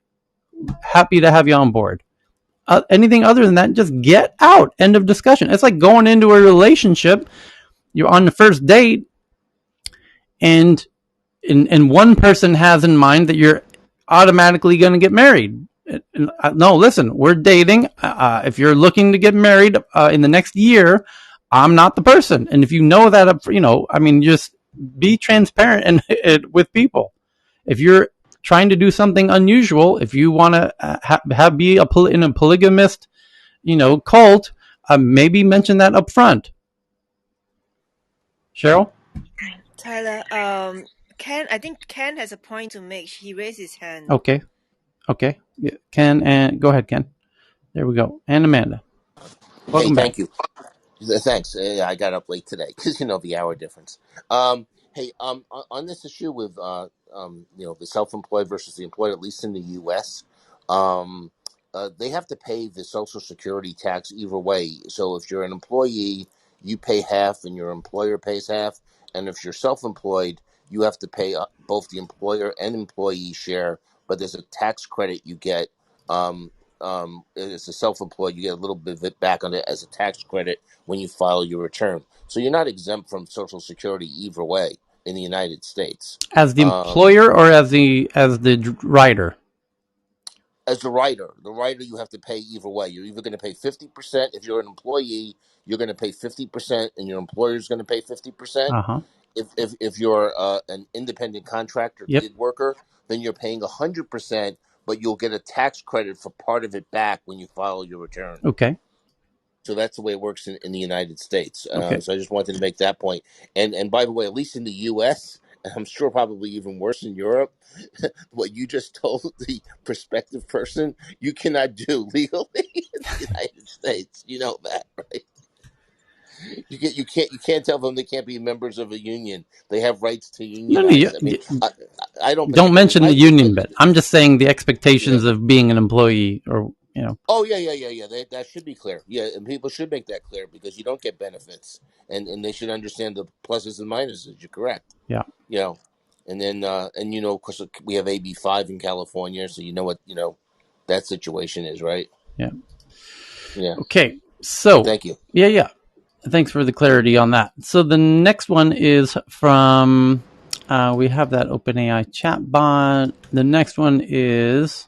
Happy to have you on board. Anything other than that, just get out. End of discussion. It's like going into a relationship. You're on the first date, and one person has in mind that you're automatically going to get married. No, listen, we're dating. If you're looking to get married in the next year, I'm not the person. And if you know that, just be transparent and with people. If you're trying to do something unusual, if you want to be in a polygamist, cult, maybe mention that up front. Cheryl? Tyler, Ken, I think Ken has a point to make. He raised his hand. Okay. Yeah, Ken, and go ahead, Ken. There we go. And Amanda. Welcome Thank back. you. Thanks. I got up late today because the hour difference. On this issue with the self-employed versus the employed, at least in the U.S., they have to pay the Social Security tax either way. So if you're an employee, you pay half, and your employer pays half. And if you're self-employed, you have to pay both the employer and employee share. But there's a tax credit you get. As a self-employed, you get a little bit of it back on it as a tax credit when you file your return. So you're not exempt from Social Security either way in the United States. As the employer or as the rider? As the writer, you have to pay either way. You're either going to pay 50%. If you're an employee, you're going to pay 50%, and your employer's going to pay 50%. Uh-huh. If you're an independent contractor, gig worker, then you're paying 100%, but you'll get a tax credit for part of it back when you file your return. Okay. So that's the way it works in the United States. Okay. So I just wanted to make that point. And by the way, at least in the U.S., and I'm sure probably even worse in Europe, what you just told the prospective person, you cannot do legally in the United States. You know that, right? You can't tell them they can't be members of a union. They have rights to unionize. I don't mention the union bit. I'm just saying the expectations of being an employee, or Oh yeah. That should be clear. Yeah, and people should make that clear because you don't get benefits, and they should understand the pluses and minuses. You're correct. Yeah. And then of course we have AB5 in California, so you know what that situation is, right? Yeah. Yeah. Okay. So thank you. Yeah. Thanks for the clarity on that. So the next one is from we have that OpenAI chat bot. The next one is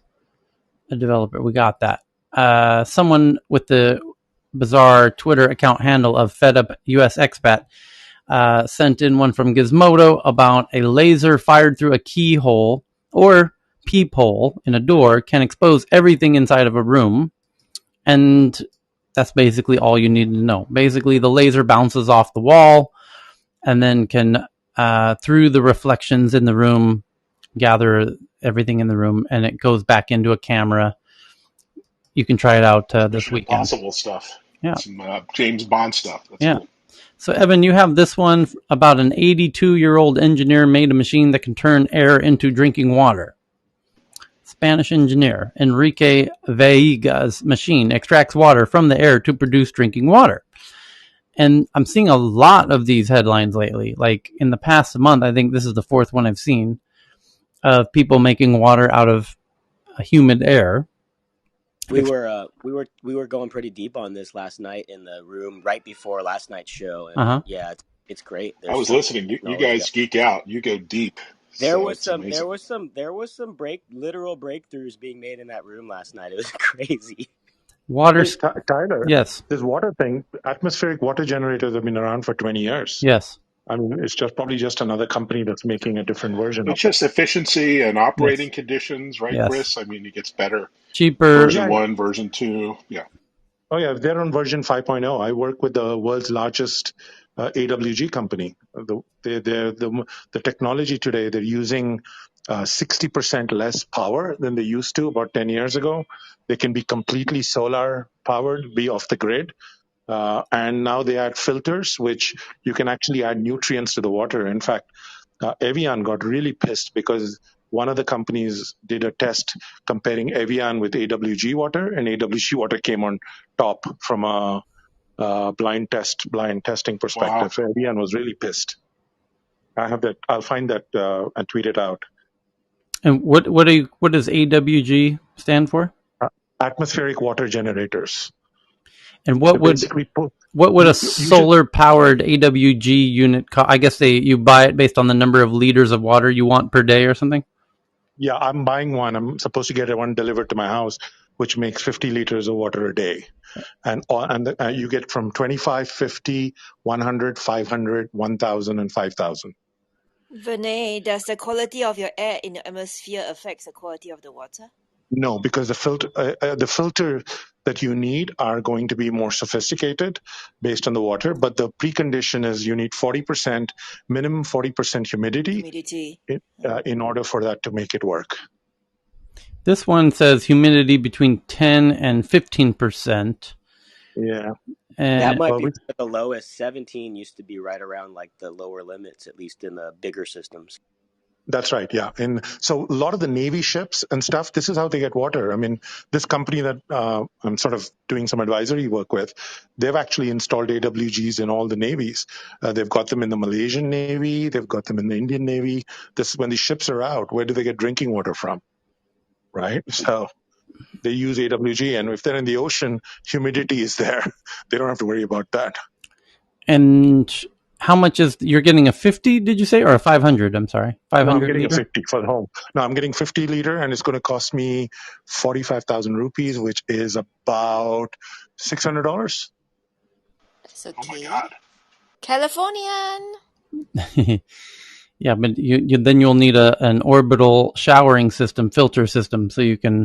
a developer. We got that. someone with the bizarre Twitter account handle of Fed Up US Expat sent in one from Gizmodo about a laser fired through a keyhole or peephole in a door can expose everything inside of a room. And that's basically all you need to know. Basically, the laser bounces off the wall and then can, through the reflections in the room, gather everything in the room, and it goes back into a camera. You can try it out this weekend. Impossible stuff. Yeah. Some James Bond stuff. That's cool. So, Evan, you have this one about an 82-year-old engineer made a machine that can turn air into drinking water. Spanish engineer Enrique Veiga's machine extracts water from the air to produce drinking water. And I'm seeing a lot of these headlines lately. Like in the past month, I think this is the fourth one I've seen of people making water out of humid air. We were going pretty deep on this last night in the room right before last night's show, and yeah, it's great. I was listening. You guys geek out. You go deep. There was some literal breakthroughs being made in that room last night. It was crazy. Water. Hey, Tyler. Yes. This water thing, atmospheric water generators have been around for 20 years. Yes. I mean, it's probably just another company that's making a different version. It's just efficiency and operating conditions, right, Chris? I mean, it gets better. Cheaper. Version 1, version 2. Yeah. Oh, yeah. They're on version 5.0. I work with the world's largest AWG company. The technology today, they're using 60% less power than they used to about 10 years ago. They can be completely solar powered, be off the grid. And now they add filters, which you can actually add nutrients to the water. In fact, Evian got really pissed because one of the companies did a test comparing Evian with AWG water, and AWG water came on top from a blind testing perspective. Wow. So Evian was really pissed. I have that. I'll find that and tweet it out. And what does AWG stand for? Atmospheric water generators. And what would a solar powered AWG unit cost? I guess you buy it based on the number of liters of water you want per day or something? Yeah, I'm buying one. I'm supposed to get one delivered to my house, which makes 50 liters of water a day. And you get from 25, 50, 100, 500, 1,000, and 5,000. Vinay, does the quality of your air in the atmosphere affect the quality of the water? No, because the filter that you need are going to be more sophisticated based on the water. But the precondition is you need 40%, minimum 40% humidity in order for that to make it work. This one says humidity between 10 and 15%. Yeah. And that might be the lowest. 17 used to be right around like the lower limits, at least in the bigger systems. That's right, yeah. And so a lot of the Navy ships and stuff, this is how they get water. I mean, this company that I'm sort of doing some advisory work with, they've actually installed AWGs in all the navies. They've got them in the Malaysian Navy. They've got them in the Indian Navy. This is when these ships are out. Where do they get drinking water from? Right? So they use AWG. And if they're in the ocean, humidity is there. They don't have to worry about that. And how much you're getting a 50, did you say, or a 500? I'm sorry. 500 No, I'm getting liter? a 50 for the home. No, I'm getting 50 liter, and it's going to cost me 45,000 rupees, which is about $600. That's okay. Oh my God. Californian. Yeah, but then you'll need an orbital showering system, filter system, so you can